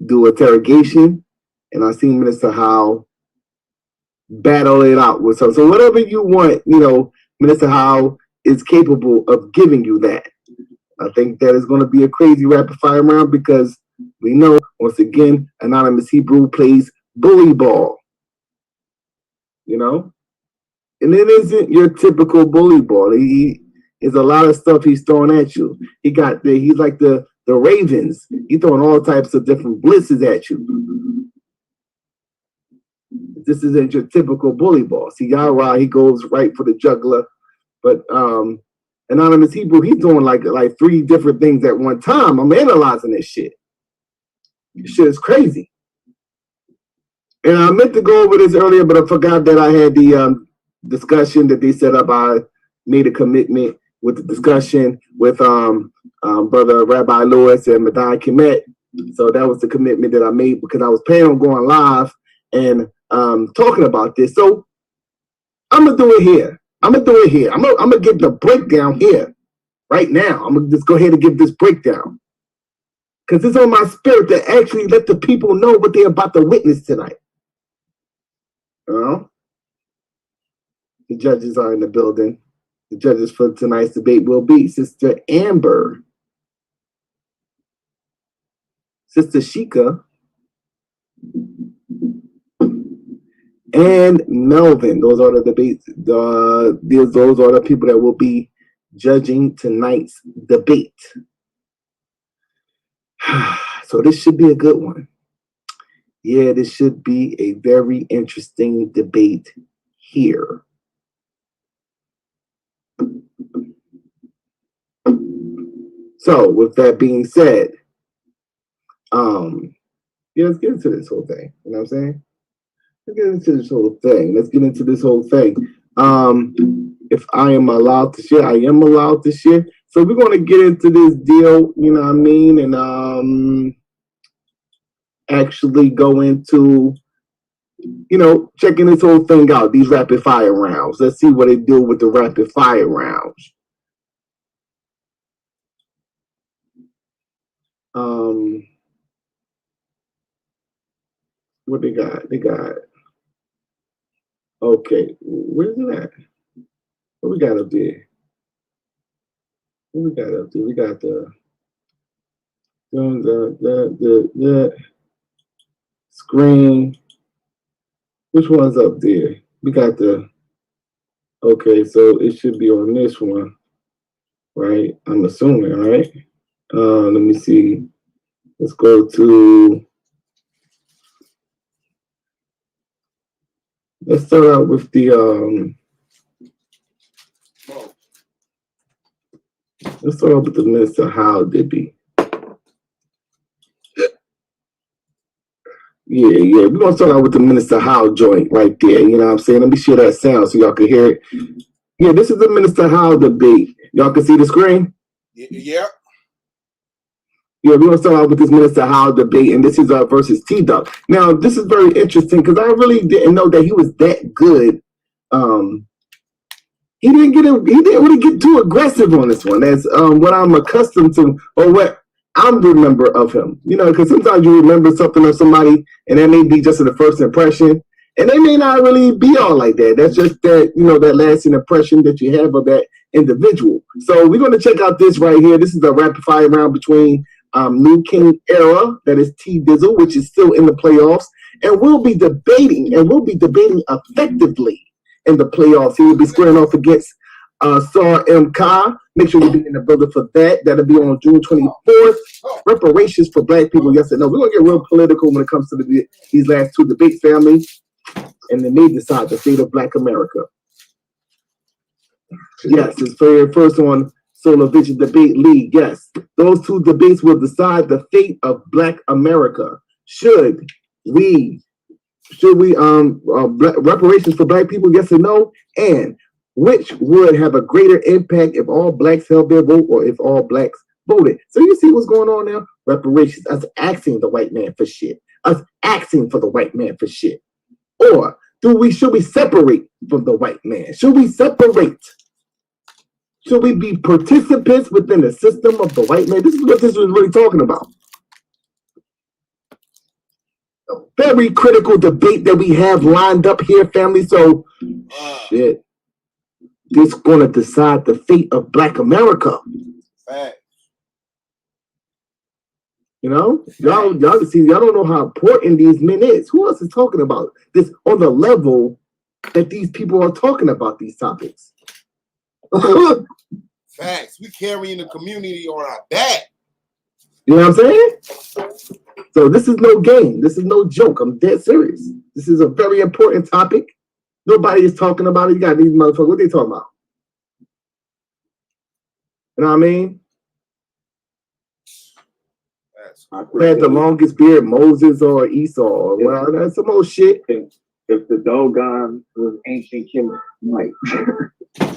do interrogation, and I've seen Minister Howell battle it out with her. So whatever you want, Minister Howell is capable of giving you that. I think that is going to be a crazy rapid fire round because we know, once again, Anonymous Hebrew plays bully ball. And it isn't your typical bully ball. He is a lot of stuff he's throwing at you. He's like the Ravens. He's throwing all types of different blitzes at you. This isn't your typical bully ball. See, Yara, he goes right for the juggler, but Anonymous Hebrew, he's doing like 3 different things at one time. I'm analyzing this shit. This shit is crazy. And I meant to go over this earlier, but I forgot that I had the discussion that they set up. I made a commitment with the discussion with Brother Rabbi Lewis and Madai Kemet. So that was the commitment that I made because I was planning on going live and talking about this. So I'm gonna do it here. I'm gonna give the breakdown here right now. I'm gonna just go ahead and give this breakdown because it's on my spirit to actually let the people know what they're about to witness tonight. The judges are in the building. The judges for tonight's debate will be Sister Amber, Sister Sheikah, and Melvin. Those are the debates. Those are the people that will be judging tonight's debate. So this should be a good one. Yeah, this should be a very interesting debate here. So with that being said, let's get into this whole thing. You know what I'm saying? Let's get into this whole thing. If I am allowed to share, I am allowed to share. So we're going to get into this deal, you know what I mean? And actually go into, checking this whole thing out, these rapid fire rounds. Let's see what they do with the rapid fire rounds. What they got? Okay, where's it at? What we got up there? We got the screen. Which one's up there? We got okay, so it should be on this one, right? I'm assuming, right? Let me see. Let's go to, let's start out with the, Minister Howell Dibby. Yeah. We're going to start out with the Minister Howell joint right there. You know what I'm saying? Let me share that sound so y'all can hear it. Yeah, this is the Minister Howell debate. Y'all can see the screen? Yeah. Yeah, we're going to start out with this Minister Howell debate, and this is versus T-Duck. Now, this is very interesting because I really didn't know that he was that good. He didn't really get too aggressive on this one. That's what I'm accustomed to, or what I remember of him. Because sometimes you remember something of somebody, and that may be just the first impression, and they may not really be all like that. That's just that, that lasting impression that you have of that individual. So we're going to check out this right here. This is a rapid fire round between New King Era, that is T Dizzle, which is still in the playoffs, and we'll be debating effectively in the playoffs. He will be squaring off against Sar M. Ka. Make sure you be in the building for that. That'll be on June 24th. Reparations for Black people, yes or no. We're going to get real political when it comes to these last 2 debates, family, and then they decide the fate of Black America. Yes, it's for your first on Solar Vision Debate League. Yes, those 2 debates will decide the fate of Black America. Should we reparations for Black people, yes or no? And which would have a greater impact if all Blacks held their vote or if all Blacks voted? So you see what's going on now? Reparations, us asking the white man for shit. Us asking for the white man for shit. Or should we separate from the white man? Should we separate? Should we be participants within the system of the white man? This is what this was really talking about. A very critical debate that we have lined up here, family. So, shit. This is going to decide the fate of Black America. Facts. Y'all see, y'all don't know how important these men is. Who else is talking about this on the level that these people are talking about these topics? Facts. We carrying the community on our back. You know what I'm saying? So this is no game. This is no joke. I'm dead serious. This is a very important topic. Nobody is talking about it. You got these motherfuckers. What they talking about? You know what I mean? Had the longest beard, Moses or Esau. Well, that's some old shit. If the Dogon was ancient Kemet,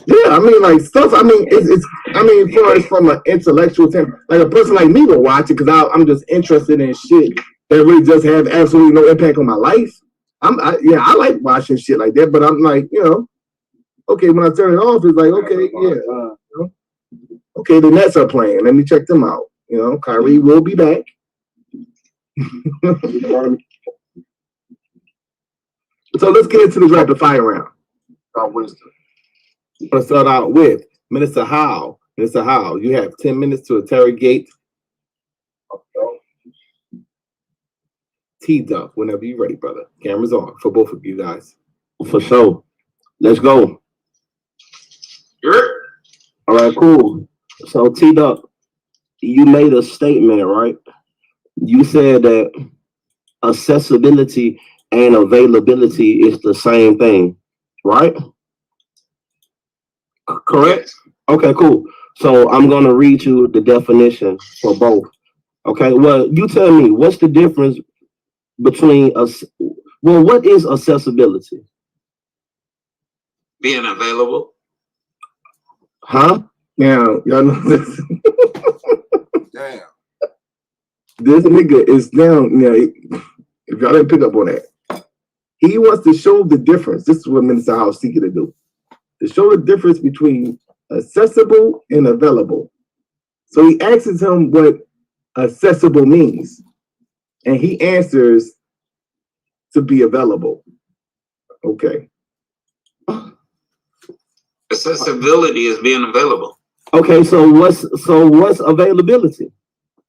Yeah, I mean, like stuff. I mean, it's. I mean, from an intellectual standpoint, like a person like me will watch it because I'm just interested in shit that really just have absolutely no impact on my life. I like watching shit like that, but I'm like, okay, when I turn it off, it's like, okay, yeah, okay, the Nets are playing. Let me check them out. Kyrie will be back. So let's get into the rapid fire round. Wisdom. I'm going to start out with Minister Howell. Minister Howell, you have 10 minutes to interrogate T-Duck whenever you're ready, brother. Camera's on for both of you guys. For sure. Let's go. All right, cool. So T-Duck, you made a statement, right? You said that accessibility and availability is the same thing, right? Correct? Okay, cool. So I'm going to read you the definition for both. Okay, well, you tell me, what's the difference between us? Well, what is accessibility? Being available. Huh? Now, y'all know this. Damn. This nigga is down. If y'all didn't pick up on that, he wants to show the difference. This is what Minister Howell seeking to do. To show the difference between accessible and available. So he asks him what accessible means. And he answers to be available. Okay. Accessibility is being available. Okay, so what's availability?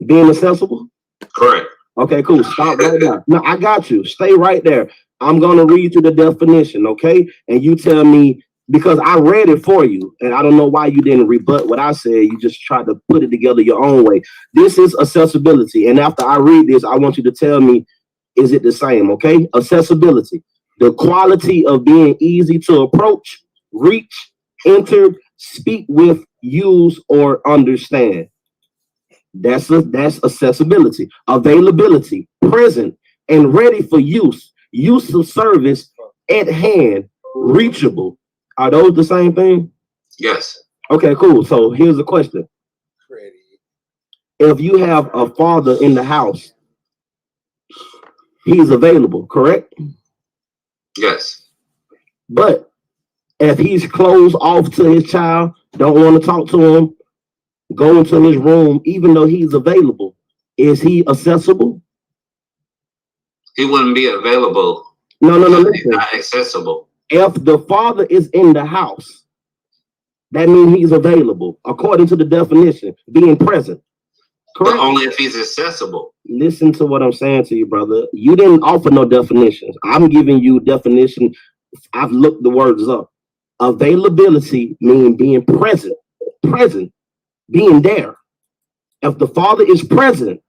Being accessible? Correct. Okay, cool. Stop right there. No, I got you. Stay right there. I'm gonna read you the definition, okay? And you tell me, because I read it for you, and I don't know why you didn't rebut what I said. You just tried to put it together your own way. This is accessibility. And after I read this, I want you to tell me, is it the same, okay? Accessibility, the quality of being easy to approach, reach, enter, speak with, use, or understand. That's accessibility. Availability, present and ready for use of service at hand, reachable. Are those the same thing? Yes. Okay, cool. So here's the question. If you have a father in the house, he's available, correct? Yes. But if he's closed off to his child, don't want to talk to him, go into his room, even though he's available, is he accessible? He wouldn't be available. No. He's not accessible. If the father is in the house, that means he's available, according to the definition, being present. Correct? But only if he's accessible. Listen to what I'm saying to you, brother. You didn't offer no definitions. I'm giving you definition. I've looked the words up. Availability means being present, being there. If the father is present,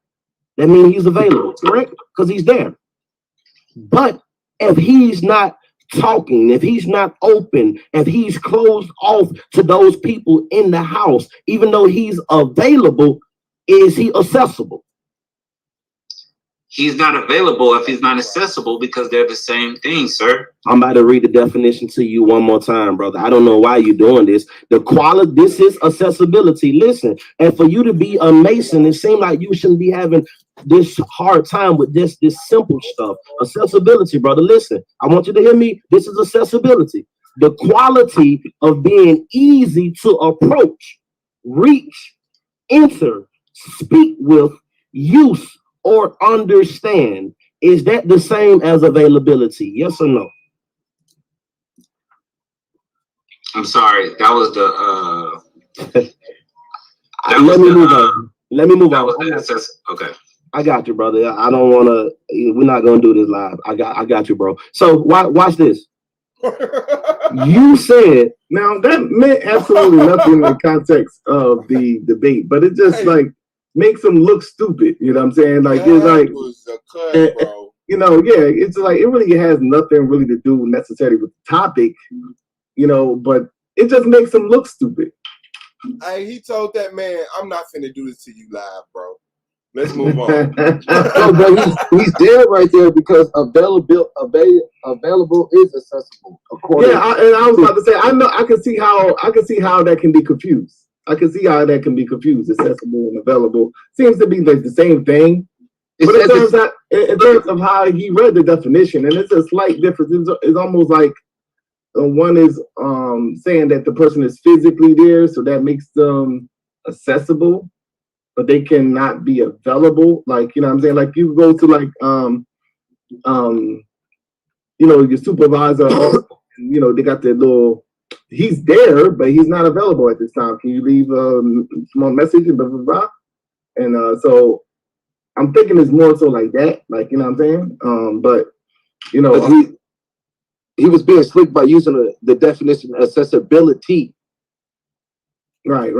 that means he's available, correct? Because he's there. But if he's not talking, if he's not open, if he's closed off to those people in the house, even though he's available, is he accessible? He's not available if he's not accessible, because they're the same thing, sir. I'm about to read the definition to you one more time, brother. I don't know why you're doing this. The quality, this is accessibility. Listen, and for you to be a Mason, it seems like you shouldn't be having this hard time with this simple stuff. Accessibility, brother. Listen, I want you to hear me. This is accessibility. The quality of being easy to approach, reach, enter, speak with, use, or understand. Is that the same as availability? Yes or no? I'm sorry. That was the Let me move on. Okay. I got you, brother. I don't want to. We're not gonna do this live. I got you, bro. So watch this. You said, now that meant absolutely nothing in the context of the debate, but it just like makes them look stupid. You know what I'm saying? Like it's like was a cut, bro. You know, yeah, it's like it really has nothing really to do necessarily with the topic, you know, but it just makes them look stupid. Hey, he told that man, I'm not finna do this to you live, bro. Let's move on. No, but he's dead right there because available is accessible. Yeah, I was about to say I can see how that can be confused. I can see how that can be confused. Accessible and available seems to be like the same thing. But in terms of how he read the definition, and it's a slight difference. It's almost like one is saying that the person is physically there, so that makes them accessible, but they cannot be available. Like, you know what I'm saying? Like you go to like you know, your supervisor, you know, they got their little, he's there, but he's not available at this time. Can you leave a small message and blah blah blah? And so I'm thinking it's more so like that, like, you know what I'm saying? But you know, he was being slick by using the definition accessibility. Right.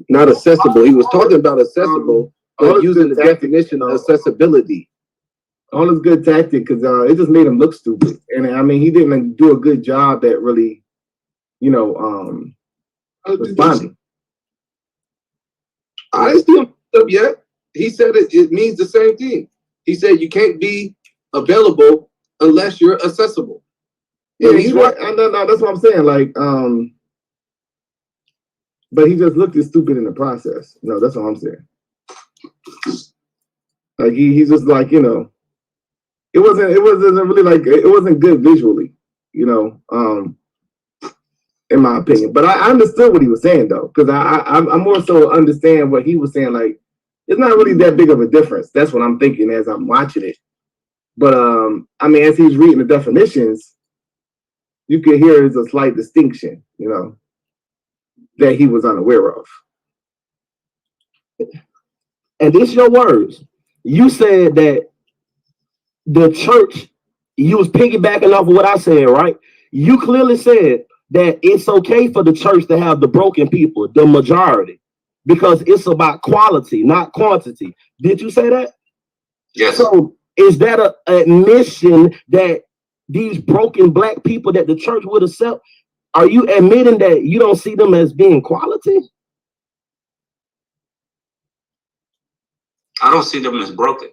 Not accessible. He was talking about accessible, but using the definition of accessibility. All is good tactic because it just made him look stupid. And I mean, he didn't do a good job at really, you know, responding. I didn't see him up yet. He said it means the same thing. He said you can't be available unless you're accessible. Yeah, he's right. No, that's what I'm saying. Like, but he just looked stupid in the process. No, that's what I'm saying. Like he's just like, you know, it wasn't really like, it wasn't good visually, you know, in my opinion. But I understood what he was saying though, because I more so understand what he was saying. Like, it's not really that big of a difference. That's what I'm thinking as I'm watching it. But I mean, as he's reading the definitions, you can hear there's a slight distinction, you know, that he was unaware of. And this your words. You said that the church, you was piggybacking off of what I said, right? You clearly said that it's okay for the church to have the broken people, the majority, because it's about quality, not quantity. Did you say that? Yes. So is that an admission that these broken black people that the church would accept, are you admitting that you don't see them as being quality? I don't see them as broken.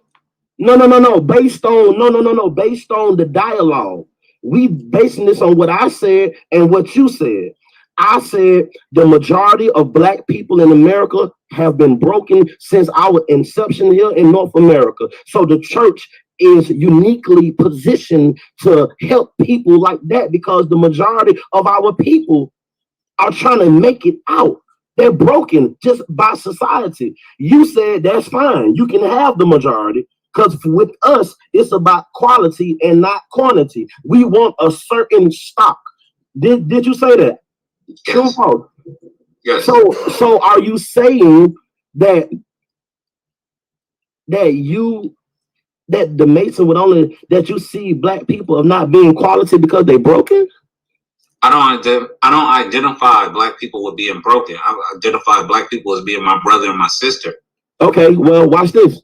No. Based on the dialogue. We basing this on what I said and what you said. I said the majority of black people in America have been broken since our inception here in North America. So the church is uniquely positioned to help people like that because the majority of our people are trying to make it out. They're broken just by society. You said that's fine. You can have the majority because with us, it's about quality and not quantity. We want a certain stock. Did you say that? Yes. Yes. So are you saying that the Mason would only, that you see black people of not being quality because they broken? I don't identify black people with being broken. I identify black people as being my brother and my sister. Okay, well, watch this.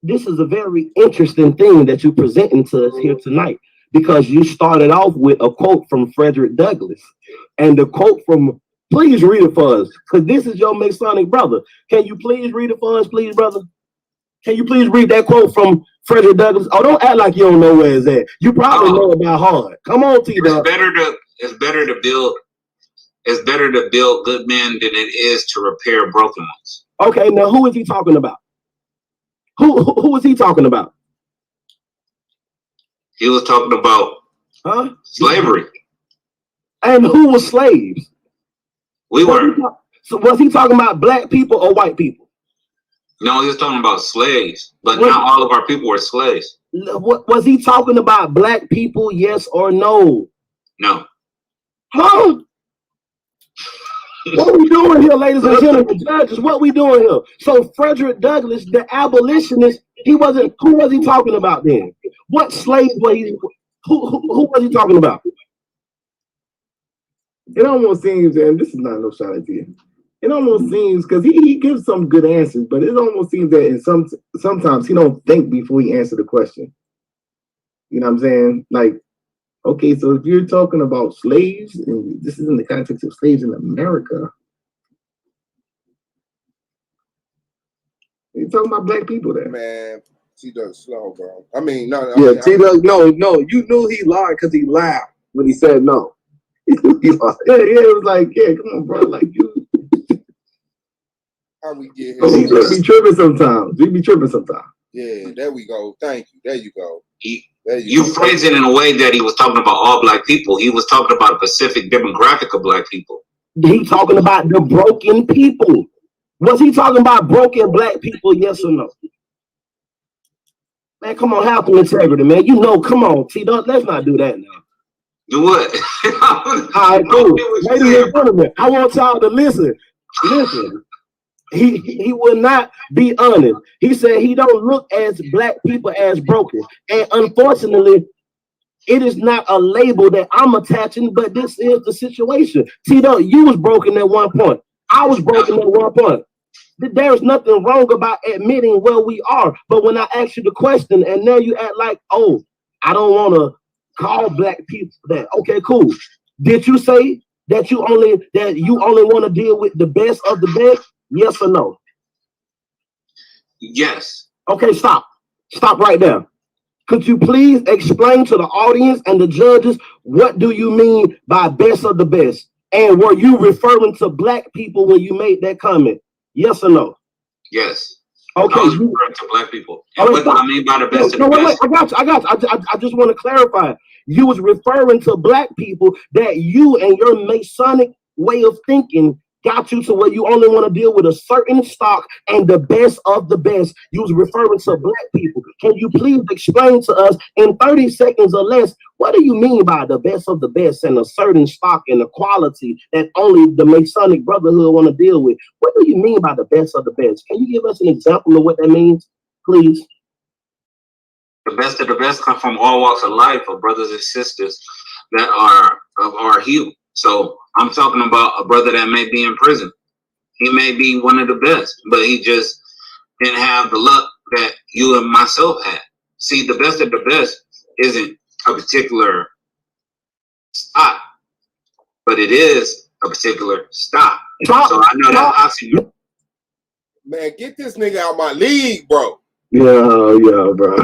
This is a very interesting thing that you're presenting to us here tonight, because you started off with a quote from Frederick Douglass. And the quote from, please read it for us, because this is your Masonic brother. Can you please read it for us, please, brother? Can you please read that quote from Frederick Douglass? Oh, don't act like you don't know where it's at. You probably know about heart. Come on, T-Dog. It's better to build good men than it is to repair broken ones. Okay, now who is he talking about? Who is he talking about? He was talking about slavery. And who was slaves? We were. So was he talking about black people or white people? No, he was talking about slaves, but not all of our people were slaves. Was he talking about black people, yes or no? No. Huh? What are we doing here, ladies and gentlemen, judges? What we doing here? So Frederick Douglass, the abolitionist, who was he talking about then? What slave was he? Who was he talking about? It almost seems, and this is not no shot at you, it almost seems, because he gives some good answers, but it almost seems that sometimes he don't think before he answers the question. You know what I'm saying? Like, okay, so if you're talking about slaves, and this is in the context of slaves in America, you're talking about black people there. Man, T-Duck slow, bro. I mean, no. Yeah, T-Duck, no. You knew he lied because he laughed when he said no. Yeah, it was like, yeah, come on, bro. Like, you. How we get here? We be tripping sometimes. Yeah, there we go. Thank you. There you go. You phrased it in a way that he was talking about all black people. He was talking about a specific demographic of black people. He talking about the broken people. Was he talking about broken black people? Yes or no? Man, come on, have some integrity, man. You know, come on, T-Duck, let's not do that now. Do what? All right, cool. Ladies and gentlemen, I want y'all to listen. Listen. He will not be honest. He said he don't look as black people as broken. And unfortunately, it is not a label that I'm attaching, but this is the situation. Tito, you was broken at one point. I was broken at one point. There's nothing wrong about admitting where we are. But when I ask you the question and now you act like, oh, I don't want to call black people that. Okay, cool. Did you say that you only want to deal with the best of the best? Yes or no? Yes. Okay, stop. Stop right there. Could you please explain to the audience and the judges what do you mean by best of the best? And were you referring to black people when you made that comment? Yes or no? Yes. Okay. I was referring to black people. And what do I mean by the best of the wait, best? I got you. I just want to clarify. You was referring to black people that you and your Masonic way of thinking got you to where you only want to deal with a certain stock and the best of the best. You was referring to black people. Can you please explain to us in 30 seconds or less, what do you mean by the best of the best and a certain stock and the quality that only the Masonic Brotherhood want to deal with? What do you mean by the best of the best? Can you give us an example of what that means, please? The best of the best come from all walks of life of brothers and sisters that are of our hue. So I'm talking about a brother that may be in prison. He may be one of the best, but he just didn't have the luck that you and myself had. See, the best of the best isn't a particular stock, but it is a particular stock. So I know that's oxymoron. Man, get this nigga out my league, bro. Yeah, bro.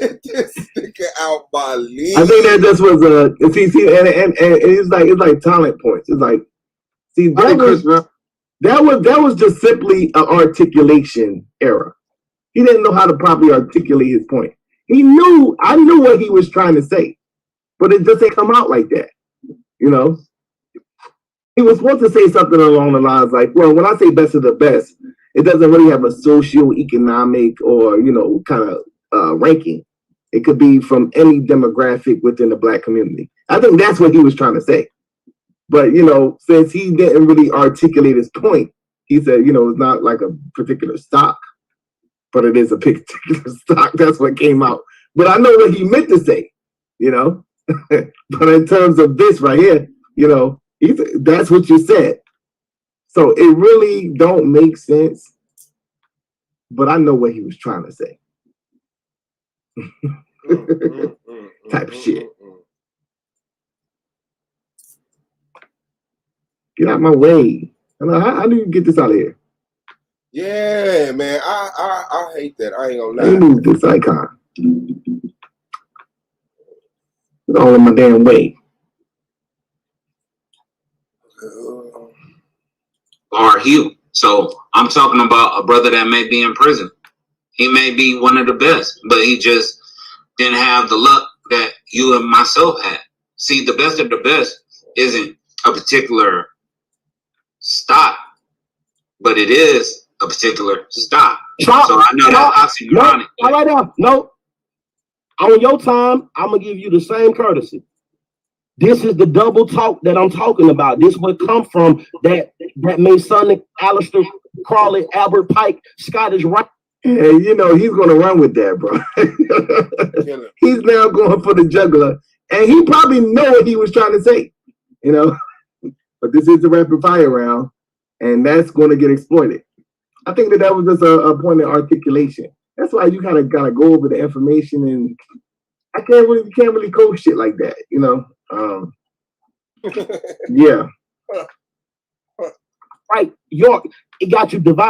Get this nigga out my league. I think that this was and it's like talent points. It's like, see, that was just simply an articulation error. He didn't know how to properly articulate his point. I knew what he was trying to say, but it just didn't come out like that. You know, he was supposed to say something along the lines like, well, when I say best of the best, it doesn't really have a socio-economic or, kind of ranking. It could be from any demographic within the black community. I think that's what he was trying to say. But, since he didn't really articulate his point, he said, it's not like a particular stock, but it is a particular stock. That's what came out. But I know what he meant to say, But in terms of this right here, that's what you said. So it really don't make sense. But I know what he was trying to say. Type of shit. Get out my way. How do you get this out of here? Yeah, man. I hate that. I ain't gonna lie. Let me move this icon. Get all in my damn way. Or hue. So I'm talking about a brother that may be in prison. He may be one of the best, but he just didn't have the luck that you and myself had. See, the best of the best isn't a particular stock, but it is a particular stock. Stop. So I know that's oxymoronic. No, right now. No. On your time, I'm going to give you the same courtesy. This is the double talk that I'm talking about. This would come from that Masonic, Aleister Crowley, Albert Pike, Scottish right. And he's going to run with that, bro. He's now going for the juggler. And he probably know what he was trying to say, but this is a rapid fire round, and that's going to get exploited. I think that was just a point of articulation. That's why you kind of gotta go over the information, and you can't really coach shit like that, you know. Yeah. Right, it got you divided.